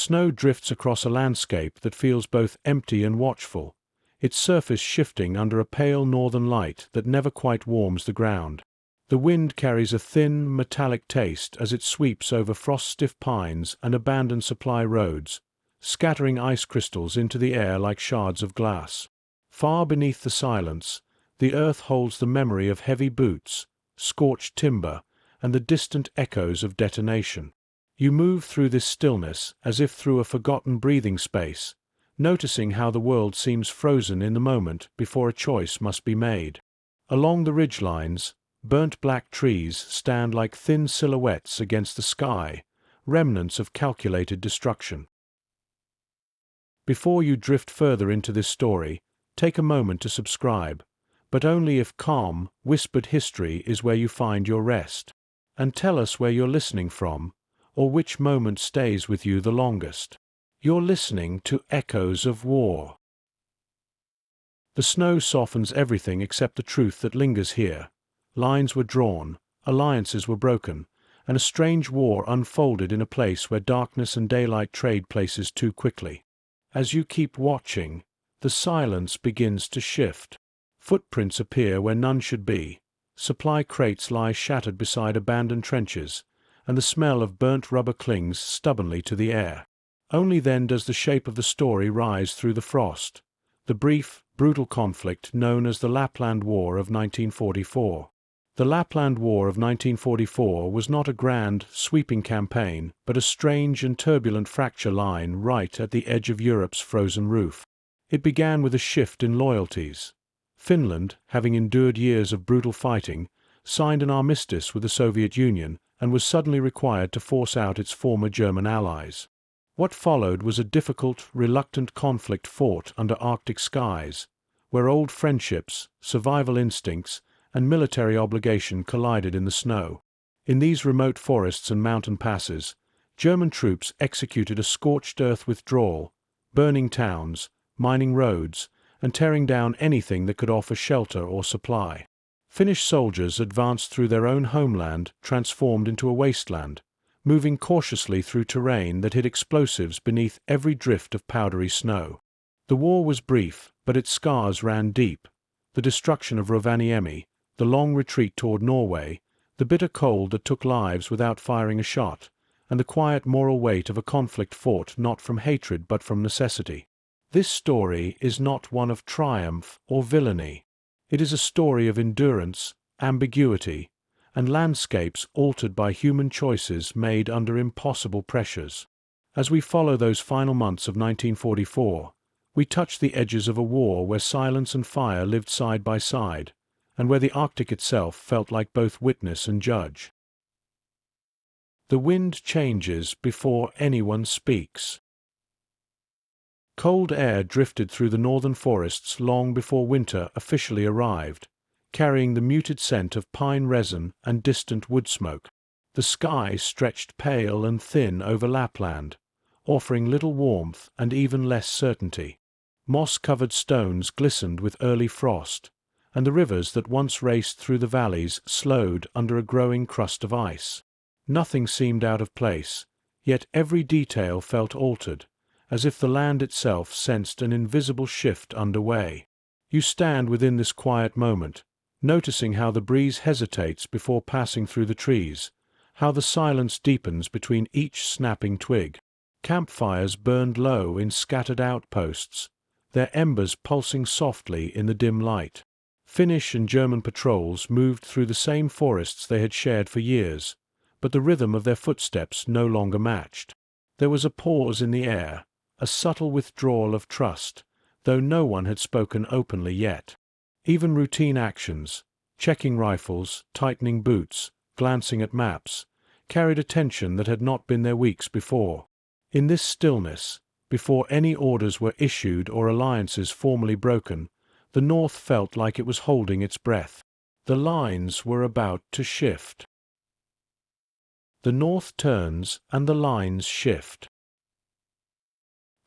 Snow drifts across a landscape that feels both empty and watchful, its surface shifting under a pale northern light that never quite warms the ground. The wind carries a thin, metallic taste as it sweeps over frost-stiff pines and abandoned supply roads, scattering ice crystals into the air like shards of glass. Far beneath the silence, the earth holds the memory of heavy boots, scorched timber, and the distant echoes of detonation. You move through this stillness as if through a forgotten breathing space, noticing how the world seems frozen in the moment before a choice must be made. Along the ridgelines, burnt black trees stand like thin silhouettes against the sky, remnants of calculated destruction. Before you drift further into this story, take a moment to subscribe, but only if calm, whispered history is where you find your rest. And tell us where you're listening from, or which moment stays with you the longest. You're listening to Echoes of War. The snow softens everything except the truth that lingers here. Lines were drawn, alliances were broken, and a strange war unfolded in a place where darkness and daylight trade places too quickly. As you keep watching, the silence begins to shift. Footprints appear where none should be. Supply crates lie shattered beside abandoned trenches, and the smell of burnt rubber clings stubbornly to the air. Only then does the shape of the story rise through the frost, the brief, brutal conflict known as the Lapland War of 1944. The Lapland War of 1944 was not a grand, sweeping campaign, but a strange and turbulent fracture line right at the edge of Europe's frozen roof. It began with a shift in loyalties. Finland, having endured years of brutal fighting, signed an armistice with the Soviet Union and was suddenly required to force out its former German allies. What followed was a difficult, reluctant conflict fought under Arctic skies, where old friendships, survival instincts, and military obligation collided in the snow. In these remote forests and mountain passes, German troops executed a scorched earth withdrawal, burning towns, mining roads, and tearing down anything that could offer shelter or supply. Finnish soldiers advanced through their own homeland, transformed into a wasteland, moving cautiously through terrain that hid explosives beneath every drift of powdery snow. The war was brief, but its scars ran deep. The destruction of Rovaniemi, the long retreat toward Norway, the bitter cold that took lives without firing a shot, and the quiet moral weight of a conflict fought not from hatred but from necessity. This story is not one of triumph or villainy. It is a story of endurance, ambiguity, and landscapes altered by human choices made under impossible pressures. As we follow those final months of 1944, we touch the edges of a war where silence and fire lived side by side, and where the Arctic itself felt like both witness and judge. The wind changes before anyone speaks. Cold air drifted through the northern forests long before winter officially arrived, carrying the muted scent of pine resin and distant wood smoke. The sky stretched pale and thin over Lapland, offering little warmth and even less certainty. Moss-covered stones glistened with early frost, and the rivers that once raced through the valleys slowed under a growing crust of ice. Nothing seemed out of place, yet every detail felt altered, as if the land itself sensed an invisible shift underway. You stand within this quiet moment, noticing how the breeze hesitates before passing through the trees, how the silence deepens between each snapping twig. Campfires burned low in scattered outposts, their embers pulsing softly in the dim light. Finnish and German patrols moved through the same forests they had shared for years, but the rhythm of their footsteps no longer matched. There was a pause in the air, a subtle withdrawal of trust, though no one had spoken openly yet. Even routine actions, checking rifles, tightening boots, glancing at maps, carried a tension that had not been there weeks before. In this stillness, before any orders were issued or alliances formally broken, the North felt like it was holding its breath. The lines were about to shift. The North turns and the lines shift.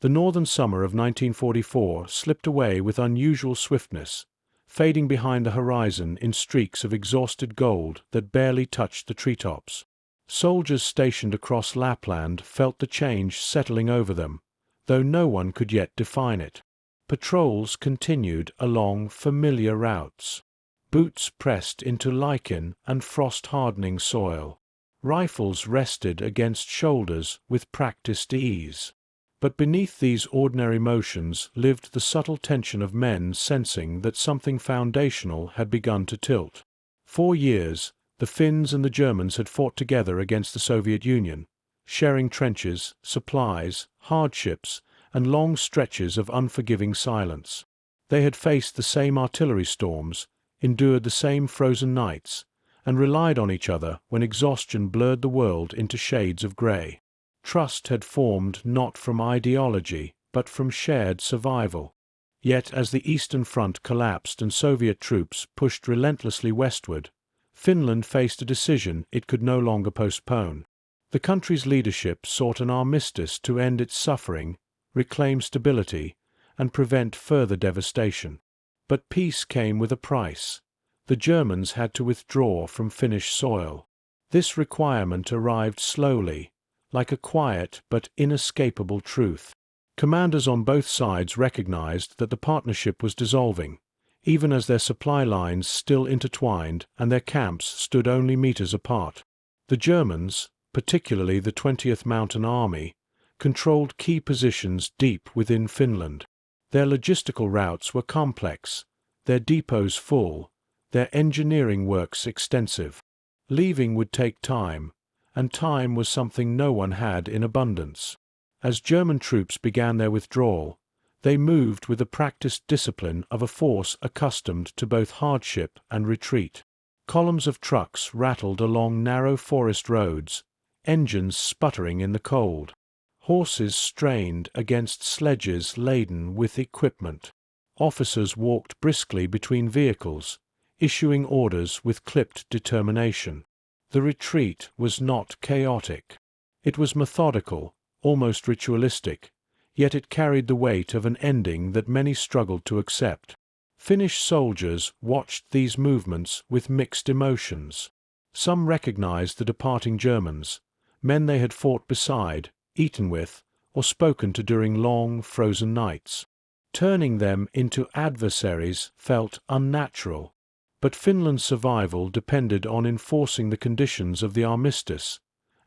The northern summer of 1944 slipped away with unusual swiftness, fading behind the horizon in streaks of exhausted gold that barely touched the treetops. Soldiers stationed across Lapland felt the change settling over them, though no one could yet define it. Patrols continued along familiar routes. Boots pressed into lichen and frost-hardening soil. Rifles rested against shoulders with practiced ease. But beneath these ordinary motions lived the subtle tension of men sensing that something foundational had begun to tilt. For years, the Finns and the Germans had fought together against the Soviet Union, sharing trenches, supplies, hardships, and long stretches of unforgiving silence. They had faced the same artillery storms, endured the same frozen nights, and relied on each other when exhaustion blurred the world into shades of grey. Trust had formed not from ideology, but from shared survival. Yet as the Eastern Front collapsed and Soviet troops pushed relentlessly westward, Finland faced a decision it could no longer postpone. The country's leadership sought an armistice to end its suffering, reclaim stability, and prevent further devastation. But peace came with a price. The Germans had to withdraw from Finnish soil. This requirement arrived slowly, like a quiet but inescapable truth. Commanders on both sides recognized that the partnership was dissolving, even as their supply lines still intertwined and their camps stood only meters apart. The Germans, particularly the 20th Mountain Army, controlled key positions deep within Finland. Their logistical routes were complex, their depots full, their engineering works extensive. Leaving would take time, and time was something no one had in abundance. As German troops began their withdrawal, they moved with the practiced discipline of a force accustomed to both hardship and retreat. Columns of trucks rattled along narrow forest roads, engines sputtering in the cold. Horses strained against sledges laden with equipment. Officers walked briskly between vehicles, issuing orders with clipped determination. The retreat was not chaotic. It was methodical, almost ritualistic, yet it carried the weight of an ending that many struggled to accept. Finnish soldiers watched these movements with mixed emotions. Some recognized the departing Germans, men they had fought beside, eaten with, or spoken to during long, frozen nights. Turning them into adversaries felt unnatural. But Finland's survival depended on enforcing the conditions of the armistice,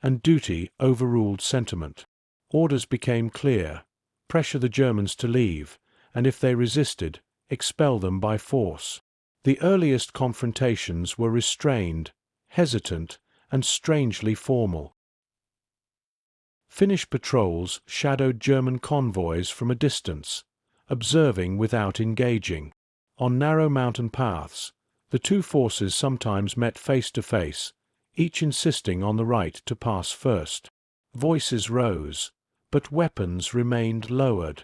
and duty overruled sentiment. Orders became clear: pressure the Germans to leave, and if they resisted, expel them by force. The earliest confrontations were restrained, hesitant, and strangely formal. Finnish patrols shadowed German convoys from a distance, observing without engaging. On narrow mountain paths, the two forces sometimes met face to face, each insisting on the right to pass first. Voices rose, but weapons remained lowered.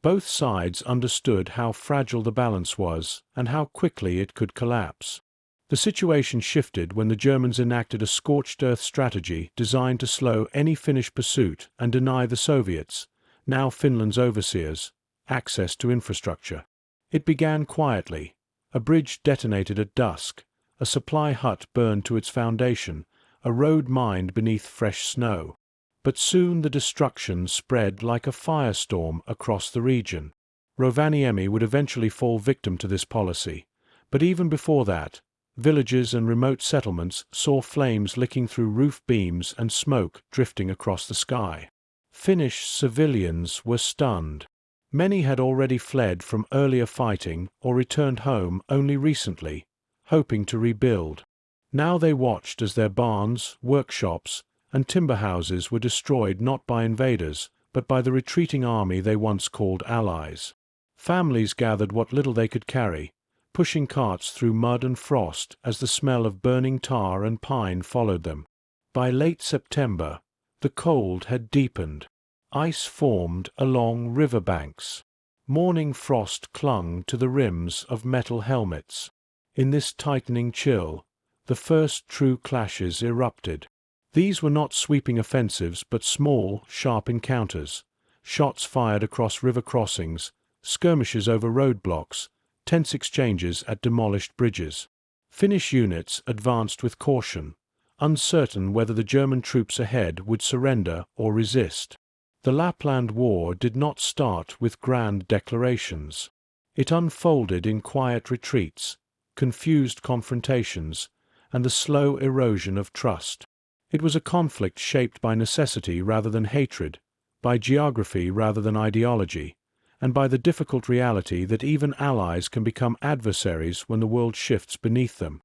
Both sides understood how fragile the balance was and how quickly it could collapse. The situation shifted when the Germans enacted a scorched earth strategy designed to slow any Finnish pursuit and deny the Soviets, now Finland's overseers, access to infrastructure. It began quietly. A bridge detonated at dusk, a supply hut burned to its foundation, a road mined beneath fresh snow. But soon the destruction spread like a firestorm across the region. Rovaniemi would eventually fall victim to this policy, but even before that, villages and remote settlements saw flames licking through roof beams and smoke drifting across the sky. Finnish civilians were stunned. Many had already fled from earlier fighting or returned home only recently, hoping to rebuild. Now they watched as their barns, workshops, and timber houses were destroyed not by invaders, but by the retreating army they once called allies. Families gathered what little they could carry, pushing carts through mud and frost as the smell of burning tar and pine followed them. By late September, the cold had deepened. Ice formed along river banks. Morning frost clung to the rims of metal helmets. In this tightening chill, the first true clashes erupted. These were not sweeping offensives but small, sharp encounters. Shots fired across river crossings, skirmishes over roadblocks, tense exchanges at demolished bridges. Finnish units advanced with caution, uncertain whether the German troops ahead would surrender or resist. The Lapland War did not start with grand declarations. It unfolded in quiet retreats, confused confrontations, and the slow erosion of trust. It was a conflict shaped by necessity rather than hatred, by geography rather than ideology, and by the difficult reality that even allies can become adversaries when the world shifts beneath them.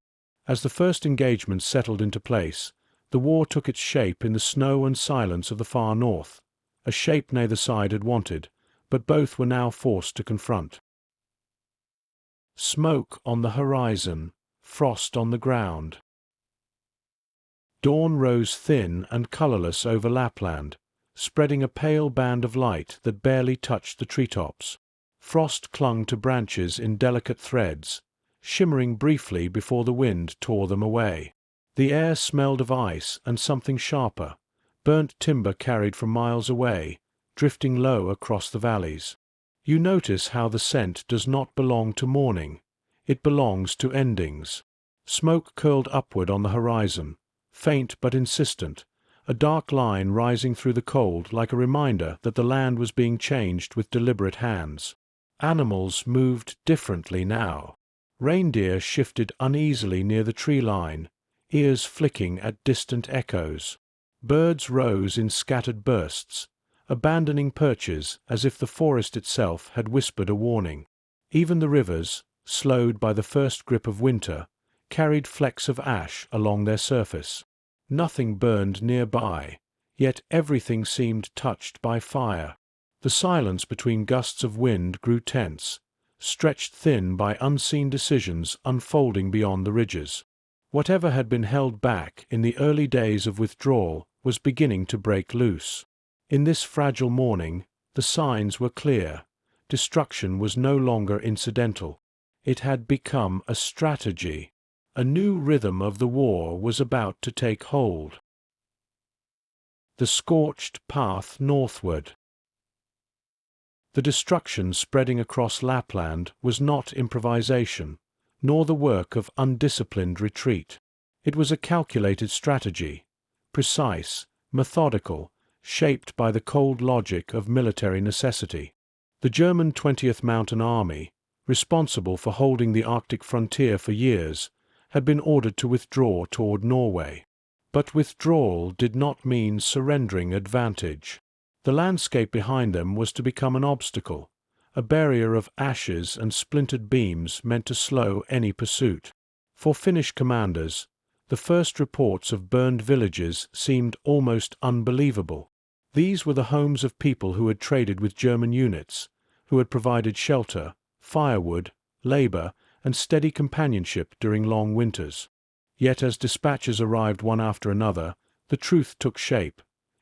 As the first engagements settled into place, the war took its shape in the snow and silence of the far north, a shape neither side had wanted, but both were now forced to confront. Smoke on the horizon, frost on the ground. Dawn rose thin and colourless over Lapland, spreading a pale band of light that barely touched the treetops. Frost clung to branches in delicate threads, shimmering briefly before the wind tore them away. The air smelled of ice and something sharper, burnt timber carried from miles away, drifting low across the valleys. You notice how the scent does not belong to morning, it belongs to endings. Smoke curled upward on the horizon, faint but insistent, a dark line rising through the cold like a reminder that the land was being changed with deliberate hands. Animals moved differently now. Reindeer shifted uneasily near the tree line, ears flicking at distant echoes. Birds rose in scattered bursts, abandoning perches as if the forest itself had whispered a warning. Even the rivers, slowed by the first grip of winter, carried flecks of ash along their surface. Nothing burned nearby, yet everything seemed touched by fire. The silence between gusts of wind grew tense, stretched thin by unseen decisions unfolding beyond the ridges. Whatever had been held back in the early days of withdrawal was beginning to break loose. In this fragile morning, the signs were clear. Destruction was no longer incidental. It had become a strategy. A new rhythm of the war was about to take hold. The scorched path northward. The destruction spreading across Lapland was not improvisation, nor the work of undisciplined retreat. It was a calculated strategy, precise, methodical, shaped by the cold logic of military necessity. The German 20th Mountain Army, responsible for holding the Arctic frontier for years, had been ordered to withdraw toward Norway. But withdrawal did not mean surrendering advantage. The landscape behind them was to become an obstacle, a barrier of ashes and splintered beams meant to slow any pursuit. For Finnish commanders, the first reports of burned villages seemed almost unbelievable. These were the homes of people who had traded with German units, who had provided shelter, firewood, labor, and steady companionship during long winters. Yet as dispatches arrived one after another, the truth took shape.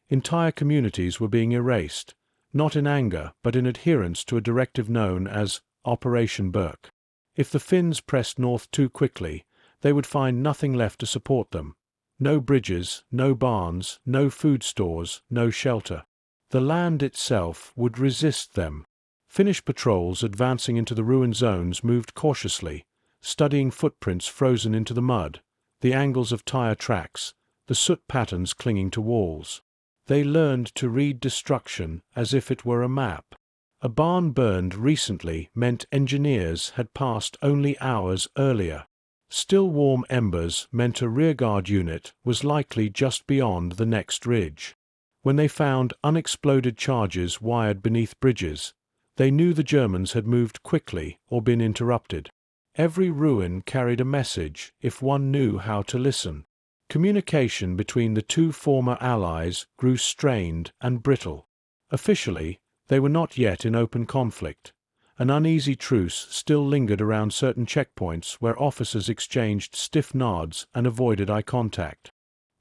Entire communities were being erased, not in anger but in adherence to a directive known as Operation Burke. If the Finns pressed north too quickly, they would find nothing left to support them. No bridges, no barns, no food stores, no shelter. The land itself would resist them. Finnish patrols advancing into the ruined zones moved cautiously, studying footprints frozen into the mud, the angles of tire tracks, the soot patterns clinging to walls. They learned to read destruction as if it were a map. A barn burned recently meant engineers had passed only hours earlier. Still warm embers meant a rearguard unit was likely just beyond the next ridge. When they found unexploded charges wired beneath bridges, they knew the Germans had moved quickly or been interrupted. Every ruin carried a message if one knew how to listen. Communication between the two former allies grew strained and brittle. Officially, they were not yet in open conflict. An uneasy truce still lingered around certain checkpoints where officers exchanged stiff nods and avoided eye contact.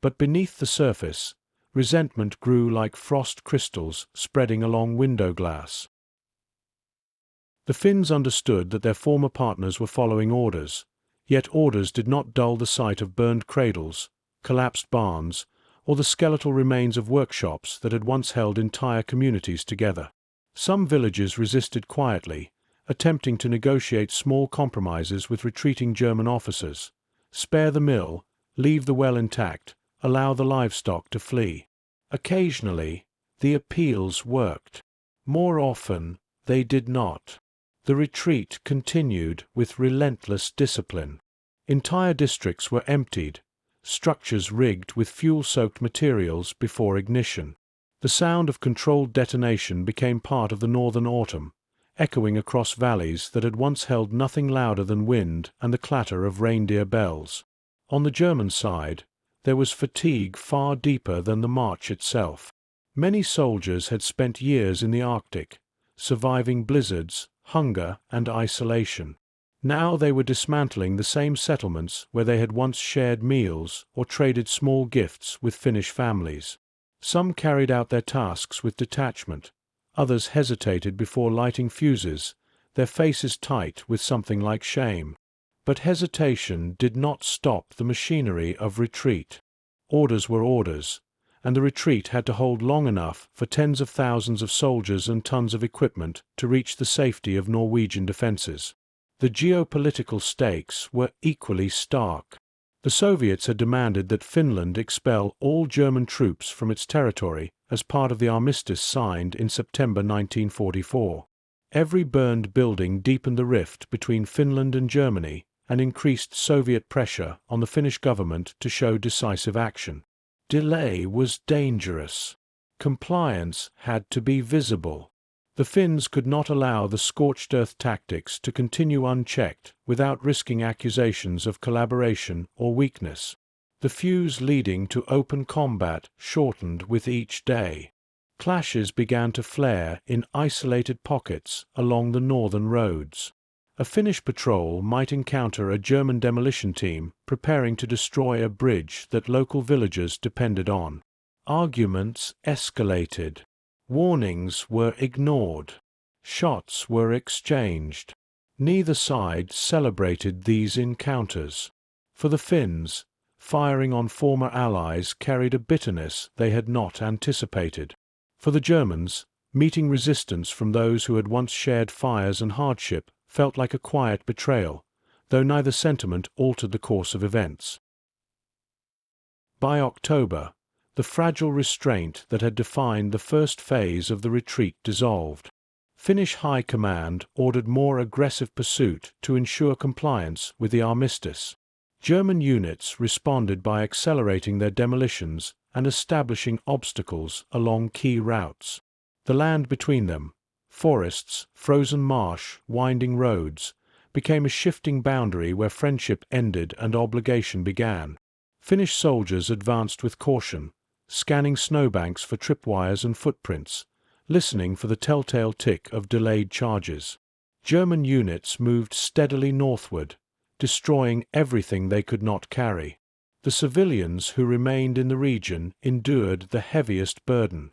But beneath the surface, resentment grew like frost crystals spreading along window glass. The Finns understood that their former partners were following orders, yet orders did not dull the sight of burned cradles, collapsed barns, or the skeletal remains of workshops that had once held entire communities together. Some villages resisted quietly, attempting to negotiate small compromises with retreating German officers. Spare the mill, leave the well intact, allow the livestock to flee. Occasionally, the appeals worked. More often, they did not. The retreat continued with relentless discipline. Entire districts were emptied, structures rigged with fuel-soaked materials before ignition. The sound of controlled detonation became part of the northern autumn, echoing across valleys that had once held nothing louder than wind and the clatter of reindeer bells. On the German side, there was fatigue far deeper than the march itself. Many soldiers had spent years in the Arctic, surviving blizzards, hunger, and isolation. Now they were dismantling the same settlements where they had once shared meals or traded small gifts with Finnish families. Some carried out their tasks with detachment. Others hesitated before lighting fuses, their faces tight with something like shame. But hesitation did not stop the machinery of retreat. Orders were orders, and the retreat had to hold long enough for tens of thousands of soldiers and tons of equipment to reach the safety of Norwegian defenses. The geopolitical stakes were equally stark. The Soviets had demanded that Finland expel all German troops from its territory as part of the armistice signed in September 1944. Every burned building deepened the rift between Finland and Germany and increased Soviet pressure on the Finnish government to show decisive action. Delay was dangerous. Compliance had to be visible. The Finns could not allow the scorched earth tactics to continue unchecked without risking accusations of collaboration or weakness. The fuse leading to open combat shortened with each day. Clashes began to flare in isolated pockets along the northern roads. A Finnish patrol might encounter a German demolition team preparing to destroy a bridge that local villagers depended on. Arguments escalated. Warnings were ignored. Shots were exchanged. Neither side celebrated these encounters. For the Finns, firing on former allies carried a bitterness they had not anticipated. For the Germans, meeting resistance from those who had once shared fires and hardship felt like a quiet betrayal, though neither sentiment altered the course of events. By October, the fragile restraint that had defined the first phase of the retreat dissolved. Finnish High Command ordered more aggressive pursuit to ensure compliance with the armistice. German units responded by accelerating their demolitions and establishing obstacles along key routes. The land between them, forests, frozen marsh, winding roads, became a shifting boundary where friendship ended and obligation began. Finnish soldiers advanced with caution, scanning snowbanks for tripwires and footprints, listening for the telltale tick of delayed charges. German units moved steadily northward, destroying everything they could not carry. The civilians who remained in the region endured the heaviest burden.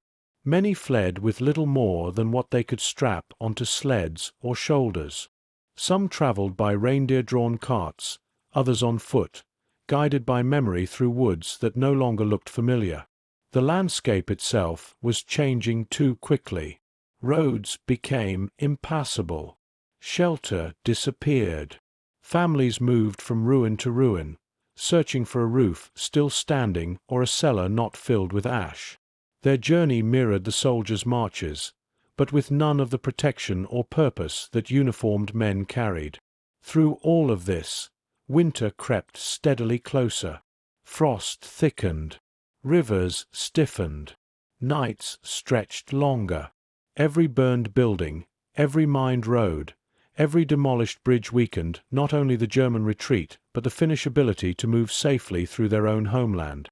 Many fled with little more than what they could strap onto sleds or shoulders. Some traveled by reindeer-drawn carts, others on foot, guided by memory through woods that no longer looked familiar. The landscape itself was changing too quickly. Roads became impassable. Shelter disappeared. Families moved from ruin to ruin, searching for a roof still standing or a cellar not filled with ash. Their journey mirrored the soldiers' marches, but with none of the protection or purpose that uniformed men carried. Through all of this, winter crept steadily closer. Frost thickened. Rivers stiffened. Nights stretched longer. Every burned building, every mined road, every demolished bridge weakened not only the German retreat but the Finnish ability to move safely through their own homeland.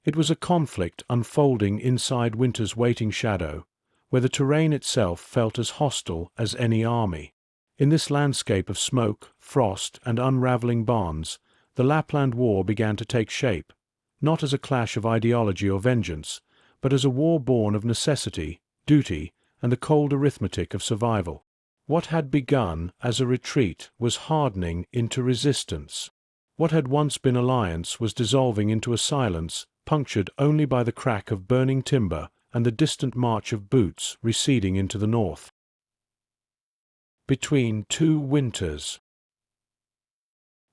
It was a conflict unfolding inside winter's waiting shadow, where the terrain itself felt as hostile as any army. In this landscape of smoke, frost, and unraveling bonds, the Lapland War began to take shape, not as a clash of ideology or vengeance, but as a war born of necessity, duty, and the cold arithmetic of survival. What had begun as a retreat was hardening into resistance. What had once been alliance was dissolving into a silence punctured only by the crack of burning timber and the distant march of boots receding into the north. Between two winters.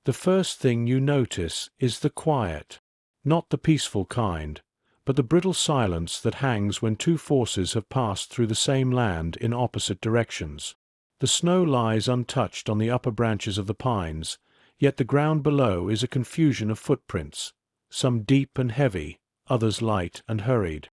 The first thing you notice is the quiet. Not the peaceful kind, but the brittle silence that hangs when two forces have passed through the same land in opposite directions. The snow lies untouched on the upper branches of the pines, yet the ground below is a confusion of footprints, some deep and heavy, others light and hurried.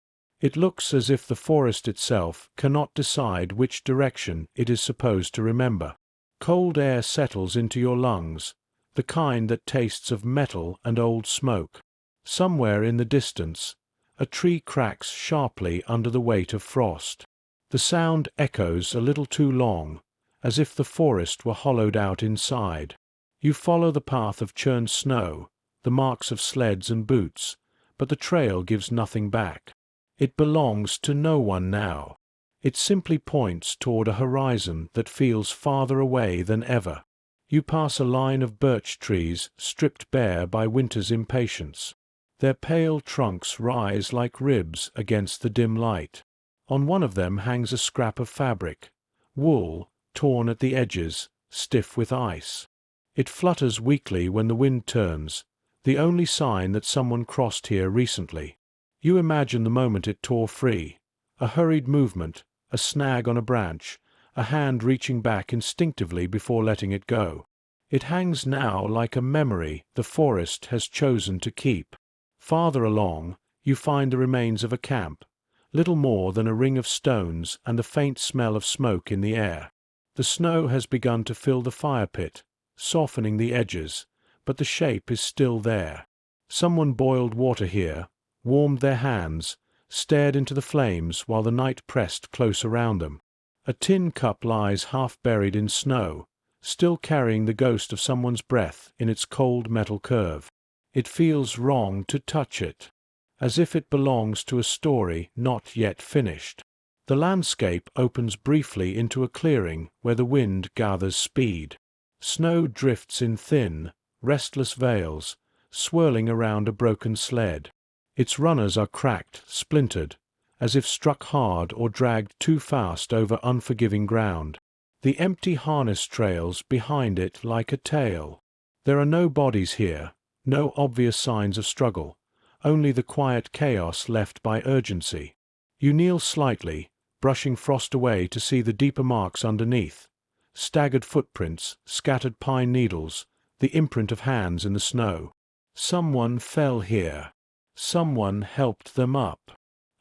It looks as if the forest itself cannot decide which direction it is supposed to remember. Cold air settles into your lungs, the kind that tastes of metal and old smoke. Somewhere in the distance, a tree cracks sharply under the weight of frost. The sound echoes a little too long, as if the forest were hollowed out inside. You follow the path of churned snow, the marks of sleds and boots, but the trail gives nothing back. It belongs to no one now. It simply points toward a horizon that feels farther away than ever. You pass a line of birch trees stripped bare by winter's impatience. Their pale trunks rise like ribs against the dim light. On one of them hangs a scrap of fabric, wool, torn at the edges, stiff with ice. It flutters weakly when the wind turns, the only sign that someone crossed here recently. You imagine the moment it tore free, a hurried movement, a snag on a branch, a hand reaching back instinctively before letting it go. It hangs now like a memory the forest has chosen to keep. Farther along, you find the remains of a camp, little more than a ring of stones and the faint smell of smoke in the air. The snow has begun to fill the fire pit, softening the edges, but the shape is still there. Someone boiled water here, warmed their hands, stared into the flames while the night pressed close around them. A tin cup lies half buried in snow, still carrying the ghost of someone's breath in its cold metal curve. It feels wrong to touch it, as if it belongs to a story not yet finished. The landscape opens briefly into a clearing where the wind gathers speed. Snow drifts in thin, restless veils, swirling around a broken sled. Its runners are cracked, splintered, as if struck hard or dragged too fast over unforgiving ground. The empty harness trails behind it like a tale. There are no bodies here, no obvious signs of struggle, only the quiet chaos left by urgency. You kneel slightly, brushing frost away to see the deeper marks underneath. Staggered footprints, scattered pine needles, the imprint of hands in the snow. Someone fell here. Someone helped them up.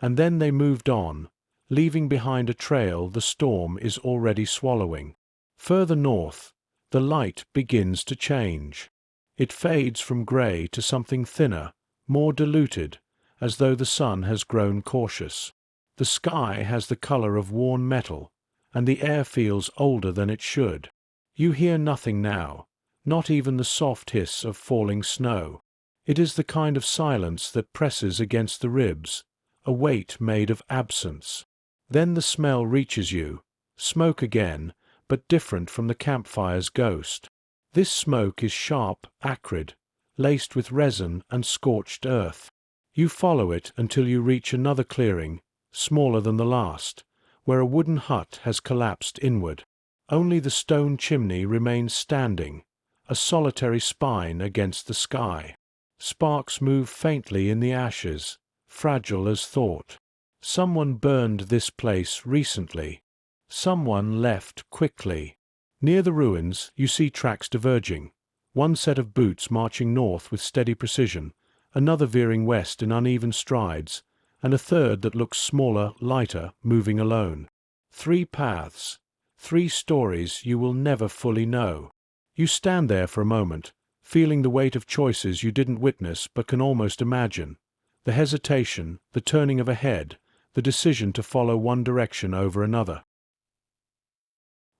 And then they moved on, leaving behind a trail the storm is already swallowing. Further north, the light begins to change. It fades from gray to something thinner, more diluted, as though the sun has grown cautious. The sky has the color of worn metal, and the air feels older than it should. You hear nothing now, not even the soft hiss of falling snow. It is the kind of silence that presses against the ribs, a weight made of absence. Then the smell reaches you, smoke again, but different from the campfire's ghost. This smoke is sharp, acrid, laced with resin and scorched earth. You follow it until you reach another clearing, smaller than the last, where a wooden hut has collapsed inward. Only the stone chimney remains standing, a solitary spine against the sky. Sparks move faintly in the ashes, fragile as thought. Someone burned this place recently. Someone left quickly. Near the ruins, you see tracks diverging. One set of boots marching north with steady precision, another veering west in uneven strides, and a third that looks smaller, lighter, moving alone. 3 paths, 3 stories you will never fully know. You stand there for a moment, feeling the weight of choices you didn't witness but can almost imagine. The hesitation, the turning of a head, the decision to follow one direction over another.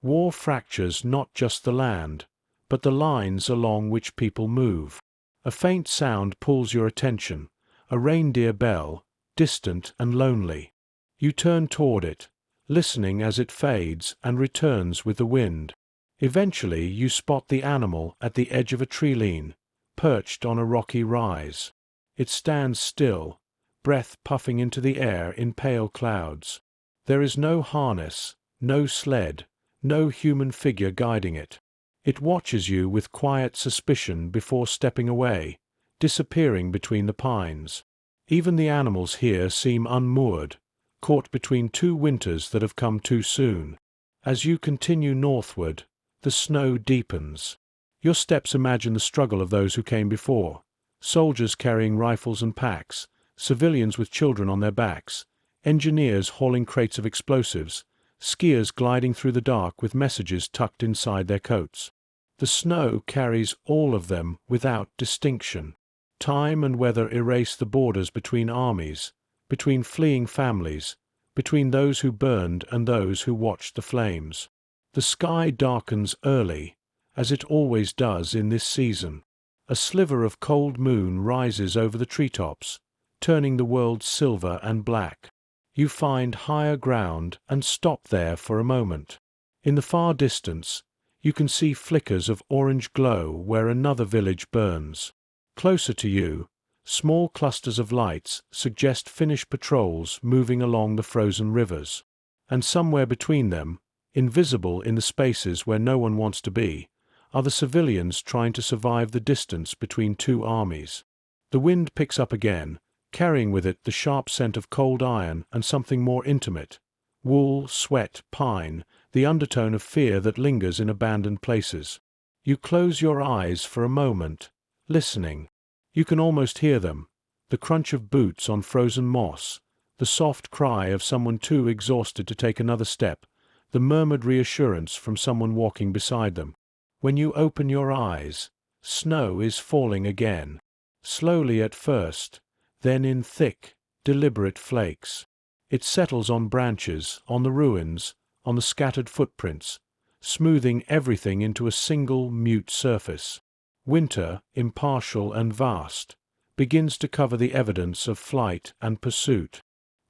War fractures not just the land, but the lines along which people move. A faint sound pulls your attention, a reindeer bell, distant and lonely. You turn toward it, listening as it fades and returns with the wind. Eventually you spot the animal at the edge of a tree-line, perched on a rocky rise. It stands still, breath puffing into the air in pale clouds. There is no harness, no sled, no human figure guiding it. It watches you with quiet suspicion before stepping away, disappearing between the pines. Even the animals here seem unmoored, caught between two winters that have come too soon. As you continue northward, the snow deepens. Your steps imagine the struggle of those who came before. Soldiers carrying rifles and packs, civilians with children on their backs, engineers hauling crates of explosives, skiers gliding through the dark with messages tucked inside their coats. The snow carries all of them without distinction. Time and weather erase the borders between armies, between fleeing families, between those who burned and those who watched the flames. The sky darkens early, as it always does in this season. A sliver of cold moon rises over the treetops, turning the world silver and black. You find higher ground and stop there for a moment. In the far distance, you can see flickers of orange glow where another village burns. Closer to you, small clusters of lights suggest Finnish patrols moving along the frozen rivers. And somewhere between them, invisible in the spaces where no one wants to be, are the civilians trying to survive the distance between two armies. The wind picks up again, carrying with it the sharp scent of cold iron and something more intimate. Wool, sweat, pine, the undertone of fear that lingers in abandoned places. You close your eyes for a moment, listening. You can almost hear them, the crunch of boots on frozen moss, the soft cry of someone too exhausted to take another step, the murmured reassurance from someone walking beside them. When you open your eyes, snow is falling again, slowly at first, then in thick, deliberate flakes. It settles on branches, on the ruins, on the scattered footprints, smoothing everything into a single, mute surface. Winter, impartial and vast, begins to cover the evidence of flight and pursuit.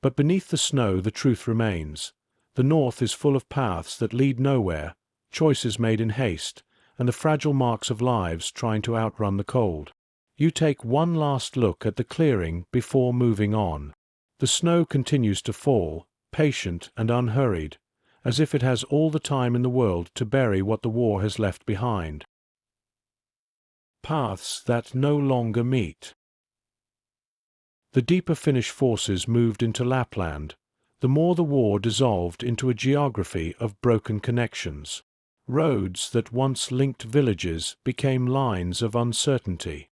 But beneath the snow the truth remains. The north is full of paths that lead nowhere, choices made in haste, and the fragile marks of lives trying to outrun the cold. You take one last look at the clearing before moving on. The snow continues to fall, patient and unhurried, as if it has all the time in the world to bury what the war has left behind. Paths that no longer meet. The deeper Finnish forces moved into Lapland, the more the war dissolved into a geography of broken connections. Roads that once linked villages became lines of uncertainty.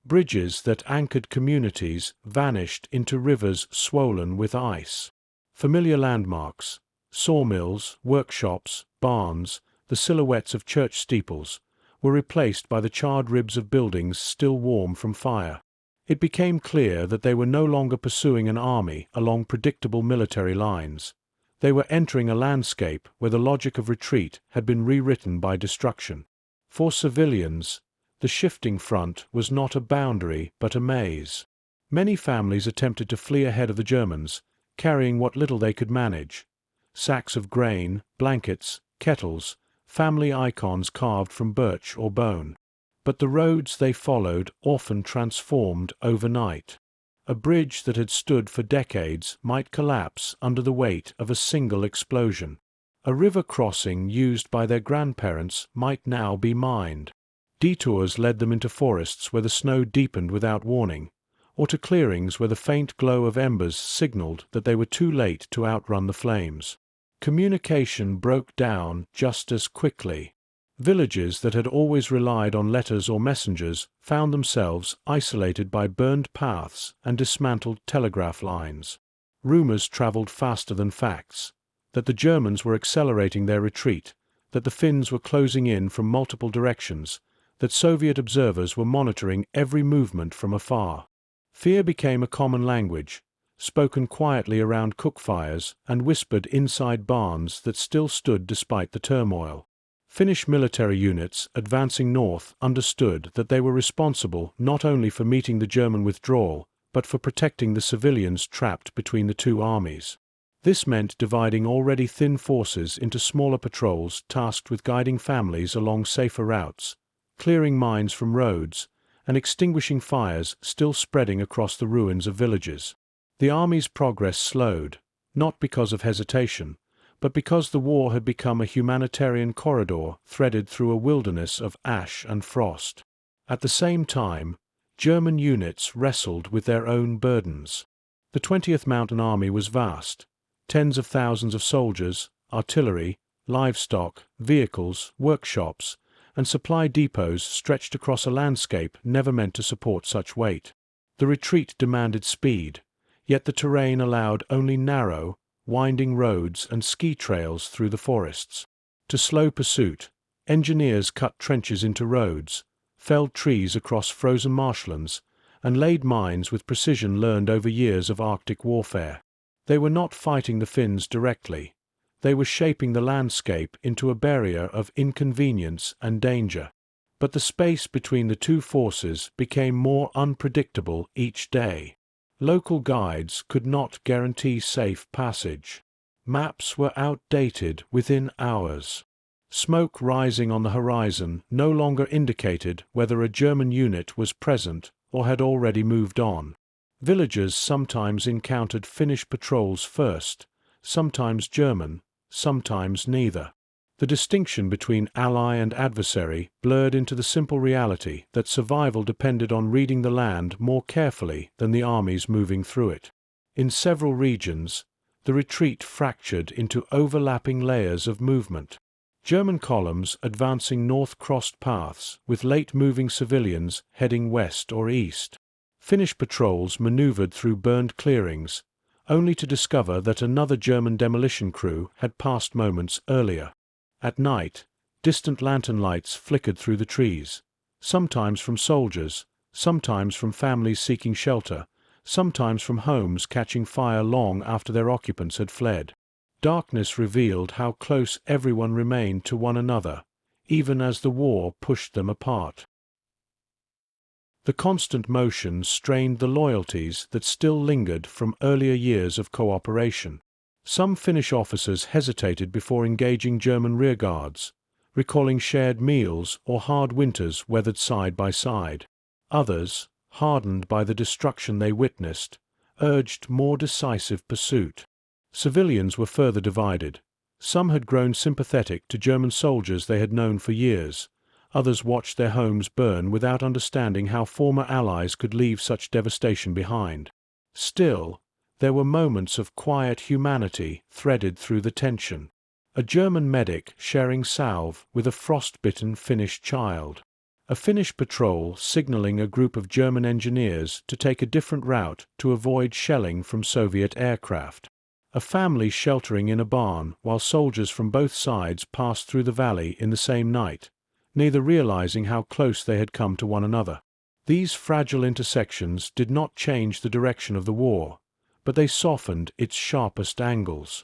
Bridges that anchored communities vanished into rivers swollen with ice. Familiar landmarks, sawmills, workshops, barns, the silhouettes of church steeples, were replaced by the charred ribs of buildings still warm from fire. It became clear that they were no longer pursuing an army along predictable military lines. They were entering a landscape where the logic of retreat had been rewritten by destruction. For civilians, the shifting front was not a boundary but a maze. Many families attempted to flee ahead of the Germans, carrying what little they could manage: sacks of grain, blankets, kettles, family icons carved from birch or bone. But the roads they followed often transformed overnight. A bridge that had stood for decades might collapse under the weight of a single explosion. A river crossing used by their grandparents might now be mined. Detours led them into forests where the snow deepened without warning, or to clearings where the faint glow of embers signaled that they were too late to outrun the flames. Communication broke down just as quickly. Villages that had always relied on letters or messengers found themselves isolated by burned paths and dismantled telegraph lines. Rumors traveled faster than facts, that the Germans were accelerating their retreat, that the Finns were closing in from multiple directions, that Soviet observers were monitoring every movement from afar. Fear became a common language, spoken quietly around cook-fires and whispered inside barns that still stood despite the turmoil. Finnish military units advancing north understood that they were responsible not only for meeting the German withdrawal, but for protecting the civilians trapped between the two armies. This meant dividing already thin forces into smaller patrols tasked with guiding families along safer routes, clearing mines from roads, and extinguishing fires still spreading across the ruins of villages. The army's progress slowed, not because of hesitation, but because the war had become a humanitarian corridor threaded through a wilderness of ash and frost. At the same time, German units wrestled with their own burdens. The 20th Mountain Army was vast. Tens of thousands of soldiers, artillery, livestock, vehicles, workshops, and supply depots stretched across a landscape never meant to support such weight. The retreat demanded speed, yet the terrain allowed only narrow, winding roads and ski trails through the forests. To slow pursuit, engineers cut trenches into roads, felled trees across frozen marshlands, and laid mines with precision learned over years of Arctic warfare. They were not fighting the Finns directly. They were shaping the landscape into a barrier of inconvenience and danger. But the space between the two forces became more unpredictable each day. Local guides could not guarantee safe passage. Maps were outdated within hours. Smoke rising on the horizon no longer indicated whether a German unit was present or had already moved on. Villagers sometimes encountered Finnish patrols first, sometimes German, sometimes neither. The distinction between ally and adversary blurred into the simple reality that survival depended on reading the land more carefully than the armies moving through it. In several regions, the retreat fractured into overlapping layers of movement. German columns advancing north crossed paths with late-moving civilians heading west or east. Finnish patrols maneuvered through burned clearings, only to discover that another German demolition crew had passed moments earlier. At night, distant lantern lights flickered through the trees, sometimes from soldiers, sometimes from families seeking shelter, sometimes from homes catching fire long after their occupants had fled. Darkness revealed how close everyone remained to one another, even as the war pushed them apart. The constant motion strained the loyalties that still lingered from earlier years of cooperation. Some Finnish officers hesitated before engaging German rearguards, recalling shared meals or hard winters weathered side by side. Others, hardened by the destruction they witnessed, urged more decisive pursuit. Civilians were further divided. Some had grown sympathetic to German soldiers they had known for years. Others watched their homes burn without understanding how former allies could leave such devastation behind. Still, there were moments of quiet humanity threaded through the tension. A German medic sharing salve with a frostbitten Finnish child. A Finnish patrol signaling a group of German engineers to take a different route to avoid shelling from Soviet aircraft. A family sheltering in a barn while soldiers from both sides passed through the valley in the same night, neither realizing how close they had come to one another. These fragile intersections did not change the direction of the war, but they softened its sharpest angles.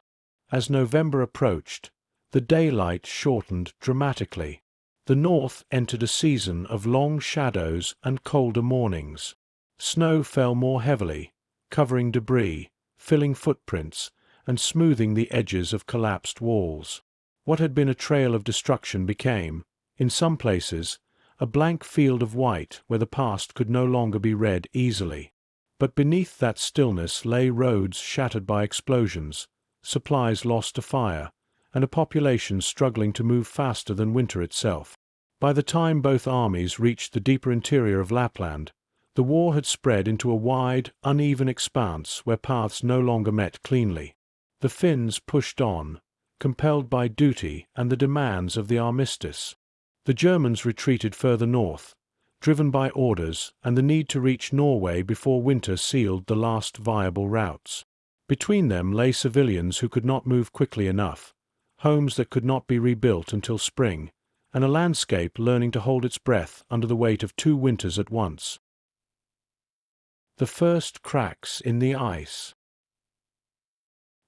As November approached, the daylight shortened dramatically. The north entered a season of long shadows and colder mornings. Snow fell more heavily, covering debris, filling footprints, and smoothing the edges of collapsed walls. What had been a trail of destruction became, in some places, a blank field of white where the past could no longer be read easily. But beneath that stillness lay roads shattered by explosions, supplies lost to fire, and a population struggling to move faster than winter itself. By the time both armies reached the deeper interior of Lapland, the war had spread into a wide, uneven expanse where paths no longer met cleanly. The Finns pushed on, compelled by duty and the demands of the armistice. The Germans retreated further north, driven by orders and the need to reach Norway before winter sealed the last viable routes. Between them lay civilians who could not move quickly enough, homes that could not be rebuilt until spring, and a landscape learning to hold its breath under the weight of 2 winters at once. The first cracks in the ice.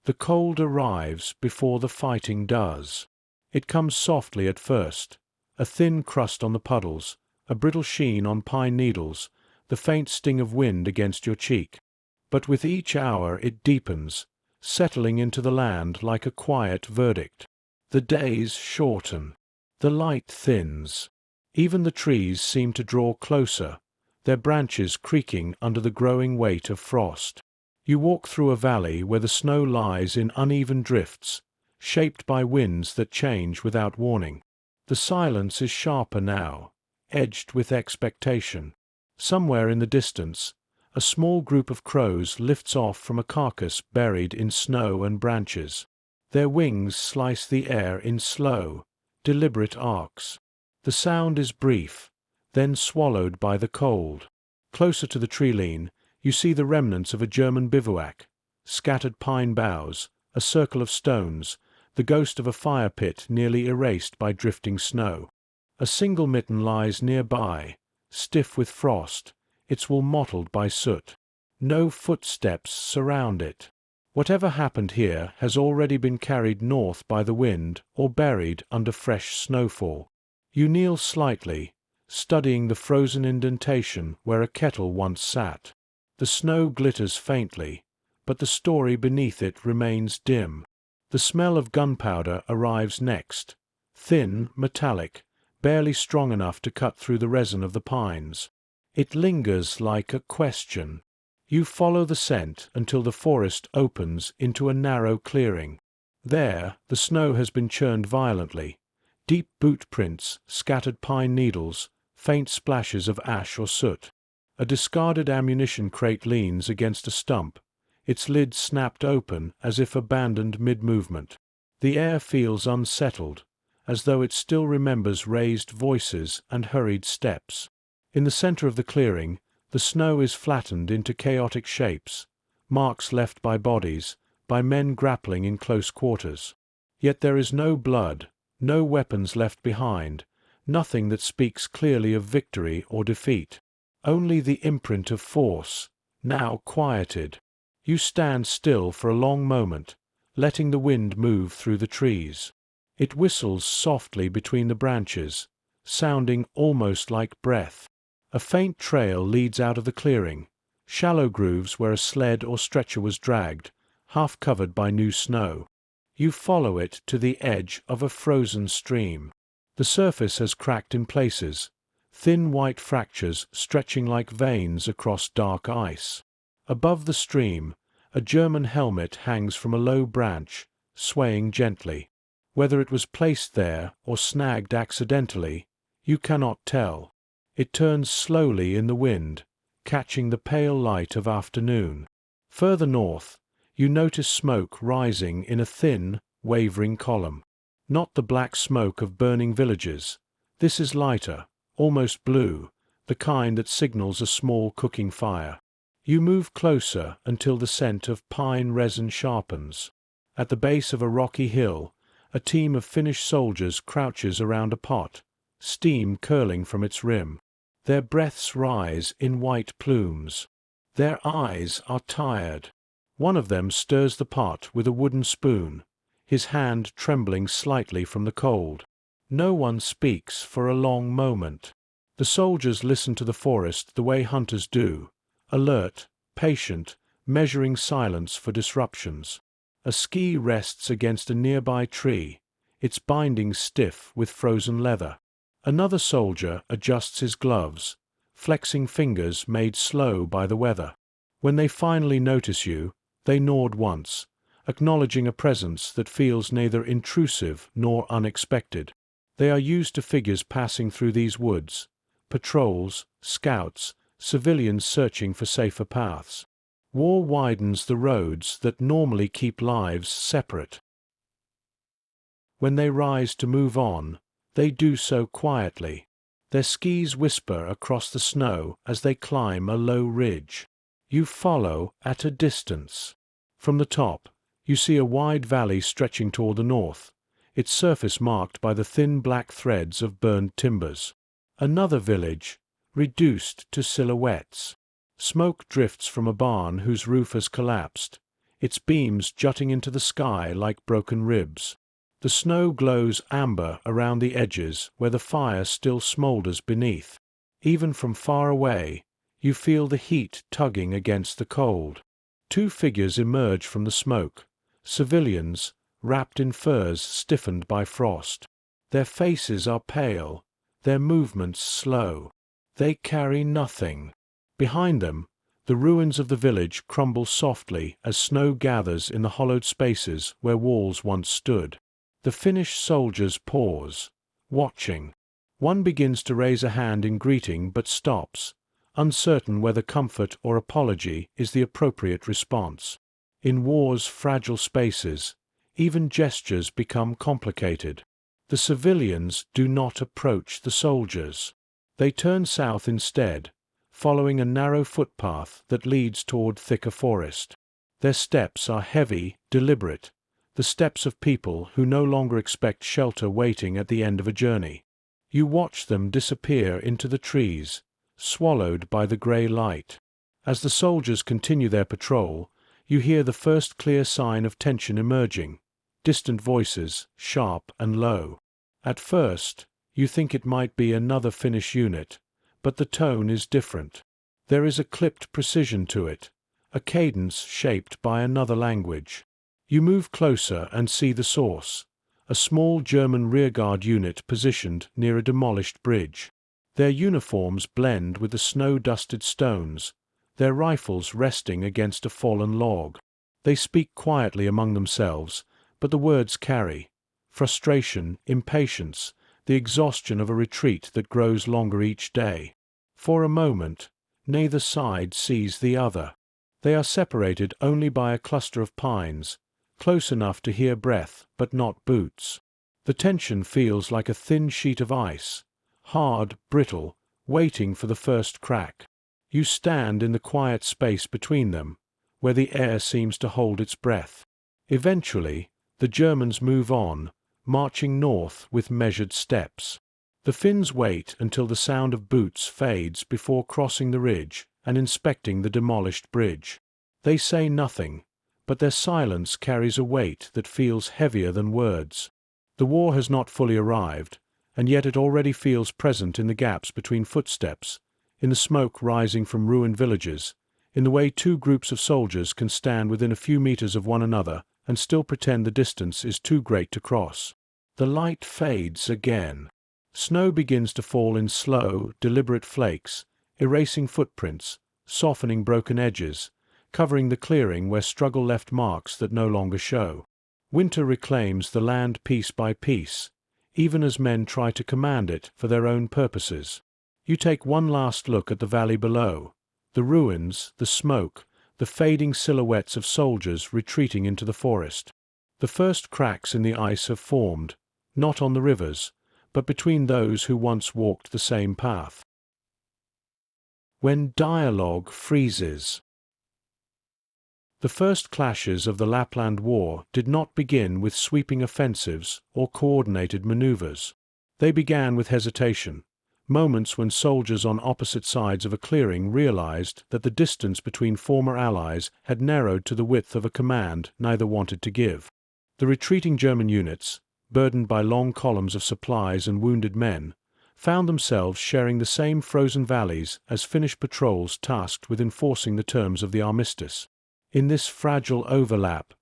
The cold arrives before the fighting does. It comes softly at first, a thin crust on the puddles, a brittle sheen on pine needles, the faint sting of wind against your cheek. But with each hour it deepens, settling into the land like a quiet verdict. The days shorten. The light thins. Even the trees seem to draw closer, their branches creaking under the growing weight of frost. You walk through a valley where the snow lies in uneven drifts, shaped by winds that change without warning. The silence is sharper now, edged with expectation. Somewhere in the distance, a small group of crows lifts off from a carcass buried in snow and branches. Their wings slice the air in slow, deliberate arcs. The sound is brief, then swallowed by the cold. Closer to the tree-line, you see the remnants of a German bivouac, scattered pine boughs, a circle of stones, the ghost of a fire pit nearly erased by drifting snow. A single mitten lies nearby, stiff with frost, its wool mottled by soot. No footsteps surround it. Whatever happened here has already been carried north by the wind or buried under fresh snowfall. You kneel slightly, studying the frozen indentation where a kettle once sat. The snow glitters faintly, but the story beneath it remains dim. The smell of gunpowder arrives next, thin, metallic, barely strong enough to cut through the resin of the pines. It lingers like a question. You follow the scent until the forest opens into a narrow clearing. There, the snow has been churned violently. Deep boot prints, scattered pine needles, faint splashes of ash or soot. A discarded ammunition crate leans against a stump, its lid snapped open as if abandoned mid-movement. The air feels unsettled, as though it still remembers raised voices and hurried steps. In the center of the clearing, the snow is flattened into chaotic shapes, marks left by bodies, by men grappling in close quarters. Yet there is no blood, no weapons left behind, nothing that speaks clearly of victory or defeat. Only the imprint of force, now quieted. You stand still for a long moment, letting the wind move through the trees. It whistles softly between the branches, sounding almost like breath. A faint trail leads out of the clearing, shallow grooves where a sled or stretcher was dragged, half covered by new snow. You follow it to the edge of a frozen stream. The surface has cracked in places, thin white fractures stretching like veins across dark ice. Above the stream, a German helmet hangs from a low branch, swaying gently. Whether it was placed there or snagged accidentally, you cannot tell. It turns slowly in the wind, catching the pale light of afternoon. Further north, you notice smoke rising in a thin, wavering column. Not the black smoke of burning villages. This is lighter, almost blue, the kind that signals a small cooking fire. You move closer until the scent of pine resin sharpens. At the base of a rocky hill, a team of Finnish soldiers crouches around a pot, steam curling from its rim. Their breaths rise in white plumes. Their eyes are tired. One of them stirs the pot with a wooden spoon, his hand trembling slightly from the cold. No one speaks for a long moment. The soldiers listen to the forest the way hunters do, alert, patient, measuring silence for disruptions. A ski rests against a nearby tree, its bindings stiff with frozen leather. Another soldier adjusts his gloves, flexing fingers made slow by the weather. When they finally notice you, they nod once, acknowledging a presence that feels neither intrusive nor unexpected. They are used to figures passing through these woods, patrols, scouts, civilians searching for safer paths. War widens the roads that normally keep lives separate. When they rise to move on, they do so quietly. Their skis whisper across the snow as they climb a low ridge. You follow at a distance. From the top, you see a wide valley stretching toward the north, its surface marked by the thin black threads of burned timbers. Another village, reduced to silhouettes. Smoke drifts from a barn whose roof has collapsed, its beams jutting into the sky like broken ribs. The snow glows amber around the edges where the fire still smoulders beneath. Even from far away, you feel the heat tugging against the cold. Two figures emerge from the smoke, civilians, wrapped in furs stiffened by frost. Their faces are pale, their movements slow. They carry nothing. Behind them, the ruins of the village crumble softly as snow gathers in the hollowed spaces where walls once stood. The Finnish soldiers pause, watching. One begins to raise a hand in greeting but stops, uncertain whether comfort or apology is the appropriate response. In war's fragile spaces, even gestures become complicated. The civilians do not approach the soldiers. They turn south instead, following a narrow footpath that leads toward thicker forest. Their steps are heavy, deliberate, the steps of people who no longer expect shelter waiting at the end of a journey. You watch them disappear into the trees, swallowed by the grey light. As the soldiers continue their patrol, you hear the first clear sign of tension emerging, distant voices, sharp and low. At first, you think it might be another Finnish unit, but the tone is different. There is a clipped precision to it, a cadence shaped by another language. You move closer and see the source, a small German rearguard unit positioned near a demolished bridge. Their uniforms blend with the snow-dusted stones, their rifles resting against a fallen log. They speak quietly among themselves, but the words carry frustration, impatience, the exhaustion of a retreat that grows longer each day. For a moment, neither side sees the other. They are separated only by a cluster of pines, close enough to hear breath but not boots. The tension feels like a thin sheet of ice, hard, brittle, waiting for the first crack. You stand in the quiet space between them, where the air seems to hold its breath. Eventually, the Germans move on, marching north with measured steps. The Finns wait until the sound of boots fades before crossing the ridge and inspecting the demolished bridge. They say nothing, but their silence carries a weight that feels heavier than words. The war has not fully arrived, and yet it already feels present in the gaps between footsteps, in the smoke rising from ruined villages, in the way two groups of soldiers can stand within a few meters of one another and still pretend the distance is too great to cross. The light fades again. Snow begins to fall in slow, deliberate flakes, erasing footprints, softening broken edges, covering the clearing where struggle left marks that no longer show. Winter reclaims the land piece by piece, even as men try to command it for their own purposes. You take one last look at the valley below, the ruins, the smoke, the fading silhouettes of soldiers retreating into the forest. The first cracks in the ice have formed, not on the rivers, but between those who once walked the same path. When dialogue freezes. The first clashes of the Lapland War did not begin with sweeping offensives or coordinated maneuvers. They began with hesitation, moments when soldiers on opposite sides of a clearing realized that the distance between former allies had narrowed to the width of a command neither wanted to give. The retreating German units, burdened by long columns of supplies and wounded men, found themselves sharing the same frozen valleys as Finnish patrols tasked with enforcing the terms of the armistice. In this fragile overlap,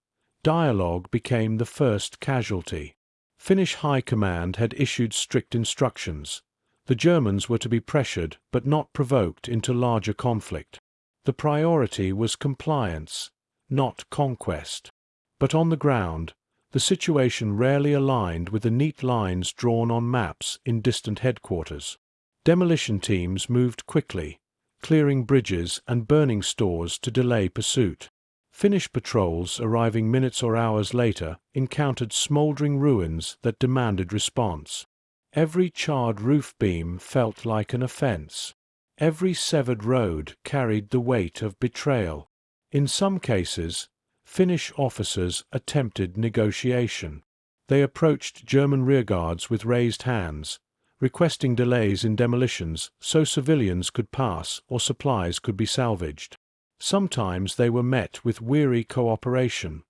dialogue became the first casualty. Finnish High Command had issued strict instructions. The Germans were to be pressured but not provoked into larger conflict. The priority was compliance, not conquest. But on the ground, the situation rarely aligned with the neat lines drawn on maps in distant headquarters. Demolition teams moved quickly, clearing bridges and burning stores to delay pursuit. Finnish patrols, arriving minutes or hours later, encountered smoldering ruins that demanded response. Every charred roof beam felt like an offense. Every severed road carried the weight of betrayal. In some cases, Finnish officers attempted negotiation. They approached German rearguards with raised hands, requesting delays in demolitions so civilians could pass or supplies could be salvaged. Sometimes they were met with weary cooperation,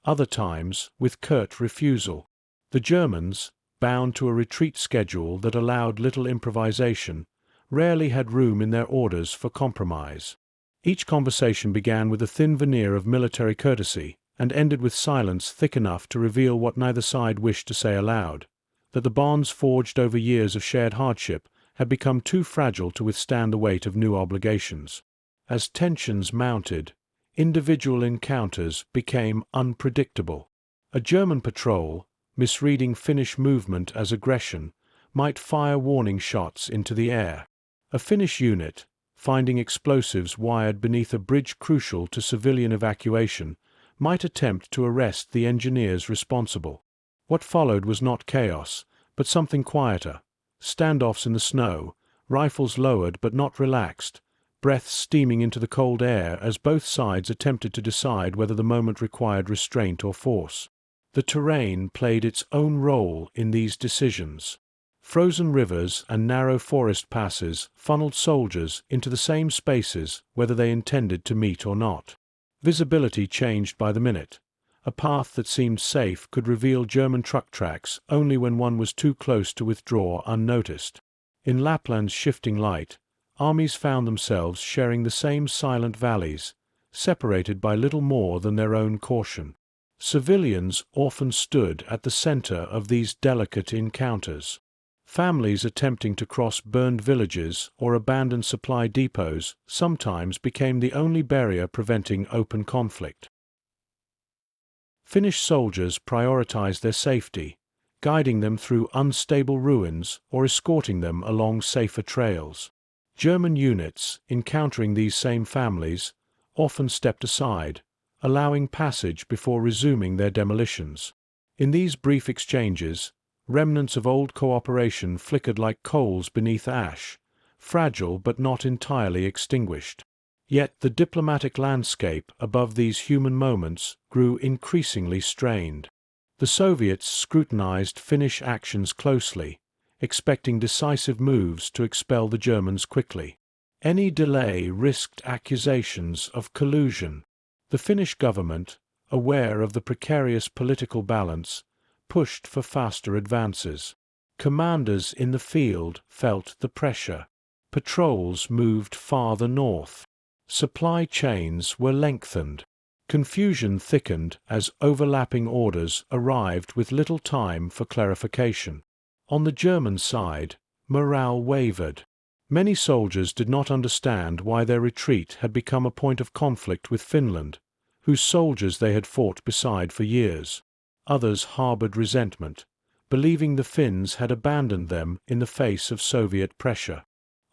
other times with curt refusal. The Germans, bound to a retreat schedule that allowed little improvisation, rarely had room in their orders for compromise. Each conversation began with a thin veneer of military courtesy and ended with silence thick enough to reveal what neither side wished to say aloud, that the bonds forged over years of shared hardship had become too fragile to withstand the weight of new obligations. As tensions mounted, individual encounters became unpredictable. A German patrol, misreading Finnish movement as aggression, might fire warning shots into the air. A Finnish unit, finding explosives wired beneath a bridge crucial to civilian evacuation, might attempt to arrest the engineers responsible. What followed was not chaos, but something quieter. Standoffs in the snow, rifles lowered but not relaxed, breaths steaming into the cold air as both sides attempted to decide whether the moment required restraint or force. The terrain played its own role in these decisions. Frozen rivers and narrow forest passes funneled soldiers into the same spaces whether they intended to meet or not. Visibility changed by the minute. A path that seemed safe could reveal German truck tracks only when one was too close to withdraw unnoticed. In Lapland's shifting light, armies found themselves sharing the same silent valleys, separated by little more than their own caution. Civilians often stood at the center of these delicate encounters. Families attempting to cross burned villages or abandoned supply depots sometimes became the only barrier preventing open conflict. Finnish soldiers prioritized their safety, guiding them through unstable ruins or escorting them along safer trails. German units, encountering these same families, often stepped aside, allowing passage before resuming their demolitions. In these brief exchanges, remnants of old cooperation flickered like coals beneath ash, fragile but not entirely extinguished. Yet the diplomatic landscape above these human moments grew increasingly strained. The Soviets scrutinized Finnish actions closely, expecting decisive moves to expel the Germans quickly. Any delay risked accusations of collusion. The Finnish government, aware of the precarious political balance, pushed for faster advances. Commanders in the field felt the pressure. Patrols moved farther north. Supply chains were lengthened. Confusion thickened as overlapping orders arrived with little time for clarification. On the German side, morale wavered. Many soldiers did not understand why their retreat had become a point of conflict with Finland, whose soldiers they had fought beside for years. Others harbored resentment, believing the Finns had abandoned them in the face of Soviet pressure.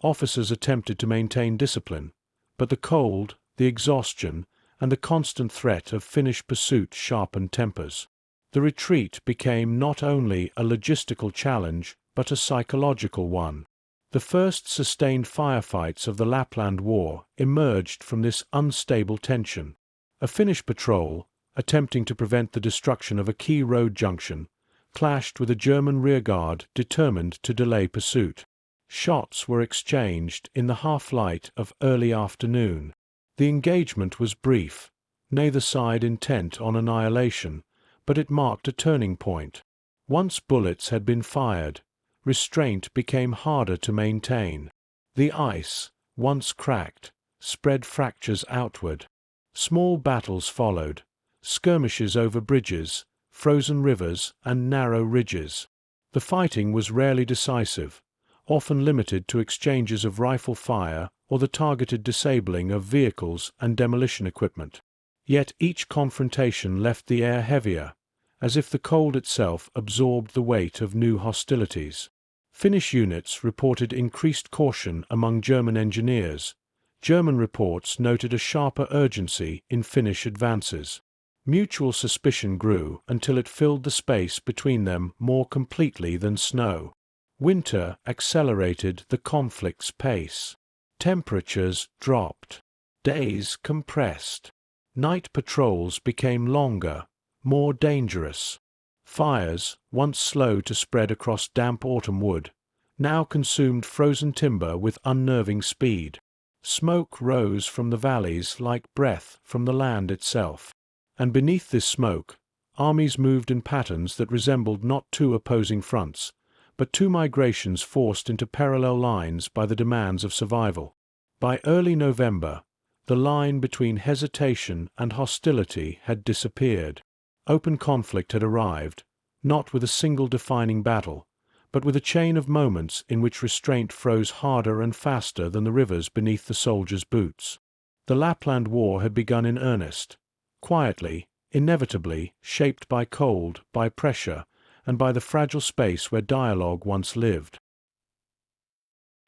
Officers attempted to maintain discipline, but the cold, the exhaustion, and the constant threat of Finnish pursuit sharpened tempers. The retreat became not only a logistical challenge, but a psychological one. The first sustained firefights of the Lapland War emerged from this unstable tension. A Finnish patrol, attempting to prevent the destruction of a key road junction, clashed with a German rearguard determined to delay pursuit. Shots were exchanged in the half-light of early afternoon. The engagement was brief, neither side intent on annihilation, but it marked a turning point. Once bullets had been fired, restraint became harder to maintain. The ice, once cracked, spread fractures outward. Small battles followed, skirmishes over bridges, frozen rivers, and narrow ridges. The fighting was rarely decisive, often limited to exchanges of rifle fire or the targeted disabling of vehicles and demolition equipment. Yet each confrontation left the air heavier, as if the cold itself absorbed the weight of new hostilities. Finnish units reported increased caution among German engineers. German reports noted a sharper urgency in Finnish advances. Mutual suspicion grew until it filled the space between them more completely than snow. Winter accelerated the conflict's pace. Temperatures dropped. Days compressed. Night patrols became longer, more dangerous. Fires, once slow to spread across damp autumn wood, now consumed frozen timber with unnerving speed. Smoke rose from the valleys like breath from the land itself. And beneath this smoke, armies moved in patterns that resembled not two opposing fronts, but two migrations forced into parallel lines by the demands of survival. By early November, the line between hesitation and hostility had disappeared. Open conflict had arrived, not with a single defining battle, but with a chain of moments in which restraint froze harder and faster than the rivers beneath the soldiers' boots. The Lapland War had begun in earnest, quietly, inevitably, shaped by cold, by pressure, and by the fragile space where dialogue once lived.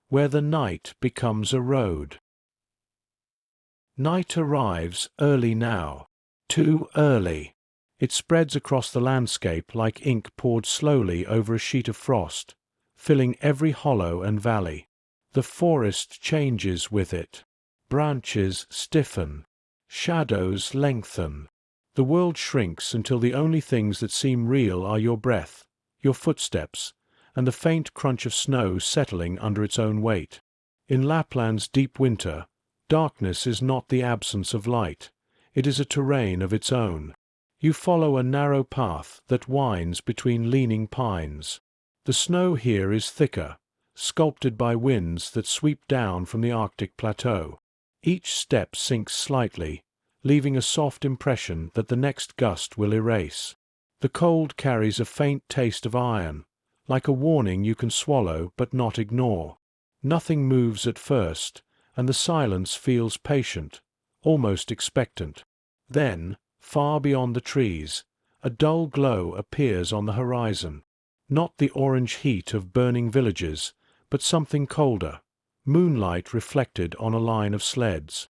Where the night becomes a road. Night arrives early now. Too early. It spreads across the landscape like ink poured slowly over a sheet of frost, filling every hollow and valley. The forest changes with it. Branches stiffen. Shadows lengthen. The world shrinks until the only things that seem real are your breath, your footsteps, and the faint crunch of snow settling under its own weight. In Lapland's deep winter, darkness is not the absence of light. It is a terrain of its own. You follow a narrow path that winds between leaning pines. The snow here is thicker, sculpted by winds that sweep down from the Arctic plateau. Each step sinks slightly, leaving a soft impression that the next gust will erase. The cold carries a faint taste of iron, like a warning you can swallow but not ignore. Nothing moves at first, and the silence feels patient, almost expectant. Then, far beyond the trees, a dull glow appears on the horizon. Not the orange heat of burning villages, but something colder, moonlight reflected on a line of sleds.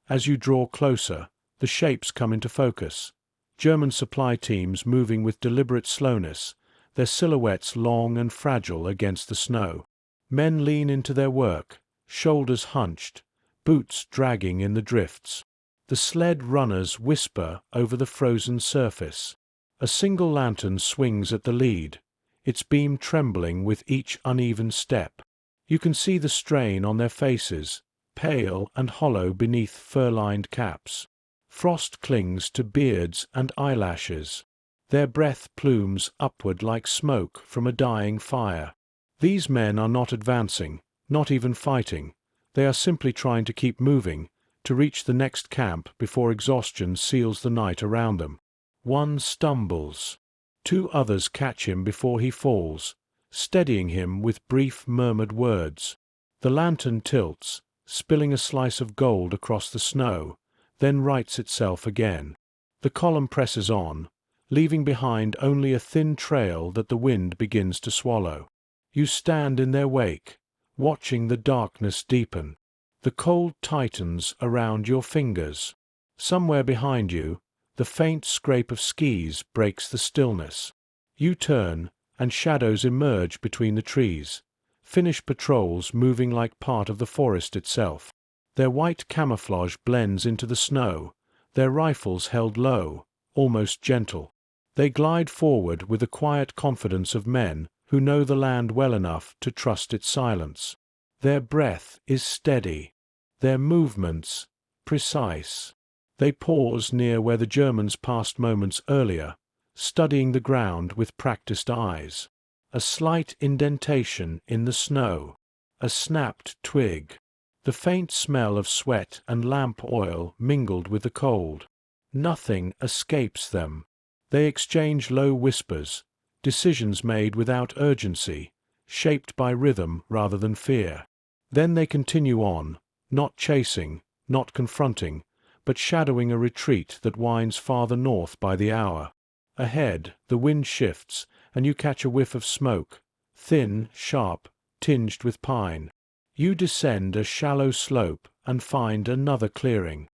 As you draw closer, the shapes come into focus. German supply teams moving with deliberate slowness, their silhouettes long and fragile against the snow. Men lean into their work, shoulders hunched, boots dragging in the drifts. The sled runners whisper over the frozen surface. A single lantern swings at the lead, its beam trembling with each uneven step. You can see the strain on their faces, pale and hollow beneath fur-lined caps. Frost clings to beards and eyelashes. Their breath plumes upward like smoke from a dying fire. These men are not advancing, not even fighting. They are simply trying to keep moving, to reach the next camp before exhaustion seals the night around them. One stumbles. Two others catch him before he falls, steadying him with brief murmured words. The lantern tilts, spilling a slice of gold across the snow, then rights itself again. The column presses on, leaving behind only a thin trail that the wind begins to swallow. You stand in their wake, watching the darkness deepen. The cold tightens around your fingers. Somewhere behind you, the faint scrape of skis breaks the stillness. You turn, and shadows emerge between the trees. Finnish patrols moving like part of the forest itself. Their white camouflage blends into the snow, their rifles held low, almost gentle. They glide forward with the quiet confidence of men who know the land well enough to trust its silence. Their breath is steady, their movements precise. They pause near where the Germans passed moments earlier, studying the ground with practiced eyes. A slight indentation in the snow, a snapped twig, the faint smell of sweat and lamp oil mingled with the cold. Nothing escapes them. They exchange low whispers, decisions made without urgency, shaped by rhythm rather than fear. Then they continue on, not chasing, not confronting, but shadowing a retreat that winds farther north by the hour. Ahead, the wind shifts, and you catch a whiff of smoke, thin, sharp, tinged with pine. You descend a shallow slope and find another clearing.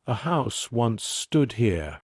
A house once stood here.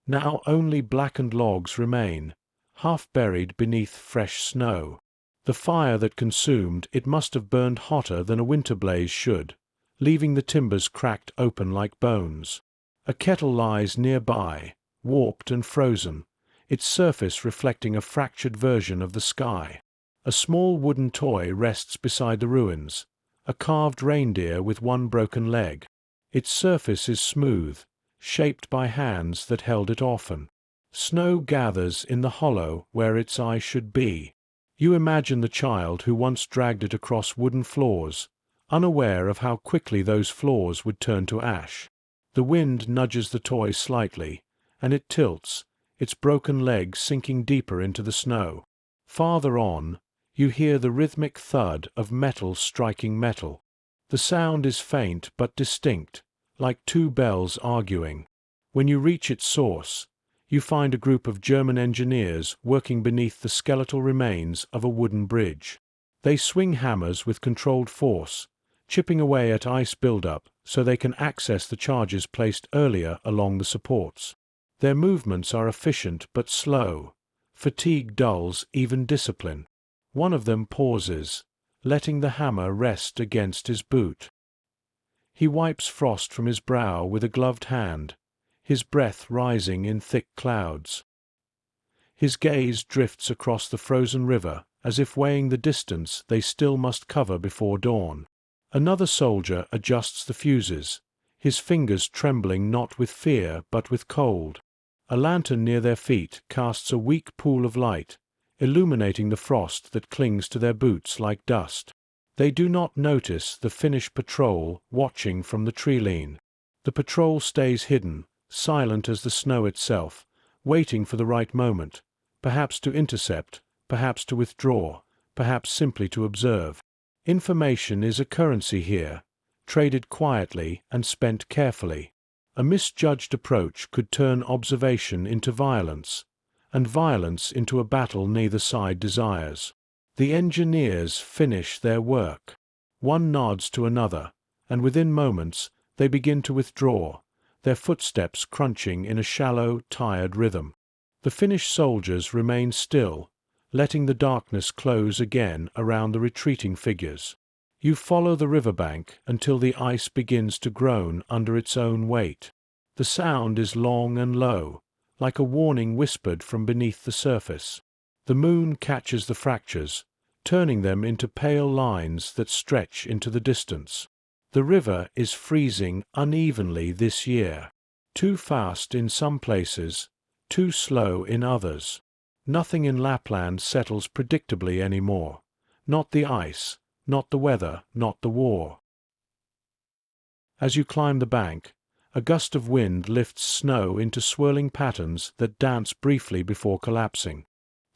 Now only blackened logs remain, half buried beneath fresh snow. The fire that consumed it must have burned hotter than a winter blaze should, leaving the timbers cracked open like bones. A kettle lies nearby, warped and frozen, its surface reflecting a fractured version of the sky. A small wooden toy rests beside the ruins, a carved reindeer with one broken leg. Its surface is smooth, shaped by hands that held it often. Snow gathers in the hollow where its eye should be. You imagine the child who once dragged it across wooden floors, unaware of how quickly those floors would turn to ash. The wind nudges the toy slightly, and it tilts, its broken leg sinking deeper into the snow. Farther on, you hear the rhythmic thud of metal striking metal. The sound is faint but distinct, like two bells arguing. When you reach its source, you find a group of German engineers working beneath the skeletal remains of a wooden bridge. They swing hammers with controlled force, chipping away at ice buildup so they can access the charges placed earlier along the supports. Their movements are efficient but slow. Fatigue dulls even discipline. One of them pauses, letting the hammer rest against his boot. He wipes frost from his brow with a gloved hand, his breath rising in thick clouds. His gaze drifts across the frozen river, as if weighing the distance they still must cover before dawn. Another soldier adjusts the fuses, his fingers trembling not with fear but with cold. A lantern near their feet casts a weak pool of light, illuminating the frost that clings to their boots like dust. They do not notice the Finnish patrol watching from the tree-line. The patrol stays hidden, silent as the snow itself, waiting for the right moment, perhaps to intercept, perhaps to withdraw, perhaps simply to observe. Information is a currency here, traded quietly and spent carefully. A misjudged approach could turn observation into violence, and violence into a battle neither side desires. The engineers finish their work. One nods to another, and within moments they begin to withdraw, their footsteps crunching in a shallow, tired rhythm. The Finnish soldiers remain still, letting the darkness close again around the retreating figures. You follow the riverbank until the ice begins to groan under its own weight. The sound is long and low, like a warning whispered from beneath the surface. The moon catches the fractures, turning them into pale lines that stretch into the distance. The river is freezing unevenly this year, too fast in some places, too slow in others. Nothing in Lapland settles predictably anymore. Not the ice, not the weather, not the war. As you climb the bank, a gust of wind lifts snow into swirling patterns that dance briefly before collapsing.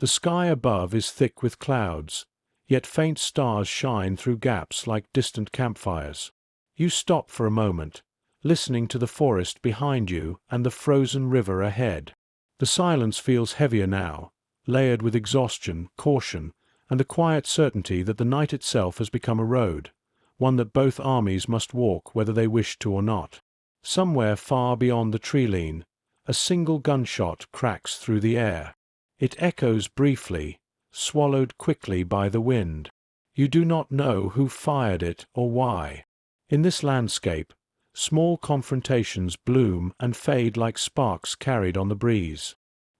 The sky above is thick with clouds, yet faint stars shine through gaps like distant campfires. You stop for a moment, listening to the forest behind you and the frozen river ahead. The silence feels heavier now, layered with exhaustion, caution, and the quiet certainty that the night itself has become a road, one that both armies must walk whether they wish to or not. Somewhere far beyond the tree-line, a single gunshot cracks through the air. It echoes briefly, swallowed quickly by the wind. You do not know who fired it or why. In this landscape, small confrontations bloom and fade like sparks carried on the breeze.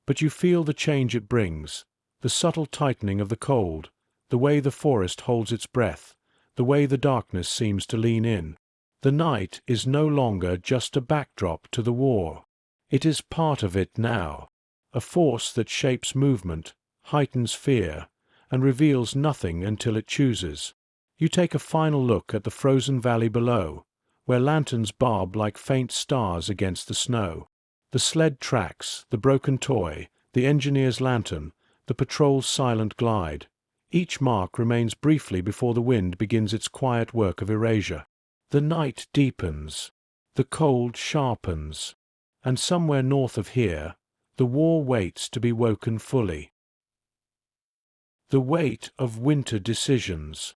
But you feel the change it brings, the subtle tightening of the cold, the way the forest holds its breath, the way the darkness seems to lean in. The night is no longer just a backdrop to the war. It is part of it now, a force that shapes movement, heightens fear, and reveals nothing until it chooses. You take a final look at the frozen valley below, where lanterns bob like faint stars against the snow. The sled tracks, the broken toy, the engineer's lantern, the patrol's silent glide. Each mark remains briefly before the wind begins its quiet work of erasure. The night deepens, the cold sharpens, and somewhere north of here, the war waits to be woken fully. The weight of winter decisions.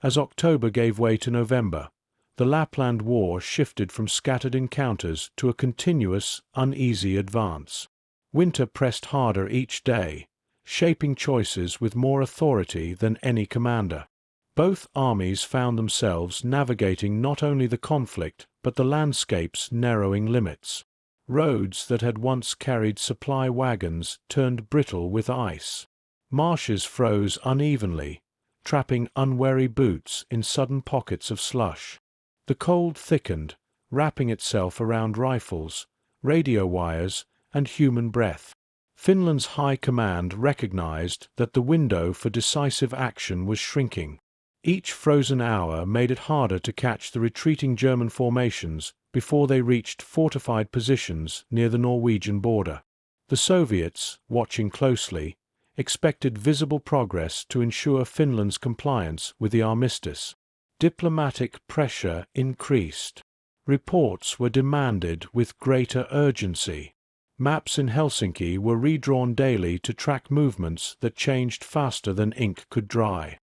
As October gave way to November, the Lapland War shifted from scattered encounters to a continuous, uneasy advance. Winter pressed harder each day, shaping choices with more authority than any commander. Both armies found themselves navigating not only the conflict but the landscape's narrowing limits. Roads that had once carried supply wagons turned brittle with ice. Marshes froze unevenly, trapping unwary boots in sudden pockets of slush. The cold thickened, wrapping itself around rifles, radio wires, and human breath. Finland's high command recognized that the window for decisive action was shrinking. Each frozen hour made it harder to catch the retreating German formations before they reached fortified positions near the Norwegian border. The Soviets, watching closely, expected visible progress to ensure Finland's compliance with the armistice. Diplomatic pressure increased. Reports were demanded with greater urgency. Maps in Helsinki were redrawn daily to track movements that changed faster than ink could dry.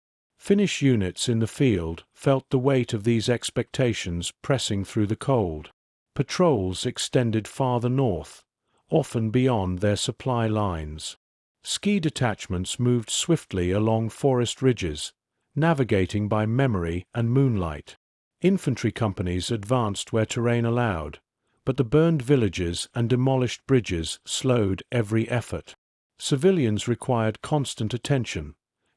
Finnish units in the field felt the weight of these expectations pressing through the cold. Patrols extended farther north, often beyond their supply lines. Ski detachments moved swiftly along forest ridges, navigating by memory and moonlight. Infantry companies advanced where terrain allowed, but the burned villages and demolished bridges slowed every effort. Civilians required constant attention,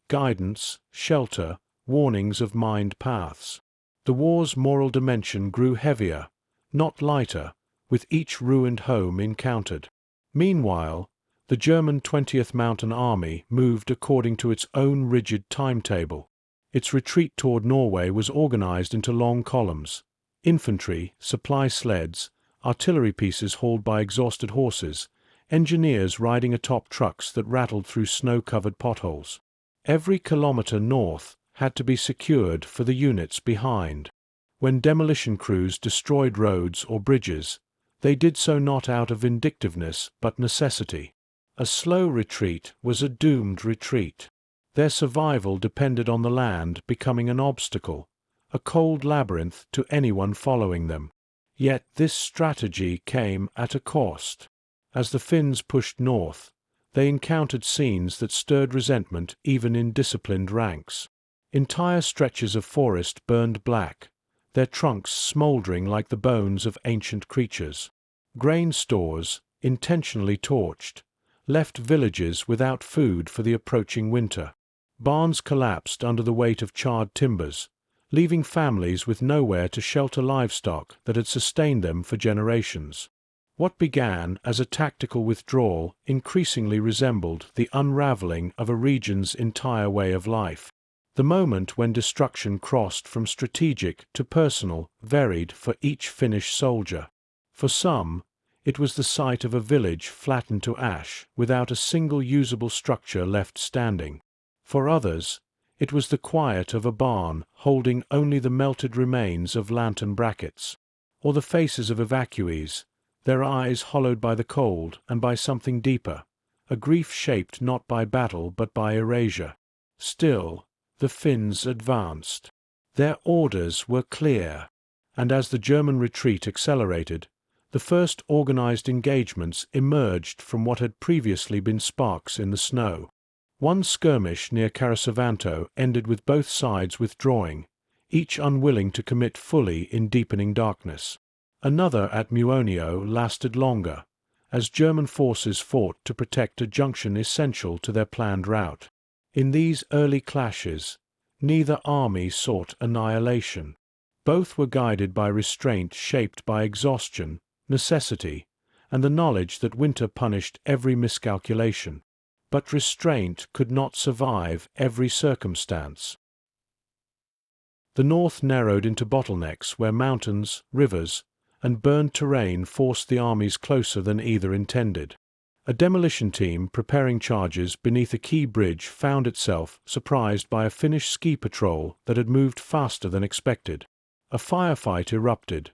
guidance, shelter, warnings of mined paths. The war's moral dimension grew heavier, not lighter, with each ruined home encountered. Meanwhile, the German 20th Mountain Army moved according to its own rigid timetable. Its retreat toward Norway was organized into long columns. Infantry, supply sleds, artillery pieces hauled by exhausted horses, engineers riding atop trucks that rattled through snow-covered potholes. Every kilometer north had to be secured for the units behind. When demolition crews destroyed roads or bridges, they did so not out of vindictiveness but necessity. A slow retreat was a doomed retreat. Their survival depended on the land becoming an obstacle, a cold labyrinth to anyone following them. Yet this strategy came at a cost. As the Finns pushed north, they encountered scenes that stirred resentment even in disciplined ranks. Entire stretches of forest burned black, their trunks smoldering like the bones of ancient creatures. Grain stores, intentionally torched, left villages without food for the approaching winter. Barns collapsed under the weight of charred timbers, leaving families with nowhere to shelter livestock that had sustained them for generations. What began as a tactical withdrawal increasingly resembled the unraveling of a region's entire way of life. The moment when destruction crossed from strategic to personal varied for each Finnish soldier. For some, it was the sight of a village flattened to ash without a single usable structure left standing. For others, it was the quiet of a barn holding only the melted remains of lantern brackets, or the faces of evacuees, their eyes hollowed by the cold and by something deeper, a grief shaped not by battle but by erasure. Still, the Finns advanced. Their orders were clear, and as the German retreat accelerated, the first organized engagements emerged from what had previously been sparks in the snow. One skirmish near Karasavanto ended with both sides withdrawing, each unwilling to commit fully in deepening darkness. Another at Muonio lasted longer, as German forces fought to protect a junction essential to their planned route. In these early clashes, neither army sought annihilation. Both were guided by restraint shaped by exhaustion, necessity, and the knowledge that winter punished every miscalculation. But restraint could not survive every circumstance. The north narrowed into bottlenecks where mountains, rivers, and burned terrain forced the armies closer than either intended. A demolition team preparing charges beneath a key bridge found itself surprised by a Finnish ski patrol that had moved faster than expected. A firefight erupted,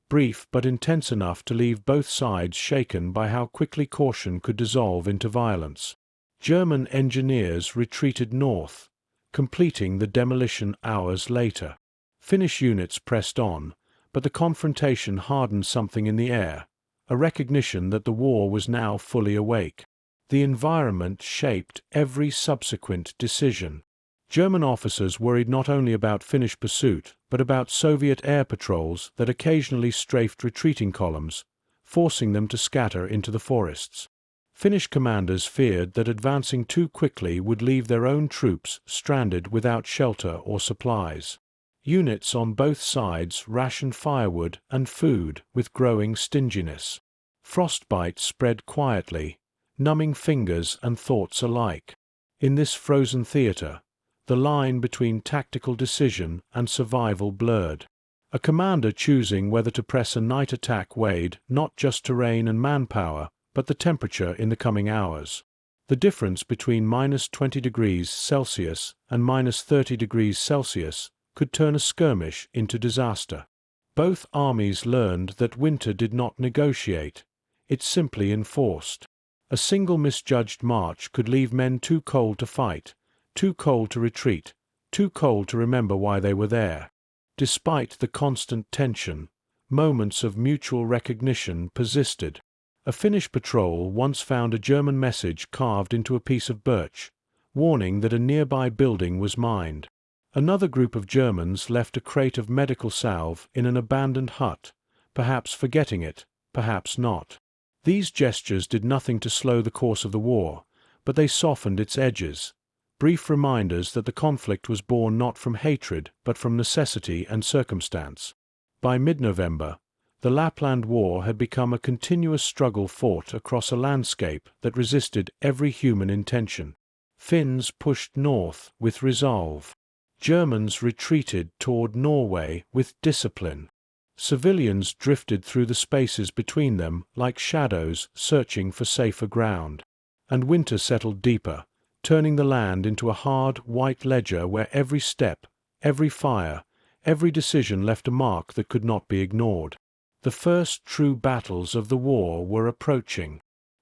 brief but intense enough to leave both sides shaken by how quickly caution could dissolve into violence. German engineers retreated north, completing the demolition hours later. Finnish units pressed on, but the confrontation hardened something in the air, a recognition that the war was now fully awake. The environment shaped every subsequent decision. German officers worried not only about Finnish pursuit, but about Soviet air patrols that occasionally strafed retreating columns, forcing them to scatter into the forests. Finnish commanders feared that advancing too quickly would leave their own troops stranded without shelter or supplies. Units on both sides rationed firewood and food with growing stinginess. Frostbite spread quietly, numbing fingers and thoughts alike. In this frozen theater, the line between tactical decision and survival blurred. A commander choosing whether to press a night attack weighed not just terrain and manpower, but the temperature in the coming hours. The difference between -20°C and -30°C could turn a skirmish into disaster. Both armies learned that winter did not negotiate, it simply enforced. A single misjudged march could leave men too cold to fight, too cold to retreat, too cold to remember why they were there. Despite the constant tension, moments of mutual recognition persisted. A Finnish patrol once found a German message carved into a piece of birch, warning that a nearby building was mined. Another group of Germans left a crate of medical salve in an abandoned hut, perhaps forgetting it, perhaps not. These gestures did nothing to slow the course of the war, but they softened its edges, brief reminders that the conflict was born not from hatred but from necessity and circumstance. By mid-November, the Lapland War had become a continuous struggle fought across a landscape that resisted every human intention. Finns pushed north with resolve. Germans retreated toward Norway with discipline. Civilians drifted through the spaces between them like shadows searching for safer ground. And winter settled deeper, turning the land into a hard, white ledger where every step, every fire, every decision left a mark that could not be ignored. The first true battles of the war were approaching.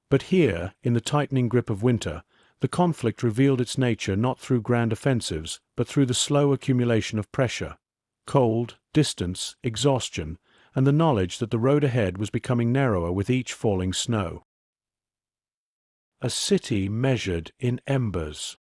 But here, in the tightening grip of winter, the conflict revealed its nature not through grand offensives, but through the slow accumulation of pressure, cold, distance, exhaustion, and the knowledge that the road ahead was becoming narrower with each falling snow. A city measured in embers.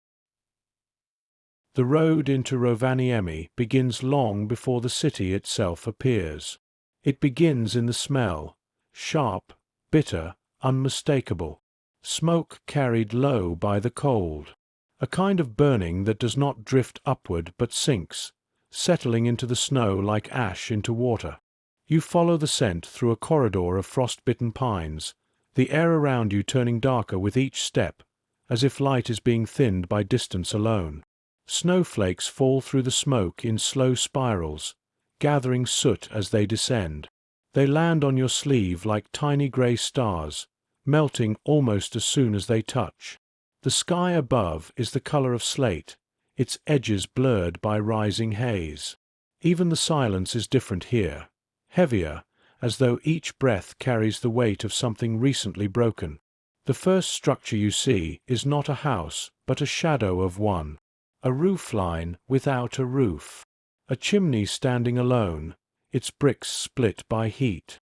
The road into Rovaniemi begins long before the city itself appears. It begins in the smell, sharp, bitter, unmistakable. Smoke carried low by the cold. A kind of burning that does not drift upward but sinks, settling into the snow like ash into water. You follow the scent through a corridor of frost-bitten pines, the air around you turning darker with each step, as if light is being thinned by distance alone. Snowflakes fall through the smoke in slow spirals, gathering soot as they descend. They land on your sleeve like tiny grey stars, melting almost as soon as they touch. The sky above is the color of slate, its edges blurred by rising haze. Even the silence is different here, heavier, as though each breath carries the weight of something recently broken. The first structure you see is not a house, but a shadow of one. A roofline without a roof. A chimney standing alone, its bricks split by heat.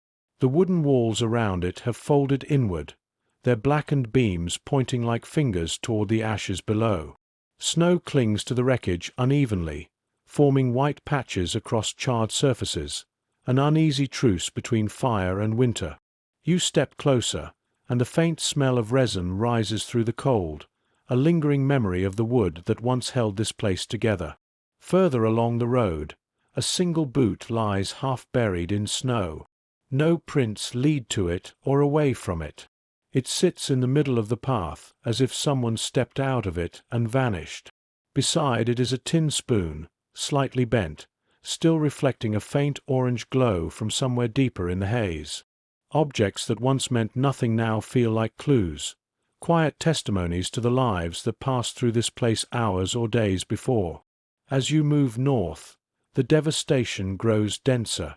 The wooden walls around it have folded inward, their blackened beams pointing like fingers toward the ashes below. Snow clings to the wreckage unevenly, forming white patches across charred surfaces, an uneasy truce between fire and winter. You step closer, and a faint smell of resin rises through the cold, a lingering memory of the wood that once held this place together. Further along the road, a single boot lies half buried in snow. No prints lead to it or away from it. It sits in the middle of the path, as if someone stepped out of it and vanished. Beside it is a tin spoon, slightly bent, still reflecting a faint orange glow from somewhere deeper in the haze. Objects that once meant nothing now feel like clues, quiet testimonies to the lives that passed through this place hours or days before. As you move north, the devastation grows denser.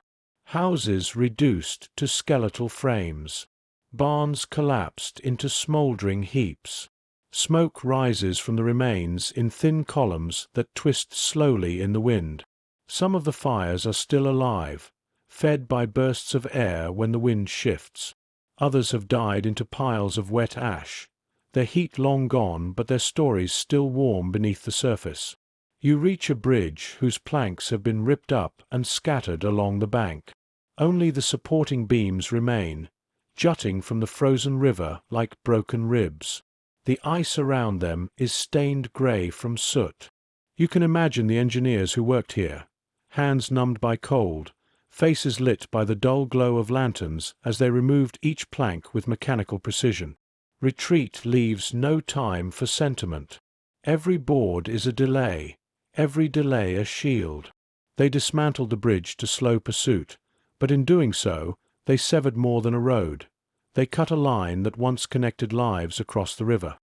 Houses reduced to skeletal frames. Barns collapsed into smouldering heaps. Smoke rises from the remains in thin columns that twist slowly in the wind. Some of the fires are still alive, fed by bursts of air when the wind shifts. Others have died into piles of wet ash, their heat long gone but their stories still warm beneath the surface. You reach a bridge whose planks have been ripped up and scattered along the bank. Only the supporting beams remain, jutting from the frozen river like broken ribs. The ice around them is stained grey from soot. You can imagine the engineers who worked here, hands numbed by cold, faces lit by the dull glow of lanterns as they removed each plank with mechanical precision. Retreat leaves no time for sentiment. Every board is a delay, every delay a shield. They dismantled the bridge to slow pursuit, but in doing so, they severed more than a road. They cut a line that once connected lives across the river.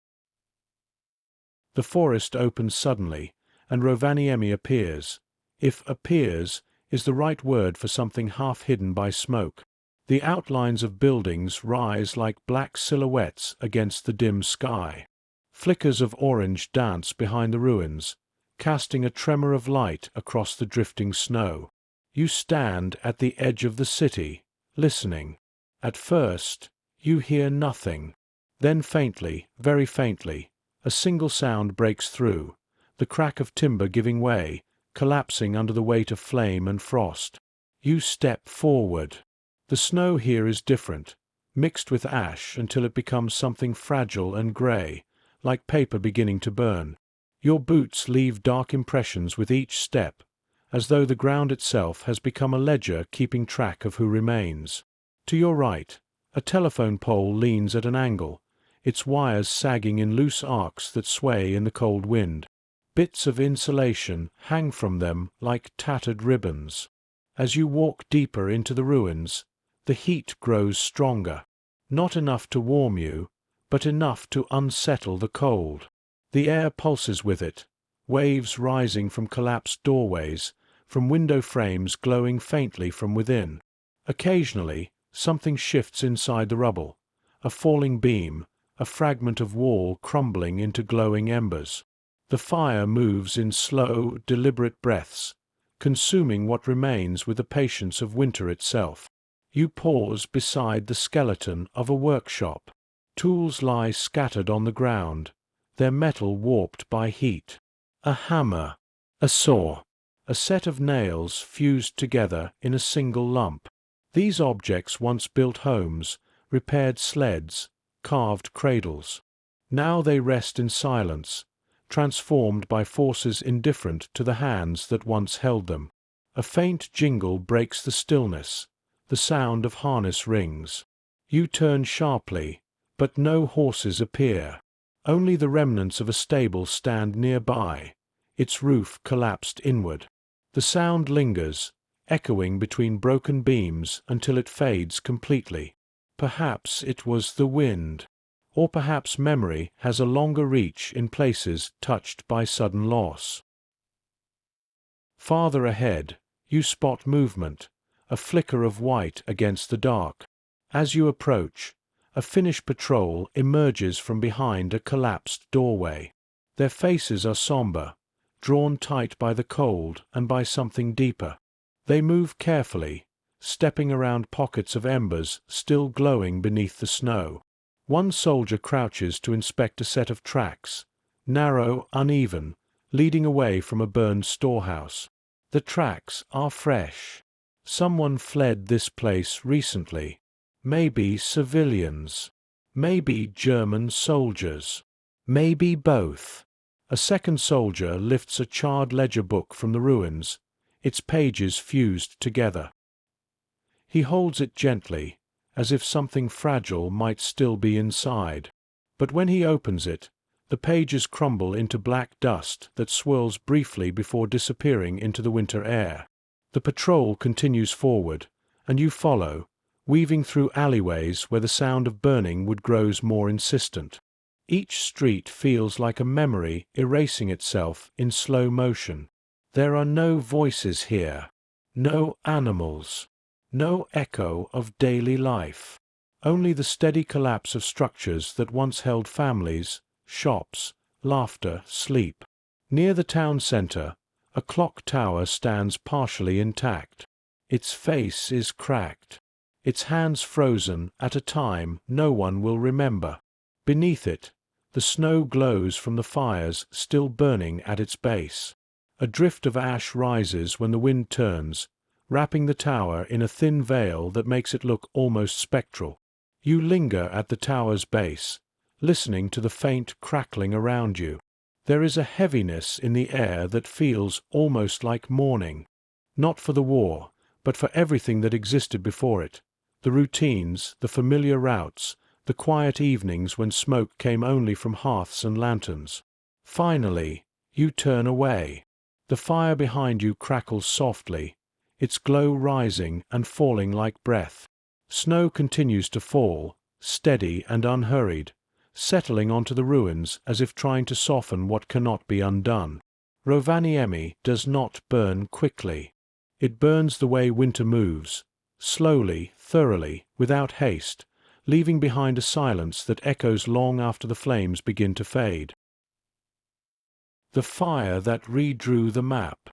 The forest opens suddenly, and Rovaniemi appears. If appears is the right word for something half hidden by smoke. The outlines of buildings rise like black silhouettes against the dim sky. Flickers of orange dance behind the ruins, casting a tremor of light across the drifting snow. You stand at the edge of the city, listening. At first, you hear nothing. Then faintly, very faintly, a single sound breaks through, the crack of timber giving way, collapsing under the weight of flame and frost. You step forward. The snow here is different, mixed with ash until it becomes something fragile and grey, like paper beginning to burn. Your boots leave dark impressions with each step, as though the ground itself has become a ledger keeping track of who remains. To your right, a telephone pole leans at an angle, its wires sagging in loose arcs that sway in the cold wind. Bits of insulation hang from them like tattered ribbons. As you walk deeper into the ruins, the heat grows stronger, not enough to warm you, but enough to unsettle the cold. The air pulses with it, waves rising from collapsed doorways, from window frames glowing faintly from within. Occasionally, something shifts inside the rubble, a falling beam, a fragment of wall crumbling into glowing embers. The fire moves in slow, deliberate breaths, consuming what remains with the patience of winter itself. You pause beside the skeleton of a workshop. Tools lie scattered on the ground, their metal warped by heat. A hammer, a saw, a set of nails fused together in a single lump. These objects once built homes, repaired sleds, carved cradles. Now they rest in silence, transformed by forces indifferent to the hands that once held them. A faint jingle breaks the stillness, the sound of harness rings. You turn sharply, but no horses appear. Only the remnants of a stable stand nearby, its roof collapsed inward. The sound lingers, echoing between broken beams until it fades completely. Perhaps it was the wind. Or perhaps memory has a longer reach in places touched by sudden loss. Farther ahead, you spot movement, a flicker of white against the dark. As you approach, a Finnish patrol emerges from behind a collapsed doorway. Their faces are somber, drawn tight by the cold and by something deeper. They move carefully, stepping around pockets of embers still glowing beneath the snow. One soldier crouches to inspect a set of tracks, narrow, uneven, leading away from a burned storehouse. The tracks are fresh. Someone fled this place recently. Maybe civilians. Maybe German soldiers. Maybe both. A second soldier lifts a charred ledger book from the ruins, its pages fused together. He holds it gently, as if something fragile might still be inside. But when he opens it, the pages crumble into black dust that swirls briefly before disappearing into the winter air. The patrol continues forward, and you follow, weaving through alleyways where the sound of burning wood grows more insistent. Each street feels like a memory erasing itself in slow motion. There are no voices here, no animals, no echo of daily life, only the steady collapse of structures that once held families, shops, laughter, sleep. Near the town centre, a clock tower stands partially intact. Its face is cracked, its hands frozen at a time no one will remember. Beneath it, the snow glows from the fires still burning at its base. A drift of ash rises when the wind turns, wrapping the tower in a thin veil that makes it look almost spectral. You linger at the tower's base, listening to the faint crackling around you. There is a heaviness in the air that feels almost like mourning, not for the war, but for everything that existed before it, the routines, the familiar routes, the quiet evenings when smoke came only from hearths and lanterns. Finally, you turn away. The fire behind you crackles softly, its glow rising and falling like breath. Snow continues to fall, steady and unhurried, settling onto the ruins as if trying to soften what cannot be undone. Rovaniemi does not burn quickly. It burns the way winter moves, slowly, thoroughly, without haste, leaving behind a silence that echoes long after the flames begin to fade. The fire that redrew the map.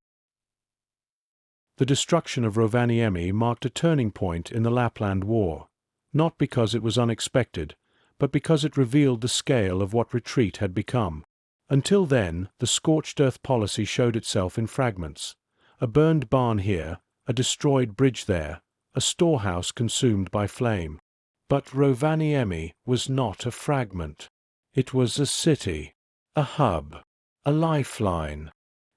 The destruction of Rovaniemi marked a turning point in the Lapland War, not because it was unexpected, but because it revealed the scale of what retreat had become. Until then, the scorched earth policy showed itself in fragments. A burned barn here, a destroyed bridge there, a storehouse consumed by flame. But Rovaniemi was not a fragment. It was a city, a hub, a lifeline.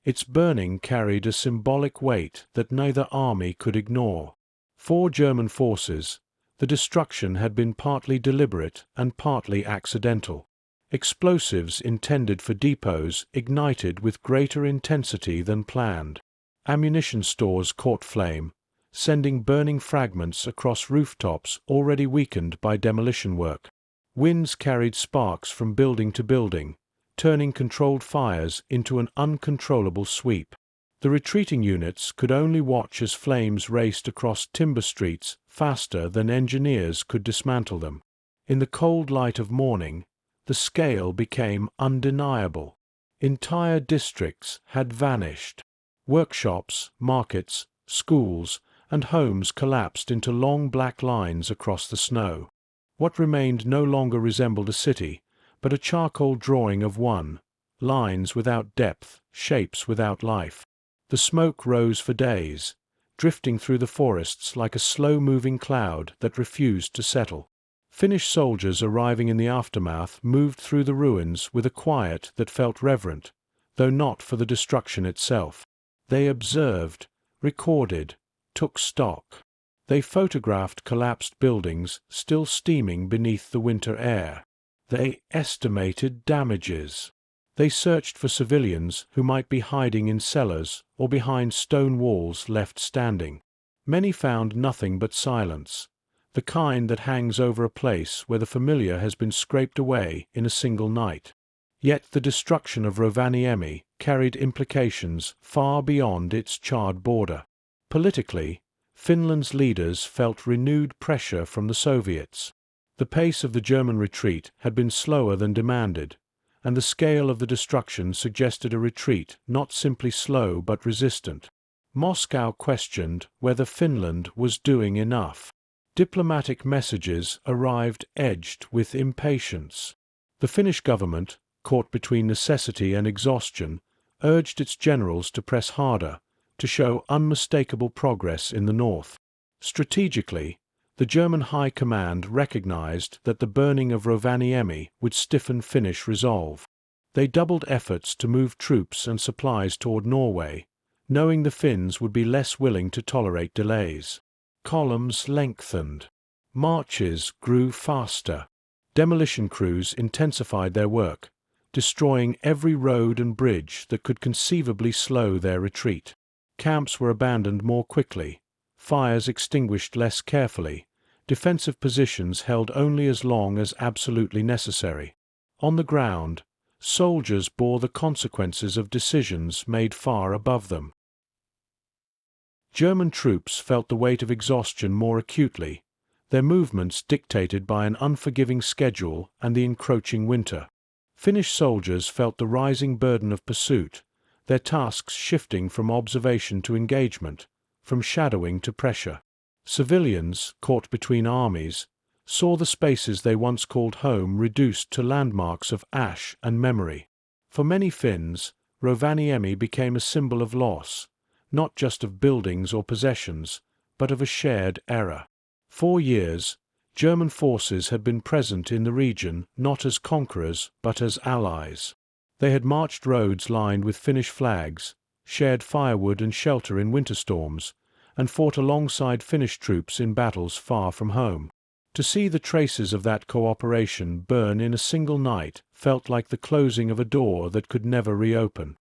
Its burning carried a symbolic weight that neither army could ignore. For German forces, the destruction had been partly deliberate and partly accidental. Explosives intended for depots ignited with greater intensity than planned. Ammunition stores caught flame, sending burning fragments across rooftops already weakened by demolition work. Winds carried sparks from building to building, turning controlled fires into an uncontrollable sweep. The retreating units could only watch as flames raced across timber streets faster than engineers could dismantle them. In the cold light of morning, the scale became undeniable. Entire districts had vanished. Workshops, markets, schools, and homes collapsed into long black lines across the snow. What remained no longer resembled a city, but a charcoal drawing of one, lines without depth, shapes without life. The smoke rose for days, drifting through the forests like a slow-moving cloud that refused to settle. Finnish soldiers arriving in the aftermath moved through the ruins with a quiet that felt reverent, though not for the destruction itself. They observed, recorded, took stock. They photographed collapsed buildings still steaming beneath the winter air. They estimated damages. They searched for civilians who might be hiding in cellars or behind stone walls left standing. Many found nothing but silence, the kind that hangs over a place where the familiar has been scraped away in a single night. Yet the destruction of Rovaniemi carried implications far beyond its charred border. Politically, Finland's leaders felt renewed pressure from the Soviets. The pace of the German retreat had been slower than demanded, and the scale of the destruction suggested a retreat not simply slow but resistant. Moscow questioned whether Finland was doing enough. Diplomatic messages arrived edged with impatience. The Finnish government, caught between necessity and exhaustion, urged its generals to press harder, to show unmistakable progress in the north. Strategically, the German High Command recognized that the burning of Rovaniemi would stiffen Finnish resolve. They doubled efforts to move troops and supplies toward Norway, knowing the Finns would be less willing to tolerate delays. Columns lengthened. Marches grew faster. Demolition crews intensified their work, destroying every road and bridge that could conceivably slow their retreat. Camps were abandoned more quickly, fires extinguished less carefully, defensive positions held only as long as absolutely necessary. On the ground, soldiers bore the consequences of decisions made far above them. German troops felt the weight of exhaustion more acutely, their movements dictated by an unforgiving schedule and the encroaching winter. Finnish soldiers felt the rising burden of pursuit, their tasks shifting from observation to engagement, from shadowing to pressure. Civilians, caught between armies, saw the spaces they once called home reduced to landmarks of ash and memory. For many Finns, Rovaniemi became a symbol of loss, not just of buildings or possessions, but of a shared era. For years, German forces had been present in the region not as conquerors but as allies. They had marched roads lined with Finnish flags, shared firewood and shelter in winter storms, and fought alongside Finnish troops in battles far from home. To see the traces of that cooperation burn in a single night felt like the closing of a door that could never reopen.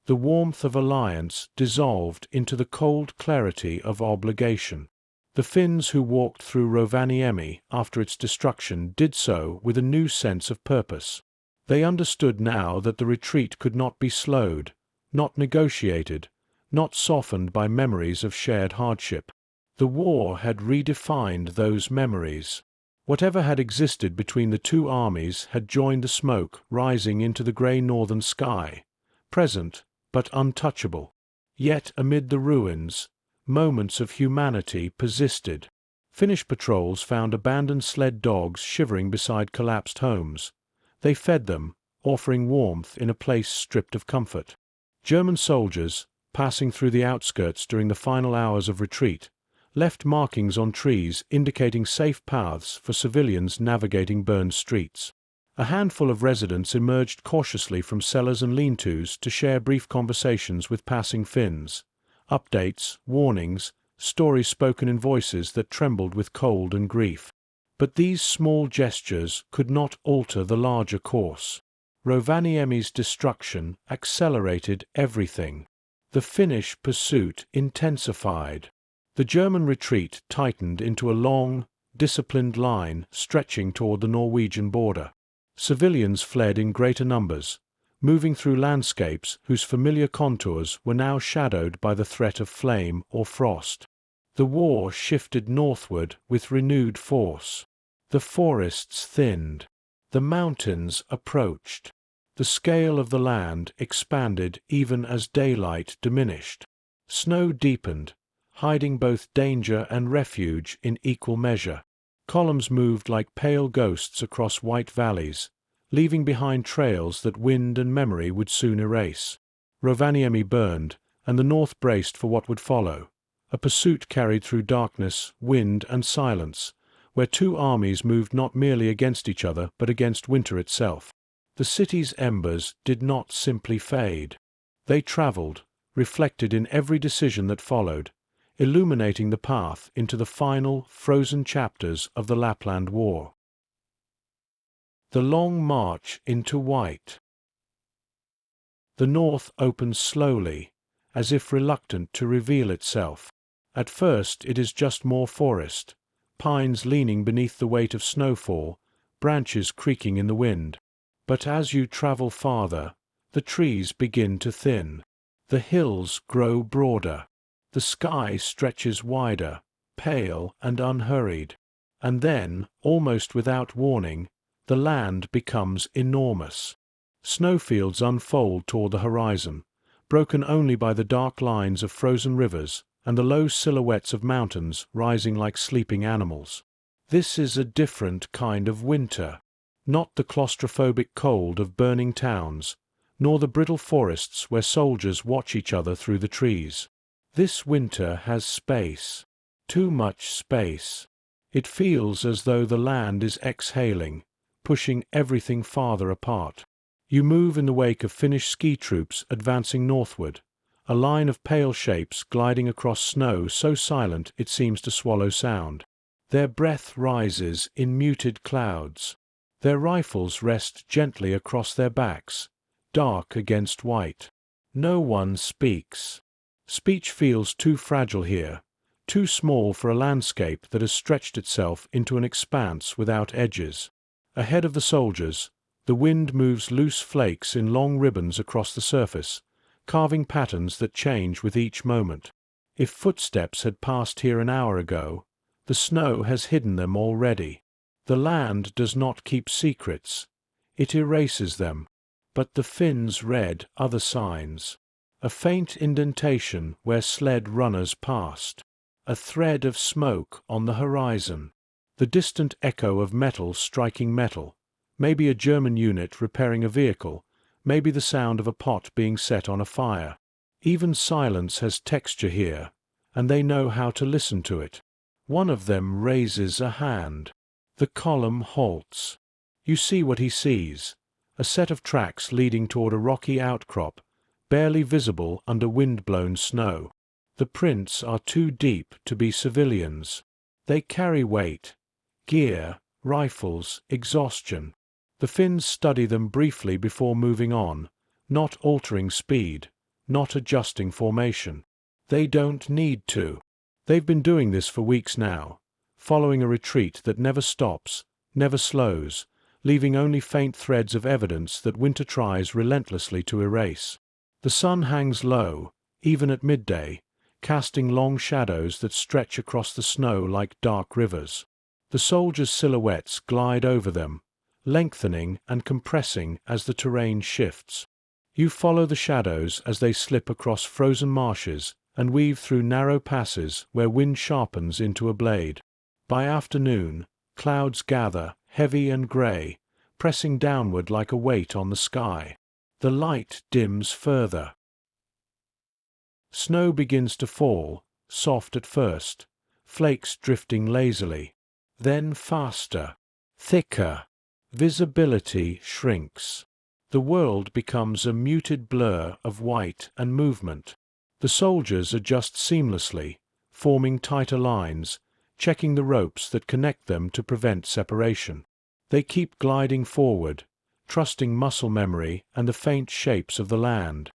The warmth of alliance dissolved into the cold clarity of obligation. The Finns who walked through Rovaniemi after its destruction did so with a new sense of purpose. They understood now that the retreat could not be slowed, not negotiated, not softened by memories of shared hardship. The war had redefined those memories. Whatever had existed between the two armies had joined the smoke rising into the grey northern sky, present, but untouchable. Yet amid the ruins, moments of humanity persisted. Finnish patrols found abandoned sled dogs shivering beside collapsed homes. They fed them, offering warmth in a place stripped of comfort. German soldiers, passing through the outskirts during the final hours of retreat, left markings on trees indicating safe paths for civilians navigating burned streets. A handful of residents emerged cautiously from cellars and lean-tos to share brief conversations with passing Finns. Updates, warnings, stories spoken in voices that trembled with cold and grief. But these small gestures could not alter the larger course. Rovaniemi's destruction accelerated everything. The Finnish pursuit intensified. The German retreat tightened into a long, disciplined line stretching toward the Norwegian border. Civilians fled in greater numbers, moving through landscapes whose familiar contours were now shadowed by the threat of flame or frost. The war shifted northward with renewed force. The forests thinned. The mountains approached. The scale of the land expanded even as daylight diminished. Snow deepened, hiding both danger and refuge in equal measure. Columns moved like pale ghosts across white valleys, leaving behind trails that wind and memory would soon erase. Rovaniemi burned, and the north braced for what would follow. A pursuit carried through darkness, wind, and silence, where two armies moved not merely against each other but against winter itself. The city's embers did not simply fade. They traveled, reflected in every decision that followed, illuminating the path into the final, frozen chapters of the Lapland War. The long march into white. The north opens slowly, as if reluctant to reveal itself. At first it is just more forest, pines leaning beneath the weight of snowfall, branches creaking in the wind. But as you travel farther, the trees begin to thin. The hills grow broader. The sky stretches wider, pale and unhurried. And then, almost without warning, the land becomes enormous. Snowfields unfold toward the horizon, broken only by the dark lines of frozen rivers and the low silhouettes of mountains rising like sleeping animals. This is a different kind of winter. Not the claustrophobic cold of burning towns, nor the brittle forests where soldiers watch each other through the trees. This winter has space. Too much space. It feels as though the land is exhaling, pushing everything farther apart. You move in the wake of Finnish ski troops advancing northward, a line of pale shapes gliding across snow so silent it seems to swallow sound. Their breath rises in muted clouds. Their rifles rest gently across their backs, dark against white. No one speaks. Speech feels too fragile here, too small for a landscape that has stretched itself into an expanse without edges. Ahead of the soldiers, the wind moves loose flakes in long ribbons across the surface, carving patterns that change with each moment. If footsteps had passed here an hour ago, the snow has hidden them already. The land does not keep secrets. It erases them. But the Finns read other signs. A faint indentation where sled runners passed. A thread of smoke on the horizon. The distant echo of metal striking metal. Maybe a German unit repairing a vehicle. Maybe the sound of a pot being set on a fire. Even silence has texture here, and they know how to listen to it. One of them raises a hand. The column halts. You see what he sees. A set of tracks leading toward a rocky outcrop, barely visible under wind-blown snow. The prints are too deep to be civilians. They carry weight, gear, rifles, exhaustion. The Finns study them briefly before moving on, not altering speed, not adjusting formation. They don't need to. They've been doing this for weeks now, following a retreat that never stops, never slows, leaving only faint threads of evidence that winter tries relentlessly to erase. The sun hangs low, even at midday, casting long shadows that stretch across the snow like dark rivers. The soldiers' silhouettes glide over them, lengthening and compressing as the terrain shifts. You follow the shadows as they slip across frozen marshes and weave through narrow passes where wind sharpens into a blade. By afternoon, clouds gather, heavy and grey, pressing downward like a weight on the sky. The light dims further. Snow begins to fall, soft at first, flakes drifting lazily. Then faster, thicker. Visibility shrinks. The world becomes a muted blur of white and movement. The soldiers adjust seamlessly, forming tighter lines, checking the ropes that connect them to prevent separation. They keep gliding forward, trusting muscle memory and the faint shapes of the land.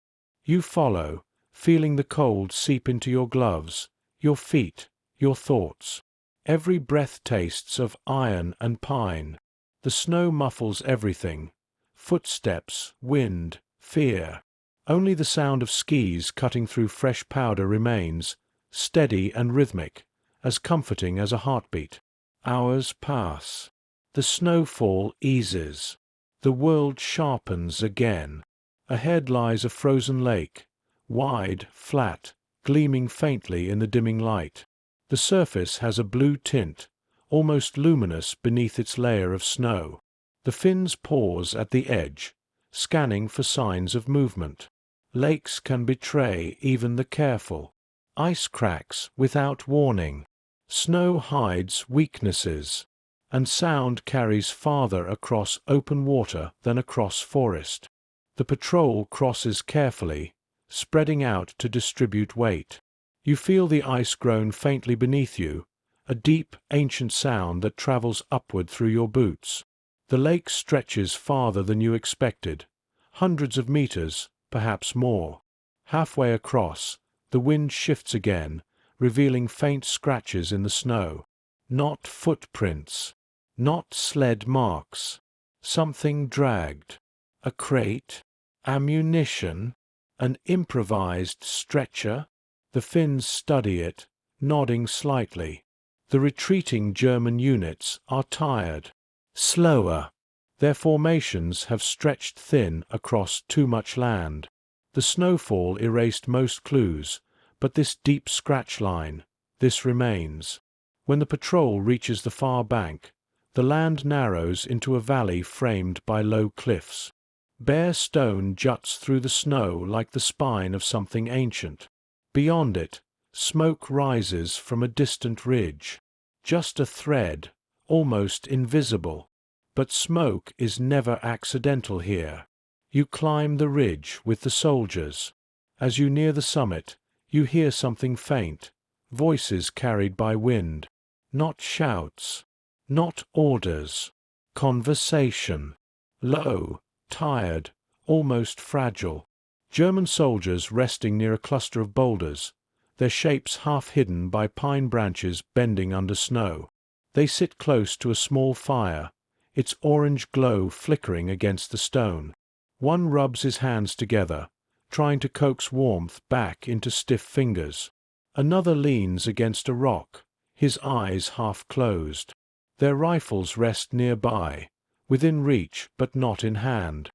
You follow, feeling the cold seep into your gloves, your feet, your thoughts. Every breath tastes of iron and pine. The snow muffles everything. Footsteps, wind, fear. Only the sound of skis cutting through fresh powder remains, steady and rhythmic, as comforting as a heartbeat. Hours pass. The snowfall eases. The world sharpens again. Ahead lies a frozen lake, wide, flat, gleaming faintly in the dimming light. The surface has a blue tint, almost luminous beneath its layer of snow. The Finns pause at the edge, scanning for signs of movement. Lakes can betray even the careful. Ice cracks without warning. Snow hides weaknesses, and sound carries farther across open water than across forest. The patrol crosses carefully, spreading out to distribute weight. You feel the ice groan faintly beneath you, a deep, ancient sound that travels upward through your boots. The lake stretches farther than you expected, hundreds of meters, perhaps more. Halfway across, the wind shifts again, revealing faint scratches in the snow. Not footprints, not sled marks. Something dragged. A crate, ammunition, an improvised stretcher. The Finns study it, nodding slightly. The retreating German units are tired. Slower. Their formations have stretched thin across too much land. The snowfall erased most clues, but this deep scratch line, this remains. When the patrol reaches the far bank, the land narrows into a valley framed by low cliffs. Bare stone juts through the snow like the spine of something ancient. Beyond it, smoke rises from a distant ridge. Just a thread, almost invisible. But smoke is never accidental here. You climb the ridge with the soldiers. As you near the summit, you hear something faint, voices carried by wind. Not shouts, not orders. Conversation. Low, tired, almost fragile. German soldiers resting near a cluster of boulders, their shapes half hidden by pine branches bending under snow. They sit close to a small fire, its orange glow flickering against the stone. One rubs his hands together, trying to coax warmth back into stiff fingers. Another leans against a rock, his eyes half closed. Their rifles rest nearby, within reach but not in hand.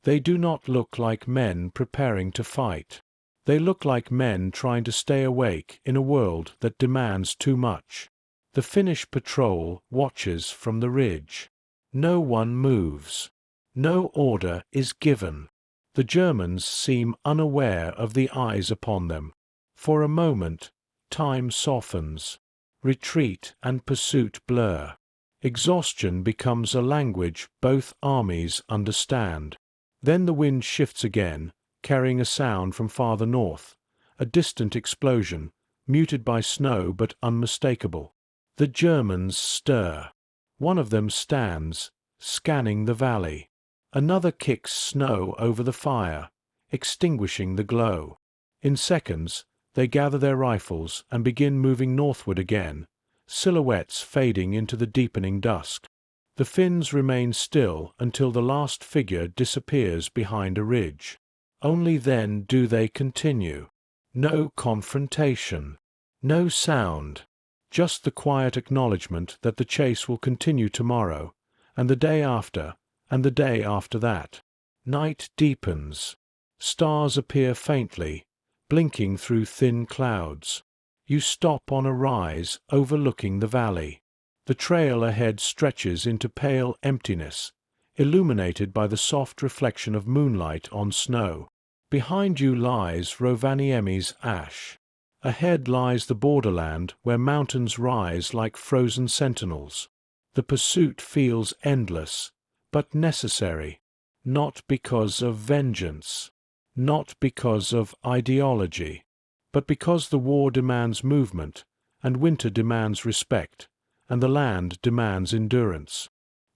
They do not look like men preparing to fight. They look like men trying to stay awake in a world that demands too much. The Finnish patrol watches from the ridge. No one moves. No order is given. The Germans seem unaware of the eyes upon them. For a moment, time softens. Retreat and pursuit blur. Exhaustion becomes a language both armies understand. Then the wind shifts again, carrying a sound from farther north, a distant explosion, muted by snow but unmistakable. The Germans stir. One of them stands, scanning the valley. Another kicks snow over the fire, extinguishing the glow. In seconds, they gather their rifles and begin moving northward again, silhouettes fading into the deepening dusk. The Finns remain still until the last figure disappears behind a ridge. Only then do they continue. No confrontation. No sound. Just the quiet acknowledgement that the chase will continue tomorrow, and the day after, and the day after that. Night deepens. Stars appear faintly, blinking through thin clouds. You stop on a rise overlooking the valley. The trail ahead stretches into pale emptiness, illuminated by the soft reflection of moonlight on snow. Behind you lies Rovaniemi's ash. Ahead lies the borderland where mountains rise like frozen sentinels. The pursuit feels endless, but necessary, not because of vengeance, not because of ideology, but because the war demands movement, and winter demands respect, and the land demands endurance.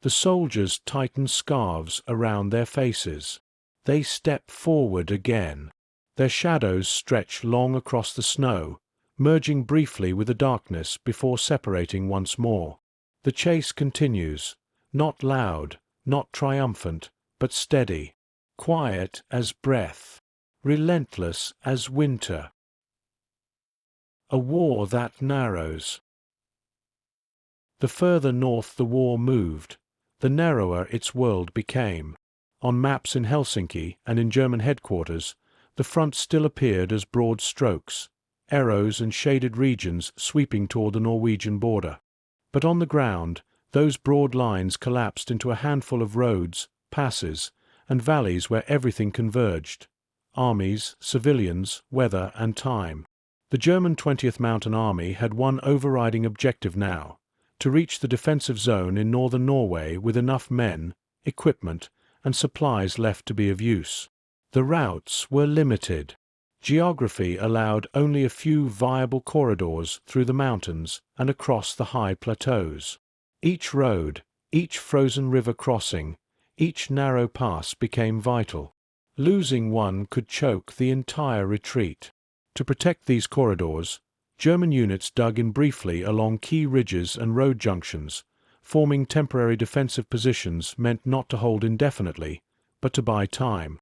The soldiers tighten scarves around their faces. They step forward again. Their shadows stretch long across the snow, merging briefly with the darkness before separating once more. The chase continues, not loud, not triumphant, but steady, quiet as breath, relentless as winter. A war that narrows. The further north the war moved, the narrower its world became. On maps in Helsinki and in German headquarters, the front still appeared as broad strokes, arrows and shaded regions sweeping toward the Norwegian border. But on the ground, those broad lines collapsed into a handful of roads, passes, and valleys where everything converged: armies, civilians, weather, and time. The German 20th Mountain Army had one overriding objective now: to reach the defensive zone in northern Norway with enough men, equipment, and supplies left to be of use. The routes were limited. Geography allowed only a few viable corridors through the mountains and across the high plateaus. Each road, each frozen river crossing, each narrow pass became vital. Losing one could choke the entire retreat. To protect these corridors, German units dug in briefly along key ridges and road junctions. Forming temporary defensive positions meant not to hold indefinitely, but to buy time.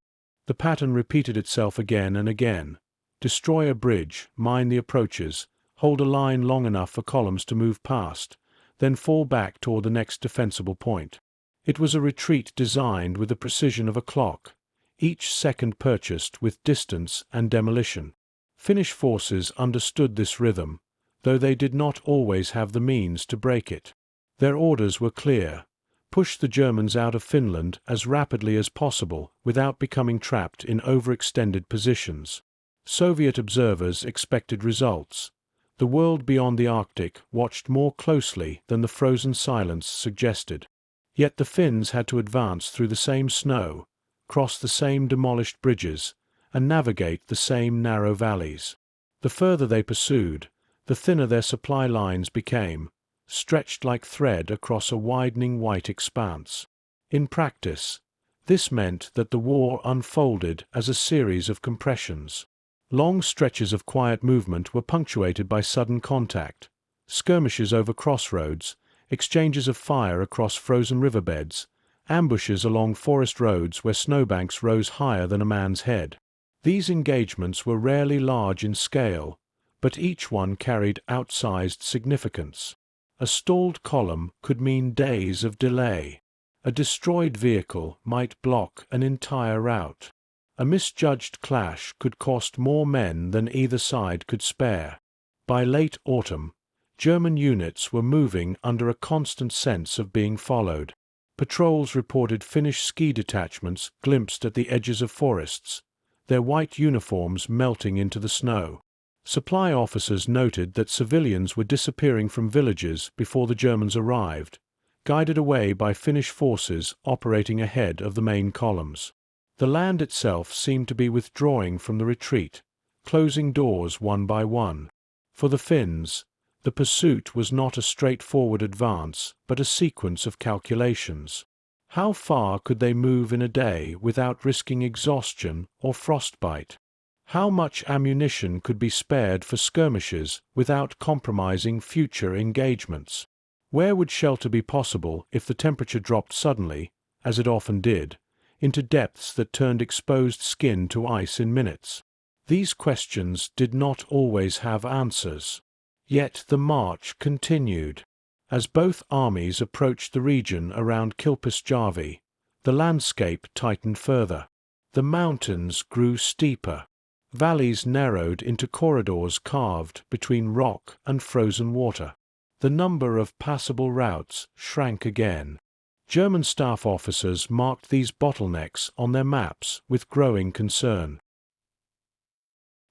The pattern repeated itself again and again. Destroy a bridge, mine the approaches, hold a line long enough for columns to move past, then fall back toward the next defensible point. It was a retreat designed with the precision of a clock, each second purchased with distance and demolition. Finnish forces understood this rhythm, though they did not always have the means to break it. Their orders were clear: push the Germans out of Finland as rapidly as possible without becoming trapped in overextended positions. Soviet observers expected results. The world beyond the Arctic watched more closely than the frozen silence suggested. Yet the Finns had to advance through the same snow, cross the same demolished bridges, and navigate the same narrow valleys. The further they pursued, the thinner their supply lines became, stretched like thread across a widening white expanse. In practice, this meant that the war unfolded as a series of compressions. Long stretches of quiet movement were punctuated by sudden contact, skirmishes over crossroads, exchanges of fire across frozen riverbeds, ambushes along forest roads where snowbanks rose higher than a man's head. These engagements were rarely large in scale, but each one carried outsized significance. A stalled column could mean days of delay. A destroyed vehicle might block an entire route. A misjudged clash could cost more men than either side could spare. By late autumn, German units were moving under a constant sense of being followed. Patrols reported Finnish ski detachments glimpsed at the edges of forests, their white uniforms melting into the snow. Supply officers noted that civilians were disappearing from villages before the Germans arrived, guided away by Finnish forces operating ahead of the main columns. The land itself seemed to be withdrawing from the retreat, closing doors one by one. For the Finns, the pursuit was not a straightforward advance, but a sequence of calculations. How far could they move in a day without risking exhaustion or frostbite? How much ammunition could be spared for skirmishes without compromising future engagements? Where would shelter be possible if the temperature dropped suddenly, as it often did, into depths that turned exposed skin to ice in minutes? These questions did not always have answers. Yet the march continued. As both armies approached the region around Kilpisjärvi, the landscape tightened further. The mountains grew steeper. Valleys narrowed into corridors carved between rock and frozen water. The number of passable routes shrank again. German staff officers marked these bottlenecks on their maps with growing concern.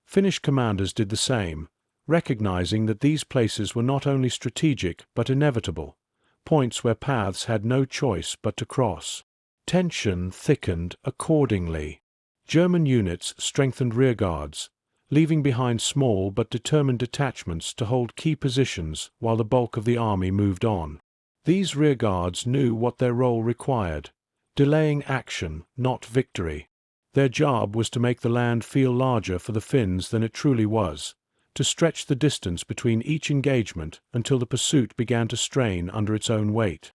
Finnish commanders did the same, recognizing that these places were not only strategic but inevitable, points where paths had no choice but to cross. Tension thickened accordingly. German units strengthened rearguards, leaving behind small but determined detachments to hold key positions while the bulk of the army moved on. These rearguards knew what their role required, delaying action, not victory. Their job was to make the land feel larger for the Finns than it truly was, to stretch the distance between each engagement until the pursuit began to strain under its own weight.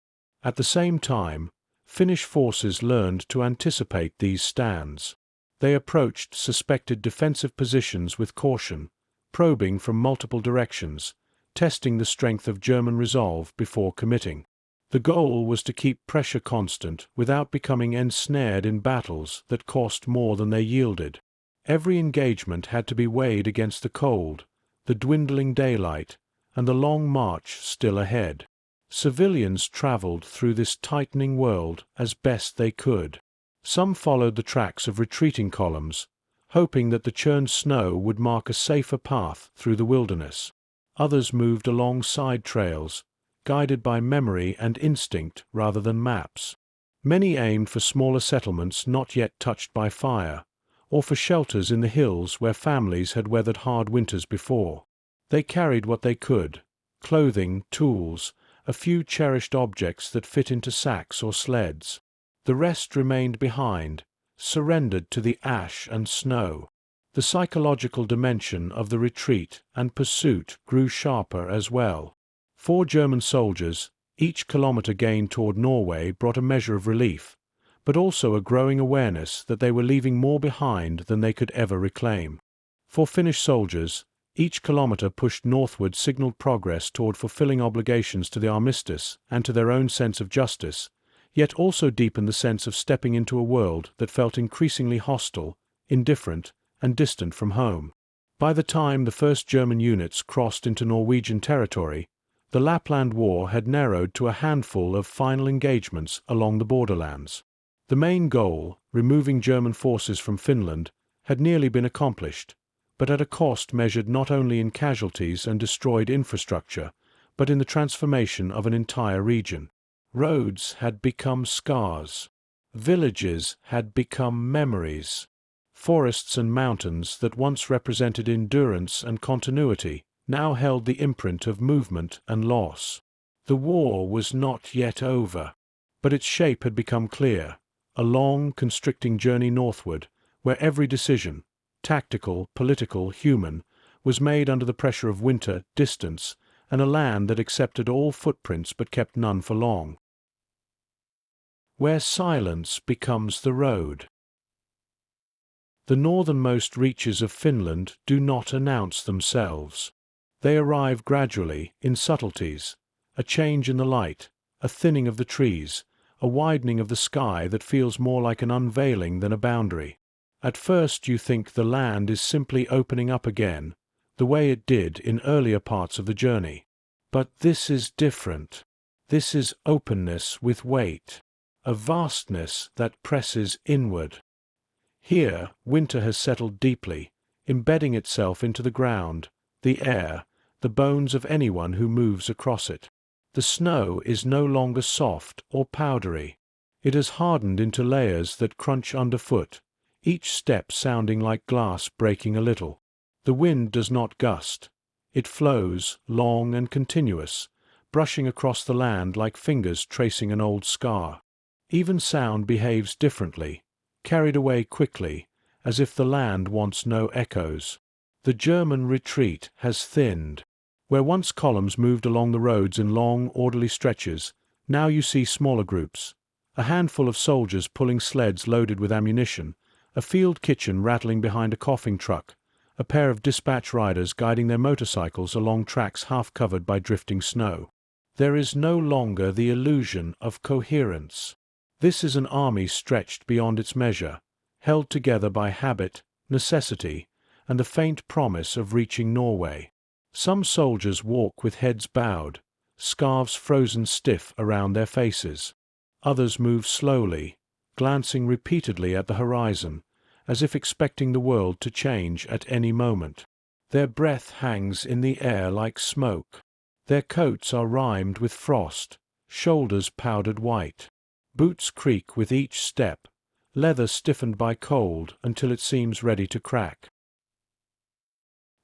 At the same time, Finnish forces learned to anticipate these stands. They approached suspected defensive positions with caution, probing from multiple directions, testing the strength of German resolve before committing. The goal was to keep pressure constant without becoming ensnared in battles that cost more than they yielded. Every engagement had to be weighed against the cold, the dwindling daylight, and the long march still ahead. Civilians traveled through this tightening world as best they could. Some followed the tracks of retreating columns, hoping that the churned snow would mark a safer path through the wilderness. Others moved along side trails, guided by memory and instinct rather than maps. Many aimed for smaller settlements not yet touched by fire, or for shelters in the hills where families had weathered hard winters before. They carried what they could: clothing, tools, a few cherished objects that fit into sacks or sleds. The rest remained behind, surrendered to the ash and snow. The psychological dimension of the retreat and pursuit grew sharper as well. For German soldiers, each kilometer gained toward Norway brought a measure of relief, but also a growing awareness that they were leaving more behind than they could ever reclaim. For Finnish soldiers, each kilometer pushed northward signaled progress toward fulfilling obligations to the armistice and to their own sense of justice, yet also deepened the sense of stepping into a world that felt increasingly hostile, indifferent, and distant from home. By the time the first German units crossed into Norwegian territory, the Lapland War had narrowed to a handful of final engagements along the borderlands. The main goal, removing German forces from Finland, had nearly been accomplished, but at a cost measured not only in casualties and destroyed infrastructure, but in the transformation of an entire region. Roads had become scars. Villages had become memories. Forests and mountains that once represented endurance and continuity now held the imprint of movement and loss. The war was not yet over, but its shape had become clear, a long, constricting journey northward, where every decision, tactical, political, human, was made under the pressure of winter, distance, and a land that accepted all footprints but kept none for long. Where silence becomes the road. The northernmost reaches of Finland do not announce themselves. They arrive gradually, in subtleties, a change in the light, a thinning of the trees, a widening of the sky that feels more like an unveiling than a boundary. At first you think the land is simply opening up again, the way it did in earlier parts of the journey. But this is different. This is openness with weight, a vastness that presses inward. Here winter has settled deeply, embedding itself into the ground, the air, the bones of anyone who moves across it. The snow is no longer soft or powdery. It has hardened into layers that crunch underfoot, each step sounding like glass breaking a little. The wind does not gust. It flows, long and continuous, brushing across the land like fingers tracing an old scar. Even sound behaves differently, carried away quickly, as if the land wants no echoes. The German retreat has thinned. Where once columns moved along the roads in long, orderly stretches, now you see smaller groups. A handful of soldiers pulling sleds loaded with ammunition, a field kitchen rattling behind a coughing truck, a pair of dispatch riders guiding their motorcycles along tracks half covered by drifting snow. There is no longer the illusion of coherence. This is an army stretched beyond its measure, held together by habit, necessity, and the faint promise of reaching Norway. Some soldiers walk with heads bowed, scarves frozen stiff around their faces. Others move slowly, glancing repeatedly at the horizon, as if expecting the world to change at any moment. Their breath hangs in the air like smoke. Their coats are rimed with frost, shoulders powdered white. Boots creak with each step, leather stiffened by cold until it seems ready to crack.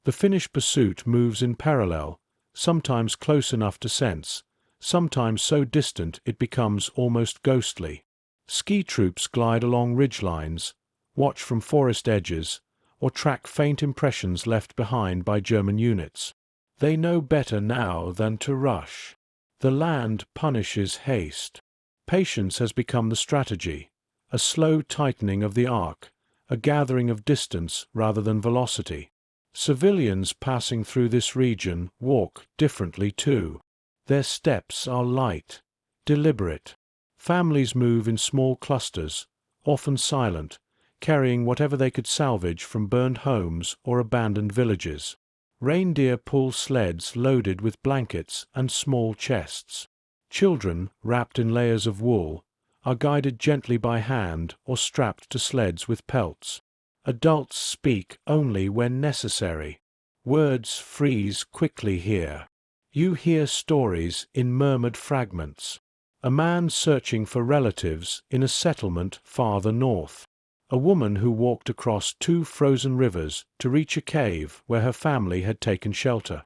The Finnish pursuit moves in parallel, sometimes close enough to sense, sometimes so distant it becomes almost ghostly. Ski troops glide along ridgelines, watch from forest edges, or track faint impressions left behind by German units. They know better now than to rush. The land punishes haste. Patience has become the strategy, a slow tightening of the arc, a gathering of distance rather than velocity. Civilians passing through this region walk differently too. Their steps are light, deliberate. Families move in small clusters, often silent, carrying whatever they could salvage from burned homes or abandoned villages. Reindeer pull sleds loaded with blankets and small chests. Children, wrapped in layers of wool, are guided gently by hand or strapped to sleds with pelts. Adults speak only when necessary. Words freeze quickly here. You hear stories in murmured fragments. A man searching for relatives in a settlement farther north. A woman who walked across 2 frozen rivers to reach a cave where her family had taken shelter.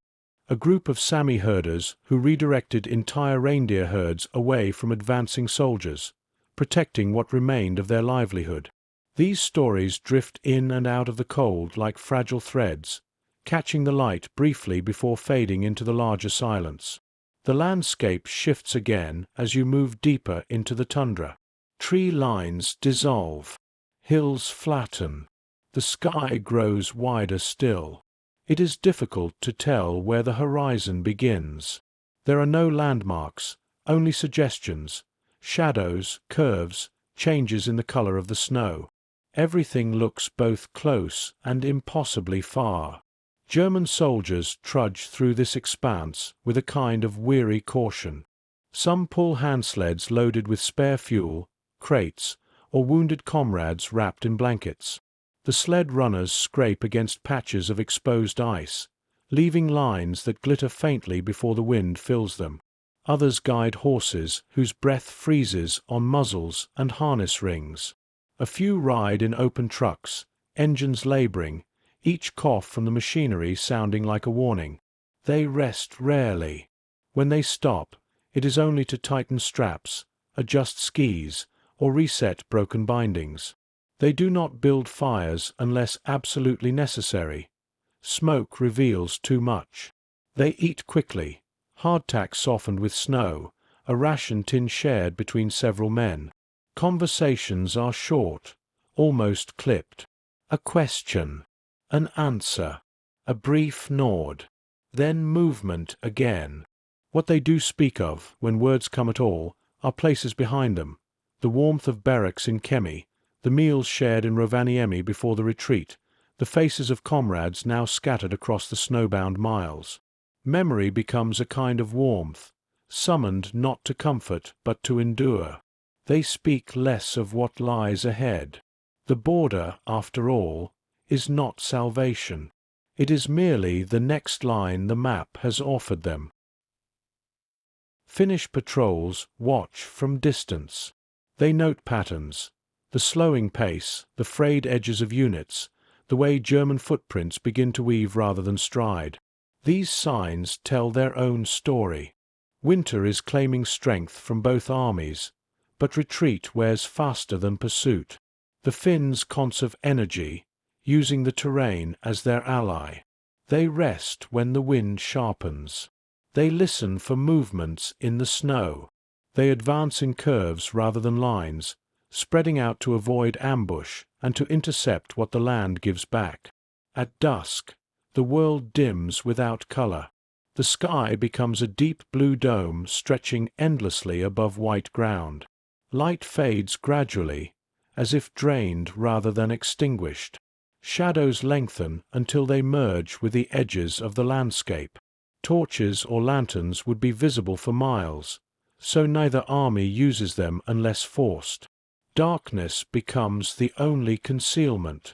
A group of Sami herders who redirected entire reindeer herds away from advancing soldiers, protecting what remained of their livelihood. These stories drift in and out of the cold like fragile threads, catching the light briefly before fading into the larger silence. The landscape shifts again as you move deeper into the tundra. Tree lines dissolve. Hills flatten. The sky grows wider still. It is difficult to tell where the horizon begins. There are no landmarks, only suggestions, shadows, curves, changes in the color of the snow. Everything looks both close and impossibly far. German soldiers trudge through this expanse with a kind of weary caution. Some pull hand sleds loaded with spare fuel, crates, or wounded comrades wrapped in blankets. The sled runners scrape against patches of exposed ice, leaving lines that glitter faintly before the wind fills them. Others guide horses whose breath freezes on muzzles and harness rings. A few ride in open trucks, engines laboring, each cough from the machinery sounding like a warning. They rest rarely. When they stop, it is only to tighten straps, adjust skis, or reset broken bindings. They do not build fires unless absolutely necessary. Smoke reveals too much. They eat quickly, hardtack softened with snow, a ration tin shared between several men. Conversations are short, almost clipped. A question, an answer, a brief nod, then movement again. What they do speak of, when words come at all, are places behind them, the warmth of barracks in Kemi, the meals shared in Rovaniemi before the retreat, the faces of comrades now scattered across the snowbound miles. Memory becomes a kind of warmth, summoned not to comfort but to endure. They speak less of what lies ahead. The border, after all, is not salvation. It is merely the next line the map has offered them. Finnish patrols watch from distance. They note patterns, the slowing pace, the frayed edges of units, the way German footprints begin to weave rather than stride. These signs tell their own story. Winter is claiming strength from both armies, but retreat wears faster than pursuit. The Finns conserve energy, using the terrain as their ally. They rest when the wind sharpens. They listen for movements in the snow. They advance in curves rather than lines, spreading out to avoid ambush and to intercept what the land gives back. At dusk, the world dims without color. The sky becomes a deep blue dome stretching endlessly above white ground. Light fades gradually, as if drained rather than extinguished. Shadows lengthen until they merge with the edges of the landscape. Torches or lanterns would be visible for miles, so neither army uses them unless forced. Darkness becomes the only concealment.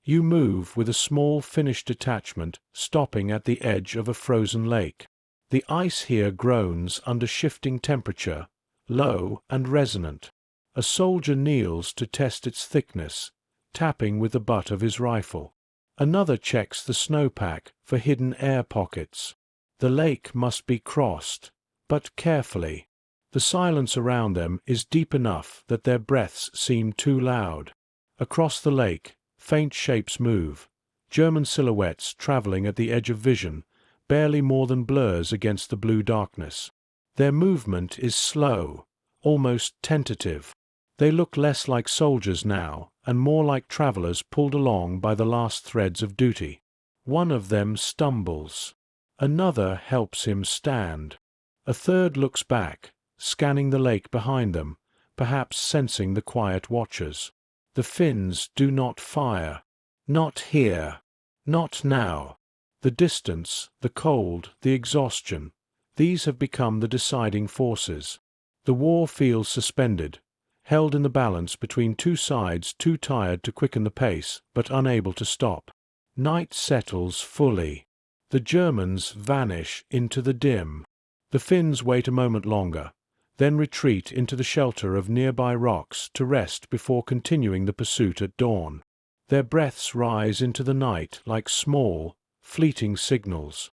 You move with a small Finnish detachment, stopping at the edge of a frozen lake. The ice here groans under shifting temperature, low and resonant. A soldier kneels to test its thickness, tapping with the butt of his rifle. Another checks the snowpack for hidden air pockets. The lake must be crossed, but carefully. The silence around them is deep enough that their breaths seem too loud. Across the lake, faint shapes move, German silhouettes traveling at the edge of vision, barely more than blurs against the blue darkness. Their movement is slow, almost tentative. They look less like soldiers now, and more like travelers pulled along by the last threads of duty. One of them stumbles. Another helps him stand. A third looks back, scanning the lake behind them, perhaps sensing the quiet watchers. The Finns do not fire. Not here. Not now. The distance, the cold, the exhaustion, these have become the deciding forces. The war feels suspended, held in the balance between two sides too tired to quicken the pace, but unable to stop. Night settles fully. The Germans vanish into the dim. The Finns wait a moment longer, then retreat into the shelter of nearby rocks to rest before continuing the pursuit at dawn. Their breaths rise into the night like small, fleeting signals.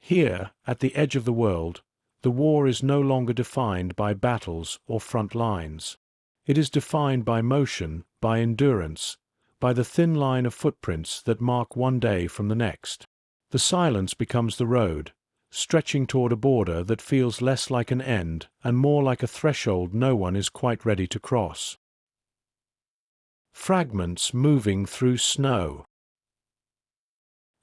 Here, at the edge of the world, the war is no longer defined by battles or front lines. It is defined by motion, by endurance, by the thin line of footprints that mark one day from the next. The silence becomes the road, stretching toward a border that feels less like an end and more like a threshold no one is quite ready to cross. Fragments moving through snow.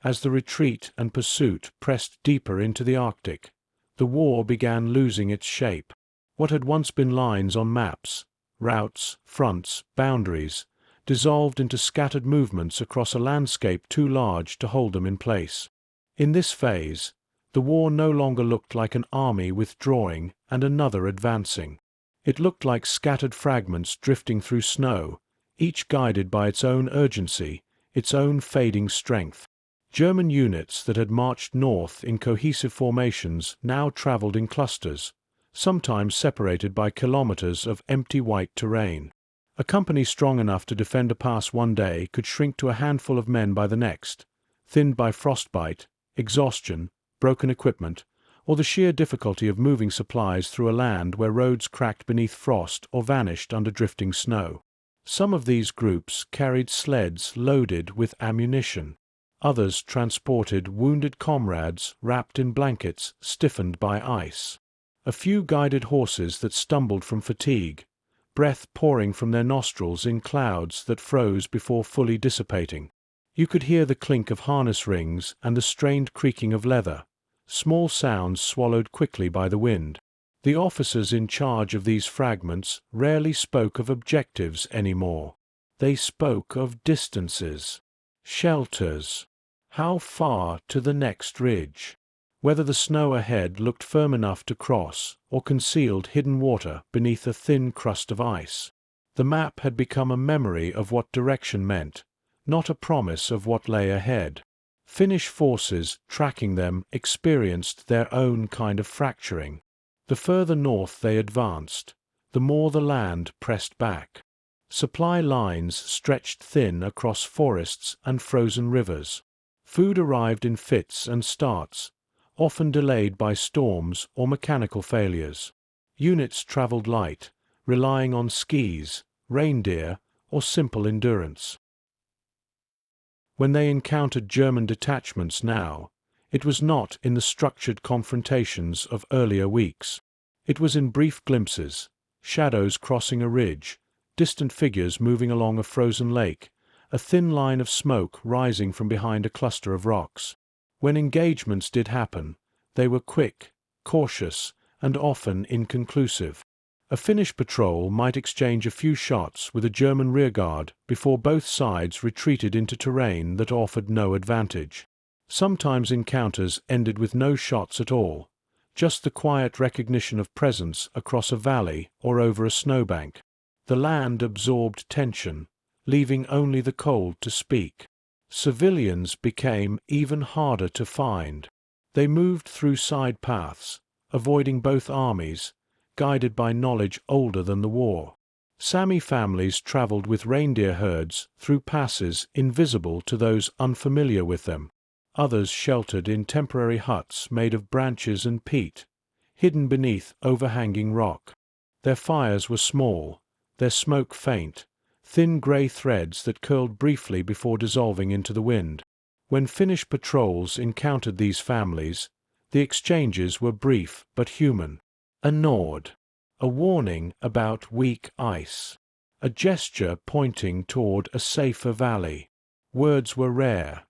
As the retreat and pursuit pressed deeper into the Arctic, the war began losing its shape. What had once been lines on maps, routes, fronts, boundaries, dissolved into scattered movements across a landscape too large to hold them in place. In this phase, the war no longer looked like an army withdrawing and another advancing. It looked like scattered fragments drifting through snow, each guided by its own urgency, its own fading strength. German units that had marched north in cohesive formations now traveled in clusters, sometimes separated by kilometers of empty white terrain. A company strong enough to defend a pass one day could shrink to a handful of men by the next, thinned by frostbite, exhaustion, broken equipment, or the sheer difficulty of moving supplies through a land where roads cracked beneath frost or vanished under drifting snow. Some of these groups carried sleds loaded with ammunition. Others transported wounded comrades wrapped in blankets stiffened by ice. A few guided horses that stumbled from fatigue, breath pouring from their nostrils in clouds that froze before fully dissipating. You could hear the clink of harness rings and the strained creaking of leather, small sounds swallowed quickly by the wind. The officers in charge of these fragments rarely spoke of objectives anymore. They spoke of distances, shelters. How far to the next ridge? Whether the snow ahead looked firm enough to cross or concealed hidden water beneath a thin crust of ice. The map had become a memory of what direction meant, not a promise of what lay ahead. Finnish forces tracking them experienced their own kind of fracturing. The further north they advanced, the more the land pressed back. Supply lines stretched thin across forests and frozen rivers. Food arrived in fits and starts, often delayed by storms or mechanical failures. Units traveled light, relying on skis, reindeer, or simple endurance. When they encountered German detachments now, it was not in the structured confrontations of earlier weeks. It was in brief glimpses, shadows crossing a ridge, distant figures moving along a frozen lake, a thin line of smoke rising from behind a cluster of rocks. When engagements did happen, they were quick, cautious, and often inconclusive. A Finnish patrol might exchange a few shots with a German rearguard before both sides retreated into terrain that offered no advantage. Sometimes encounters ended with no shots at all, just the quiet recognition of presence across a valley or over a snowbank. The land absorbed tension, leaving only the cold to speak. Civilians became even harder to find. They moved through side paths, avoiding both armies, guided by knowledge older than the war. Sami families traveled with reindeer herds through passes invisible to those unfamiliar with them. Others sheltered in temporary huts made of branches and peat, hidden beneath overhanging rock. Their fires were small, their smoke faint, thin grey threads that curled briefly before dissolving into the wind. When Finnish patrols encountered these families, the exchanges were brief but human. A nod, a warning about weak ice, a gesture pointing toward a safer valley. Words were rare.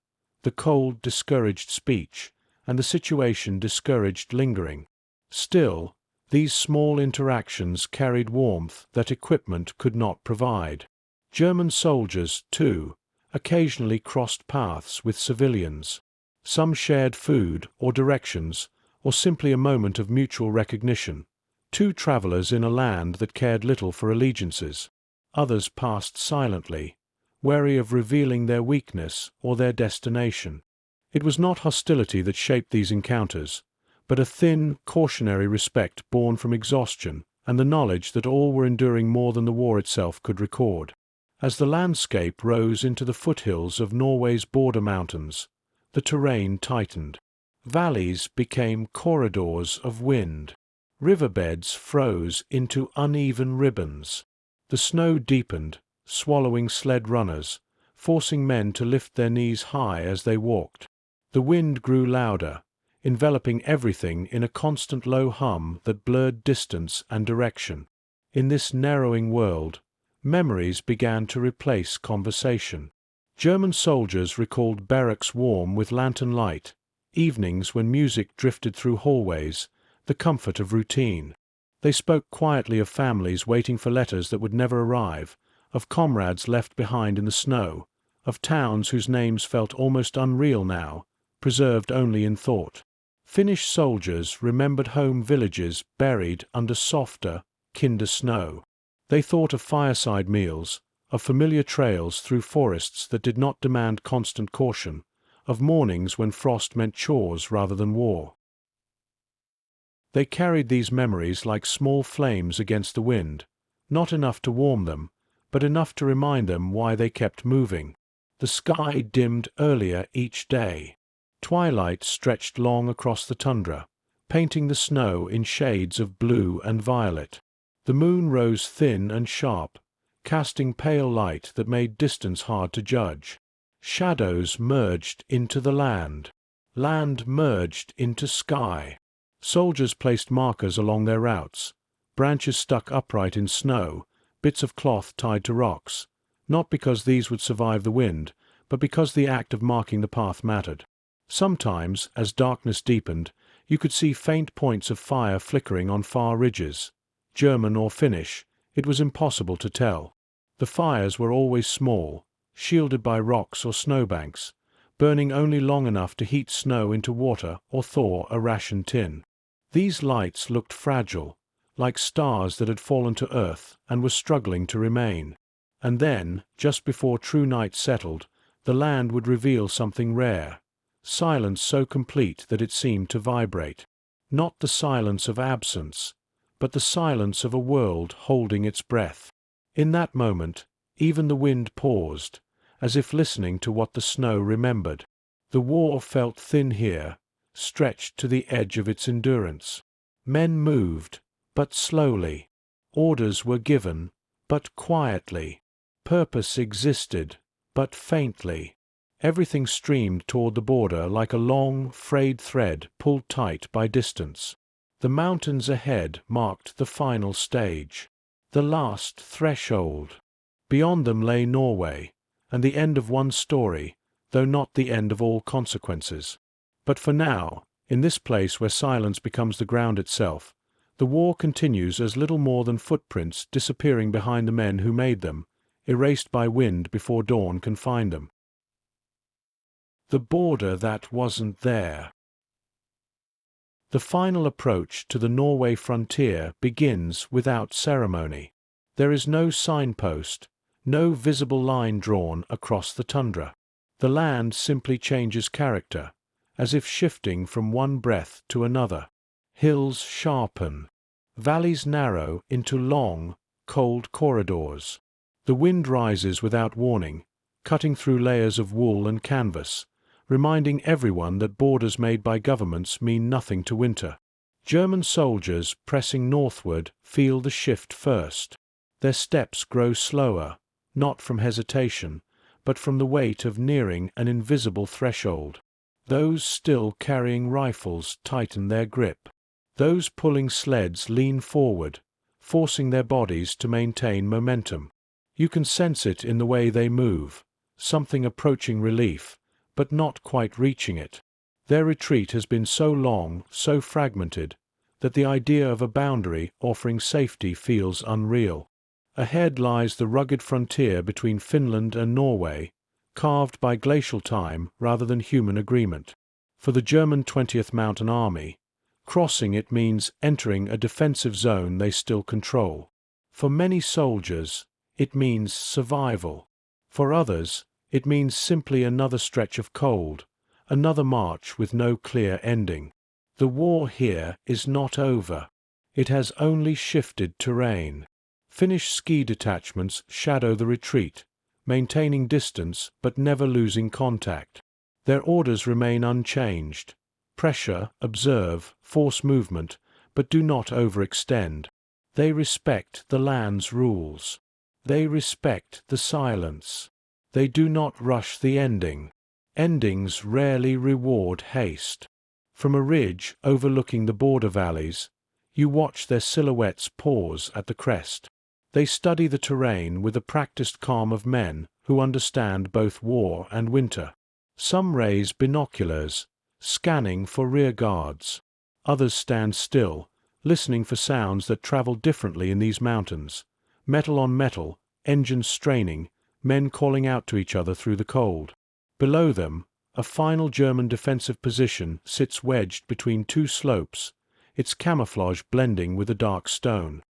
The cold discouraged speech, and the situation discouraged lingering. Still, these small interactions carried warmth that equipment could not provide. German soldiers, too, occasionally crossed paths with civilians. Some shared food or directions, or simply a moment of mutual recognition. Two travelers in a land that cared little for allegiances. Others passed silently, wary of revealing their weakness or their destination. It was not hostility that shaped these encounters, but a thin, cautionary respect born from exhaustion and the knowledge that all were enduring more than the war itself could record. As the landscape rose into the foothills of Norway's border mountains, the terrain tightened. Valleys became corridors of wind. Riverbeds froze into uneven ribbons. The snow deepened, swallowing sled runners, forcing men to lift their knees high as they walked. The wind grew louder, enveloping everything in a constant low hum that blurred distance and direction. In this narrowing world, memories began to replace conversation. German soldiers recalled barracks warm with lantern light, evenings when music drifted through hallways, the comfort of routine. They spoke quietly of families waiting for letters that would never arrive, of comrades left behind in the snow, of towns whose names felt almost unreal now, preserved only in thought. Finnish soldiers remembered home villages buried under softer, kinder snow. They thought of fireside meals, of familiar trails through forests that did not demand constant caution, of mornings when frost meant chores rather than war. They carried these memories like small flames against the wind, not enough to warm them, but enough to remind them why they kept moving. The sky dimmed earlier each day. Twilight stretched long across the tundra, painting the snow in shades of blue and violet. The moon rose thin and sharp, casting pale light that made distance hard to judge. Shadows merged into the land. Land merged into sky. Soldiers placed markers along their routes, branches stuck upright in snow, bits of cloth tied to rocks, not because these would survive the wind, but because the act of marking the path mattered. Sometimes, as darkness deepened, you could see faint points of fire flickering on far ridges. German or Finnish, it was impossible to tell. The fires were always small, shielded by rocks or snowbanks, burning only long enough to heat snow into water or thaw a ration tin. These lights looked fragile, like stars that had fallen to earth and were struggling to remain. And then, just before true night settled, the land would reveal something rare. Silence so complete that it seemed to vibrate. Not the silence of absence, but the silence of a world holding its breath. In that moment, even the wind paused, as if listening to what the snow remembered. The war felt thin here, stretched to the edge of its endurance. Men moved, but slowly. Orders were given, but quietly. Purpose existed, but faintly. Everything streamed toward the border like a long, frayed thread pulled tight by distance. The mountains ahead marked the final stage, the last threshold. Beyond them lay Norway, and the end of one story, though not the end of all consequences. But for now, in this place where silence becomes the ground itself, The war continues as little more than footprints disappearing behind the men who made them, erased by wind before dawn can find them. The border that wasn't there. The final approach to the Norway frontier begins without ceremony. There is no signpost, no visible line drawn across the tundra. The land simply changes character, as if shifting from one breath to another. Hills sharpen. Valleys narrow into long, cold corridors. The wind rises without warning, cutting through layers of wool and canvas, reminding everyone that borders made by governments mean nothing to winter. German soldiers pressing northward feel the shift first. Their steps grow slower, not from hesitation, but from the weight of nearing an invisible threshold. Those still carrying rifles tighten their grip. Those pulling sleds lean forward, forcing their bodies to maintain momentum. You can sense it in the way they move, something approaching relief, but not quite reaching it. Their retreat has been so long, so fragmented, that the idea of a boundary offering safety feels unreal. Ahead lies the rugged frontier between Finland and Norway, carved by glacial time rather than human agreement. For the German 20th Mountain Army, crossing it means entering a defensive zone they still control. For many soldiers, it means survival. For others, it means simply another stretch of cold, another march with no clear ending. The war here is not over. It has only shifted terrain. Finnish ski detachments shadow the retreat, maintaining distance but never losing contact. Their orders remain unchanged. Pressure, observe, force movement, but do not overextend. They respect the land's rules. They respect the silence. They do not rush the ending. Endings rarely reward haste. From a ridge overlooking the border valleys, you watch their silhouettes pause at the crest. They study the terrain with the practiced calm of men who understand both war and winter. Some raise binoculars, scanning for rear guards. Others stand still, listening for sounds that travel differently in these mountains. Metal on metal, engines straining, men calling out to each other through the cold. Below them, a final German defensive position sits wedged between two slopes, its camouflage blending with the dark stone.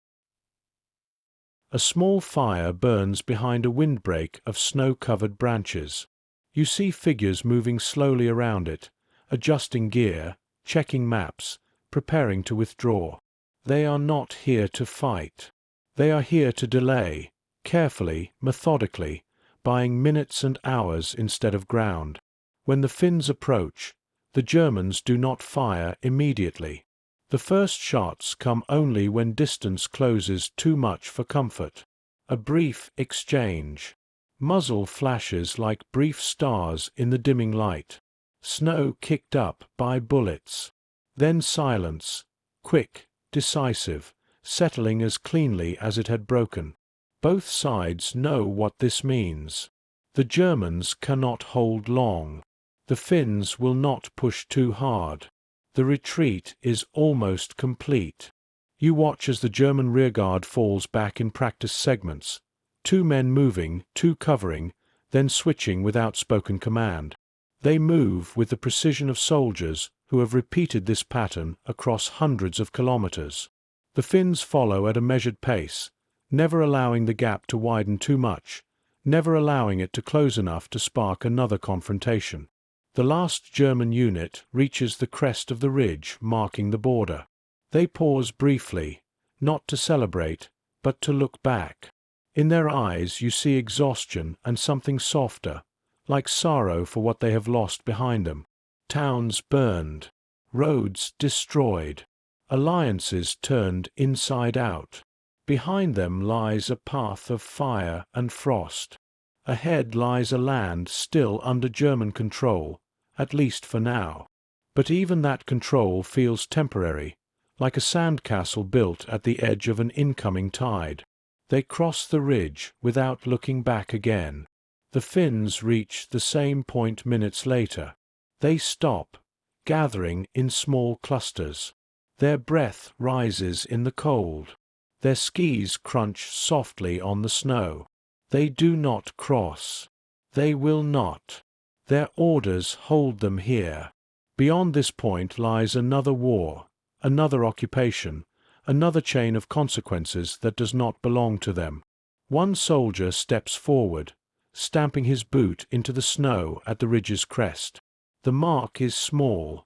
A small fire burns behind a windbreak of snow-covered branches. You see figures moving slowly around it, adjusting gear, checking maps, preparing to withdraw. They are not here to fight. They are here to delay, carefully, methodically, buying minutes and hours instead of ground. When the Finns approach, the Germans do not fire immediately. The first shots come only when distance closes too much for comfort. A brief exchange. Muzzle flashes like brief stars in the dimming light. Snow kicked up by bullets. Then silence, quick, decisive, settling as cleanly as it had broken. Both sides know what this means. The Germans cannot hold long. The Finns will not push too hard. The retreat is almost complete. You watch as the German rearguard falls back in practice segments, two men moving, two covering, then switching without spoken command. They move with the precision of soldiers who have repeated this pattern across hundreds of kilometers. The Finns follow at a measured pace, never allowing the gap to widen too much, never allowing it to close enough to spark another confrontation. The last German unit reaches the crest of the ridge marking the border. They pause briefly, not to celebrate, but to look back. In their eyes you see exhaustion and something softer, like sorrow for what they have lost behind them. Towns burned, roads destroyed, alliances turned inside out. Behind them lies a path of fire and frost. Ahead lies a land still under German control, at least for now. But even that control feels temporary, like a sandcastle built at the edge of an incoming tide. They cross the ridge without looking back again. The Finns reach the same point minutes later. They stop, gathering in small clusters. Their breath rises in the cold. Their skis crunch softly on the snow. They do not cross. They will not. Their orders hold them here. Beyond this point lies another war, another occupation, another chain of consequences that does not belong to them. One soldier steps forward, stamping his boot into the snow at the ridge's crest. The mark is small,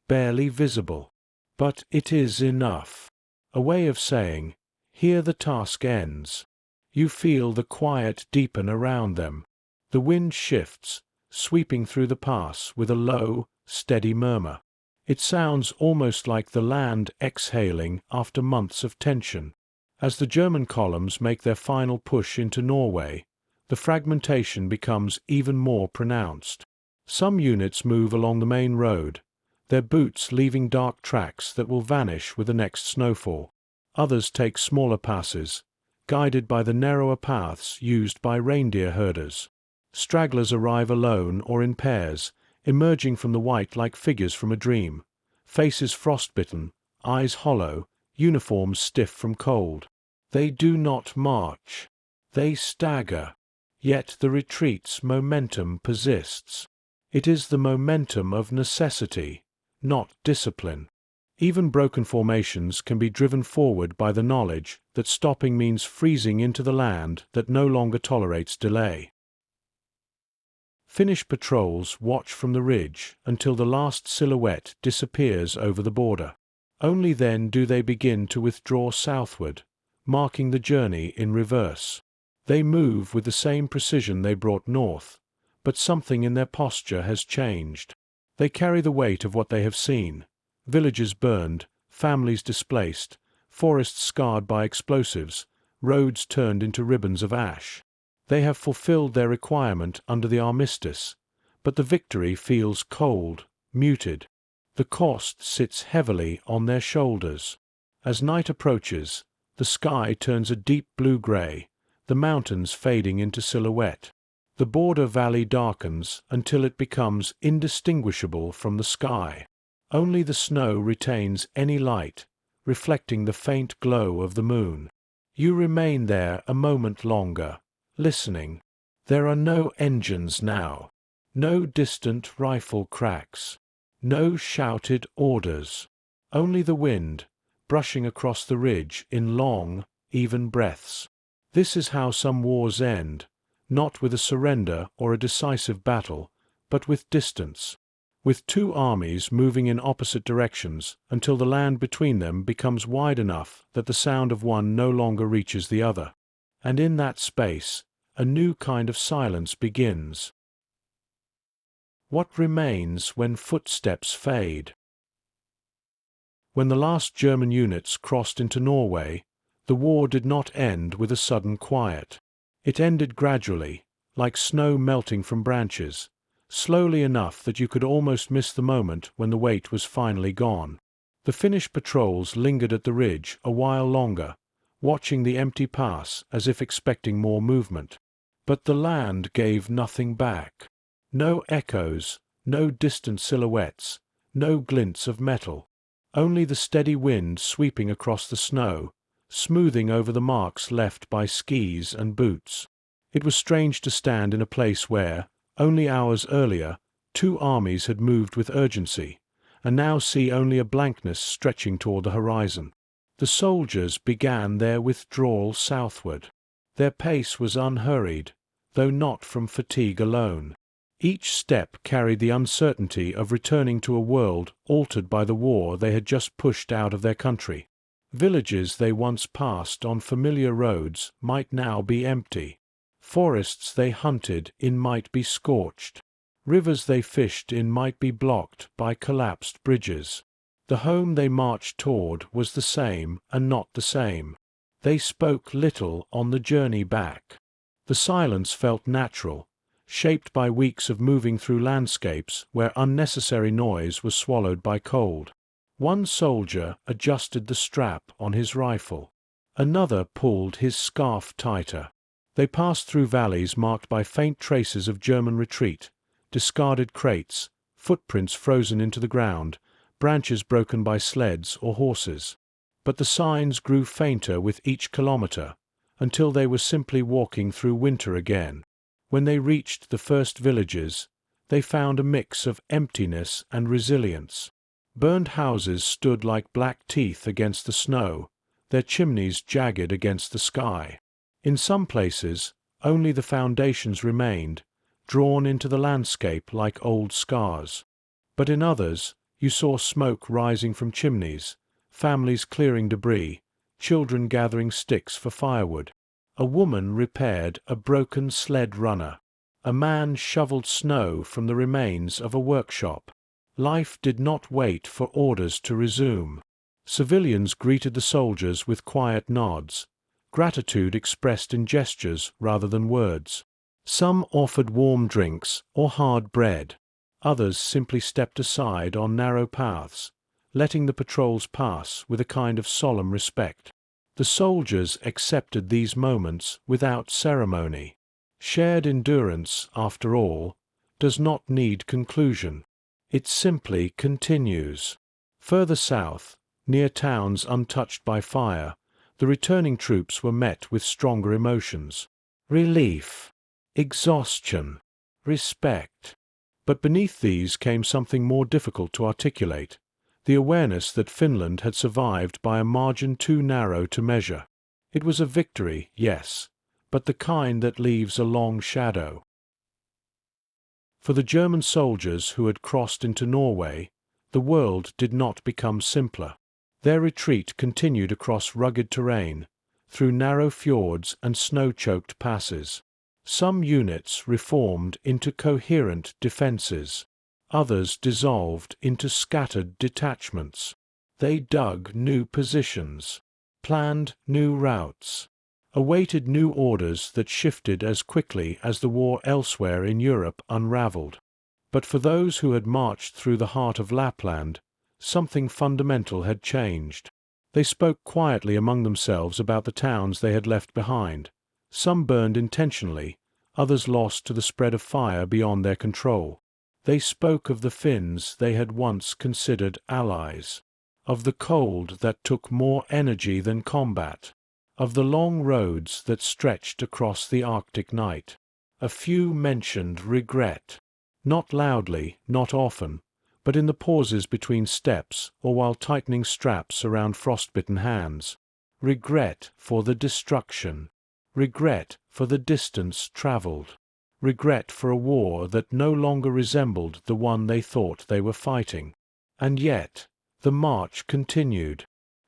barely visible, but it is enough. A way of saying, here the task ends. You feel the quiet deepen around them. The wind shifts, sweeping through the pass with a low, steady murmur. It sounds almost like the land exhaling after months of tension. As the German columns make their final push into Norway, the fragmentation becomes even more pronounced. Some units move along the main road, their boots leaving dark tracks that will vanish with the next snowfall. Others take smaller passes, guided by the narrower paths used by reindeer herders. Stragglers arrive alone or in pairs, emerging from the white like figures from a dream, faces frostbitten, eyes hollow, uniforms stiff from cold. They do not march. They stagger. Yet the retreat's momentum persists. It is the momentum of necessity, not discipline. Even broken formations can be driven forward by the knowledge that stopping means freezing into the land that no longer tolerates delay. Finnish patrols watch from the ridge until the last silhouette disappears over the border. Only then do they begin to withdraw southward, marking the journey in reverse. They move with the same precision they brought north, but something in their posture has changed. They carry the weight of what they have seen: villages burned, families displaced, forests scarred by explosives, roads turned into ribbons of ash. They have fulfilled their requirement under the armistice, but the victory feels cold, muted. The cost sits heavily on their shoulders. As night approaches, the sky turns a deep blue-gray, the mountains fading into silhouette. The border valley darkens until it becomes indistinguishable from the sky. Only the snow retains any light, reflecting the faint glow of the moon. You remain there a moment longer, listening. There are no engines now, no distant rifle cracks, no shouted orders. Only the wind, brushing across the ridge in long, even breaths. This is how some wars end, not with a surrender or a decisive battle, but with distance. With two armies moving in opposite directions until the land between them becomes wide enough that the sound of one no longer reaches the other. And in that space, a new kind of silence begins. What remains when footsteps fade? When the last German units crossed into Norway, the war did not end with a sudden quiet. It ended gradually, like snow melting from branches, slowly enough that you could almost miss the moment when the weight was finally gone. The Finnish patrols lingered at the ridge a while longer, watching the empty pass as if expecting more movement. But the land gave nothing back. No echoes, no distant silhouettes, no glints of metal. Only the steady wind sweeping across the snow, smoothing over the marks left by skis and boots. It was strange to stand in a place where, only hours earlier, two armies had moved with urgency, and now see only a blankness stretching toward the horizon. The soldiers began their withdrawal southward. Their pace was unhurried, though not from fatigue alone. Each step carried the uncertainty of returning to a world altered by the war they had just pushed out of their country. Villages they once passed on familiar roads might now be empty. Forests they hunted in might be scorched. Rivers they fished in might be blocked by collapsed bridges. The home they marched toward was the same and not the same. They spoke little on the journey back. The silence felt natural, shaped by weeks of moving through landscapes where unnecessary noise was swallowed by cold. One soldier adjusted the strap on his rifle. Another pulled his scarf tighter. They passed through valleys marked by faint traces of German retreat, discarded crates, footprints frozen into the ground, branches broken by sleds or horses. But the signs grew fainter with each kilometer, until they were simply walking through winter again. When they reached the first villages, they found a mix of emptiness and resilience. Burned houses stood like black teeth against the snow, their chimneys jagged against the sky. In some places, only the foundations remained, drawn into the landscape like old scars. But in others, you saw smoke rising from chimneys, families clearing debris, children gathering sticks for firewood. A woman repaired a broken sled runner. A man shoveled snow from the remains of a workshop. Life did not wait for orders to resume. Civilians greeted the soldiers with quiet nods, gratitude expressed in gestures rather than words. Some offered warm drinks or hard bread. Others simply stepped aside on narrow paths, letting the patrols pass with a kind of solemn respect. The soldiers accepted these moments without ceremony. Shared endurance, after all, does not need conclusion. It simply continues. Further south, near towns untouched by fire, the returning troops were met with stronger emotions. Relief, exhaustion, respect. But beneath these came something more difficult to articulate, the awareness that Finland had survived by a margin too narrow to measure. It was a victory, yes, but the kind that leaves a long shadow. For the German soldiers who had crossed into Norway, the world did not become simpler. Their retreat continued across rugged terrain, through narrow fjords and snow-choked passes. Some units reformed into coherent defenses. Others dissolved into scattered detachments. They dug new positions, planned new routes, awaited new orders that shifted as quickly as the war elsewhere in Europe unraveled. But for those who had marched through the heart of Lapland, something fundamental had changed. They spoke quietly among themselves about the towns they had left behind. Some burned intentionally, others lost to the spread of fire beyond their control. They spoke of the Finns they had once considered allies, of the cold that took more energy than combat, of the long roads that stretched across the Arctic night. A few mentioned regret, not loudly, not often, but in the pauses between steps or while tightening straps around frostbitten hands. Regret for the destruction, regret for the distance traveled, regret for a war that no longer resembled the one they thought they were fighting. And yet, the march continued.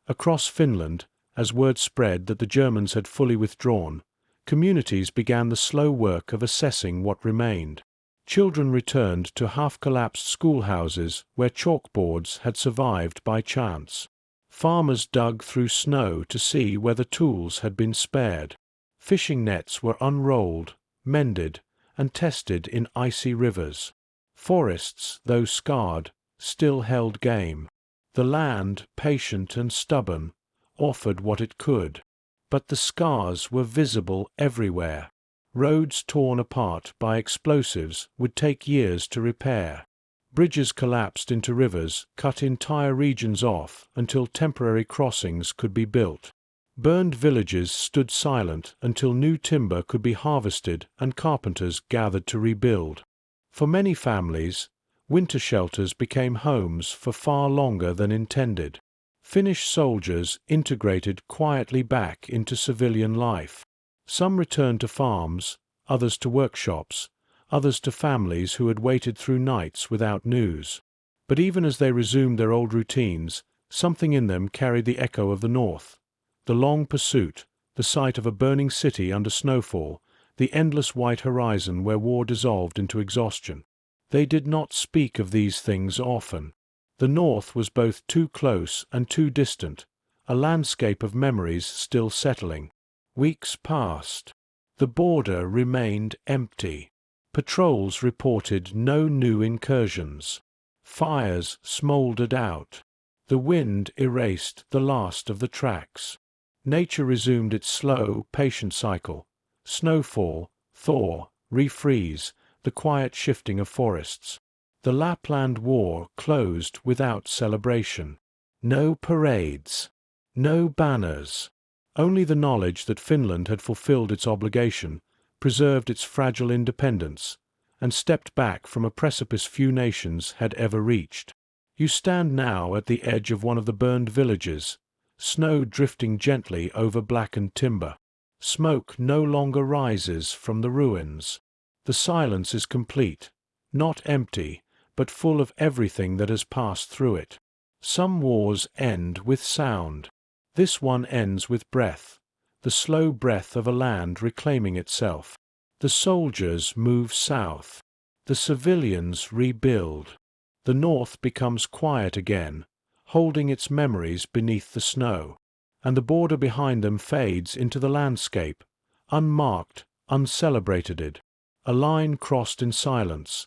Across Finland, as word spread that the Germans had fully withdrawn, communities began the slow work of assessing what remained. Children returned to half-collapsed schoolhouses where chalkboards had survived by chance. Farmers dug through snow to see whether tools had been spared. Fishing nets were unrolled, mended, and tested in icy rivers. Forests, though scarred, still held game. The land, patient and stubborn, offered what it could. But the scars were visible everywhere. Roads torn apart by explosives would take years to repair. Bridges collapsed into rivers, cut entire regions off until temporary crossings could be built. Burned villages stood silent until new timber could be harvested and carpenters gathered to rebuild. For many families, winter shelters became homes for far longer than intended. Finnish soldiers integrated quietly back into civilian life. Some returned to farms, others to workshops, others to families who had waited through nights without news. But even as they resumed their old routines, something in them carried the echo of the North. The long pursuit, the sight of a burning city under snowfall, the endless white horizon where war dissolved into exhaustion. They did not speak of these things often. The North was both too close and too distant, a landscape of memories still settling. Weeks passed. The border remained empty. Patrols reported no new incursions. Fires smouldered out. The wind erased the last of the tracks. Nature resumed its slow, patient cycle. Snowfall, thaw, refreeze, the quiet shifting of forests. The Lapland War closed without celebration. No parades. No banners. Only the knowledge that Finland had fulfilled its obligation, preserved its fragile independence, and stepped back from a precipice few nations had ever reached. You stand now at the edge of one of the burned villages, snow drifting gently over blackened timber. Smoke no longer rises from the ruins. The silence is complete, not empty, but full of everything that has passed through it. Some wars end with sound. This one ends with breath, the slow breath of a land reclaiming itself. The soldiers move south. The civilians rebuild. The north becomes quiet again, holding its memories beneath the snow, and the border behind them fades into the landscape, unmarked, uncelebrated, a line crossed in silence,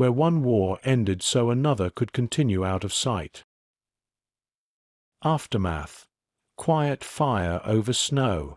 where one war ended so another could continue out of sight. Aftermath. Quiet fire over snow.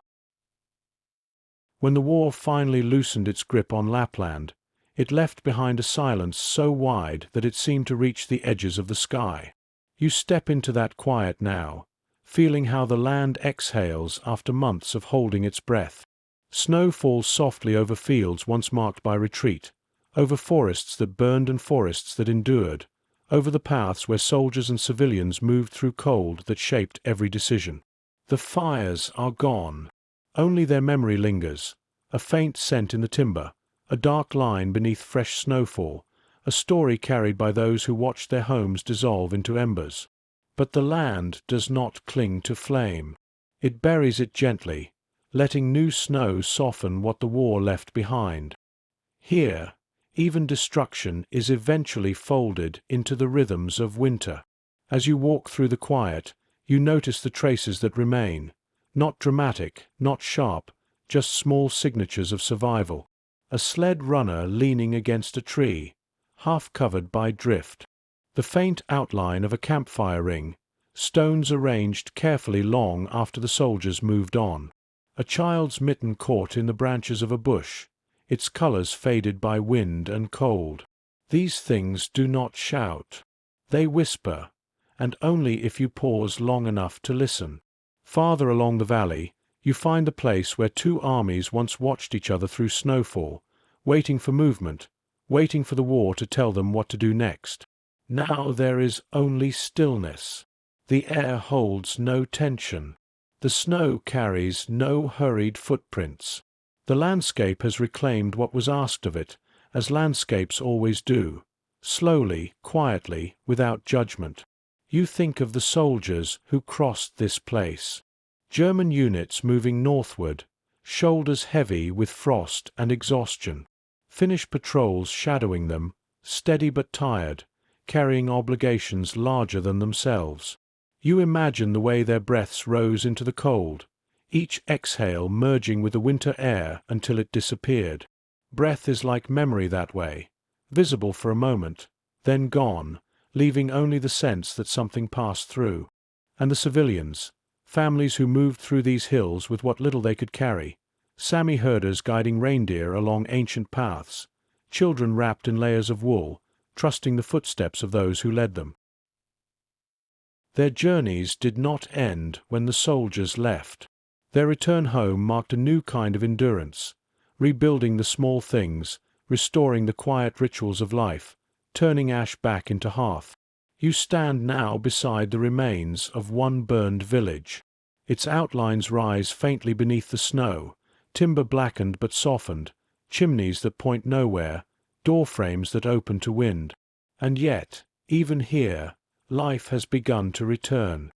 When the war finally loosened its grip on Lapland, it left behind a silence so wide that it seemed to reach the edges of the sky. You step into that quiet now, feeling how the land exhales after months of holding its breath. Snow falls softly over fields once marked by retreat, over forests that burned and forests that endured, over the paths where soldiers and civilians moved through cold that shaped every decision. The fires are gone. Only their memory lingers, a faint scent in the timber, a dark line beneath fresh snowfall, a story carried by those who watched their homes dissolve into embers. But the land does not cling to flame. It buries it gently, letting new snow soften what the war left behind. Here, even destruction is eventually folded into the rhythms of winter. As you walk through the quiet, you notice the traces that remain, not dramatic, not sharp, just small signatures of survival. A sled runner leaning against a tree, half covered by drift. The faint outline of a campfire ring, stones arranged carefully long after the soldiers moved on. A child's mitten caught in the branches of a bush, its colors faded by wind and cold. These things do not shout. They whisper, and only if you pause long enough to listen. Farther along the valley, you find the place where two armies once watched each other through snowfall, waiting for movement, waiting for the war to tell them what to do next. Now there is only stillness. The air holds no tension. The snow carries no hurried footprints. The landscape has reclaimed what was asked of it, as landscapes always do, slowly, quietly, without judgment. You think of the soldiers who crossed this place. German units moving northward, shoulders heavy with frost and exhaustion. Finnish patrols shadowing them, steady but tired, carrying obligations larger than themselves. You imagine the way their breaths rose into the cold, each exhale merging with the winter air until it disappeared. Breath is like memory that way, visible for a moment, then gone, leaving only the sense that something passed through. And the civilians, families who moved through these hills with what little they could carry, Sami herders guiding reindeer along ancient paths, children wrapped in layers of wool, trusting the footsteps of those who led them. Their journeys did not end when the soldiers left. Their return home marked a new kind of endurance, rebuilding the small things, restoring the quiet rituals of life, turning ash back into hearth. You stand now beside the remains of one burned village. Its outlines rise faintly beneath the snow, timber blackened but softened, chimneys that point nowhere, door frames that open to wind. And yet, even here, life has begun to return.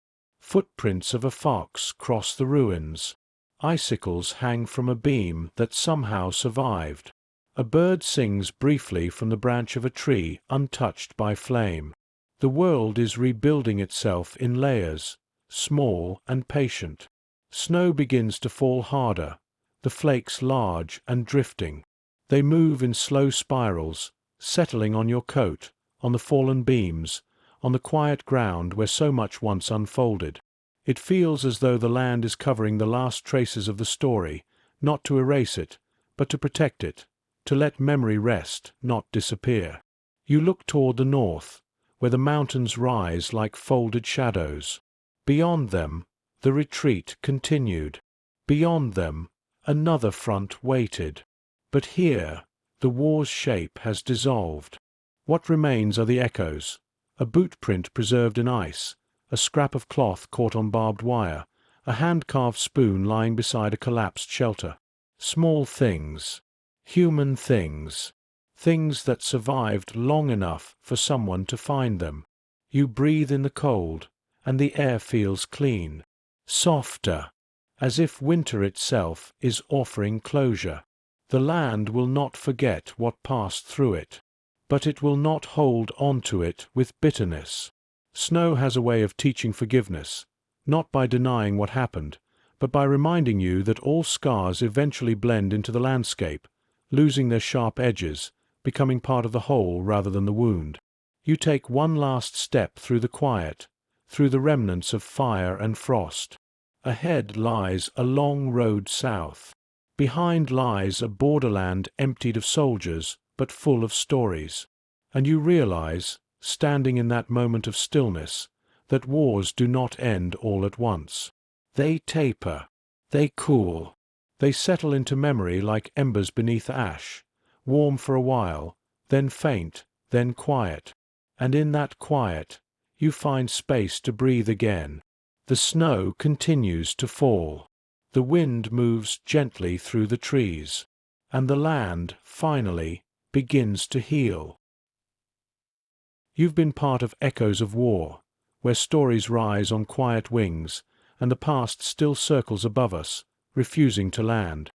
Footprints of a fox cross the ruins. Icicles hang from a beam that somehow survived. A bird sings briefly from the branch of a tree untouched by flame. The world is rebuilding itself in layers, small and patient. Snow begins to fall harder, the flakes large and drifting. They move in slow spirals, settling on your coat, on the fallen beams, on the quiet ground where so much once unfolded. It feels as though the land is covering the last traces of the story, not to erase it, but to protect it, to let memory rest, not disappear. You look toward the north, where the mountains rise like folded shadows. Beyond them, the retreat continued. Beyond them, another front waited. But here, the war's shape has dissolved. What remains are the echoes, a boot print preserved in ice, a scrap of cloth caught on barbed wire, a hand-carved spoon lying beside a collapsed shelter. Small things, human things, things that survived long enough for someone to find them. You breathe in the cold, and the air feels clean, softer, as if winter itself is offering closure. The land will not forget what passed through it, but it will not hold on to it with bitterness. Snow has a way of teaching forgiveness, not by denying what happened, but by reminding you that all scars eventually blend into the landscape, losing their sharp edges, becoming part of the whole rather than the wound. You take one last step through the quiet, through the remnants of fire and frost. Ahead lies a long road south. Behind lies a borderland emptied of soldiers, but full of stories. And you realize, standing in that moment of stillness, that wars do not end all at once. They taper, they cool, they settle into memory like embers beneath ash, warm for a while, then faint, then quiet. And in that quiet, you find space to breathe again. The snow continues to fall. The wind moves gently through the trees, and the land, finally, begins to heal. You've been part of echoes of war, where stories rise on quiet wings, and the past still circles above us, refusing to land.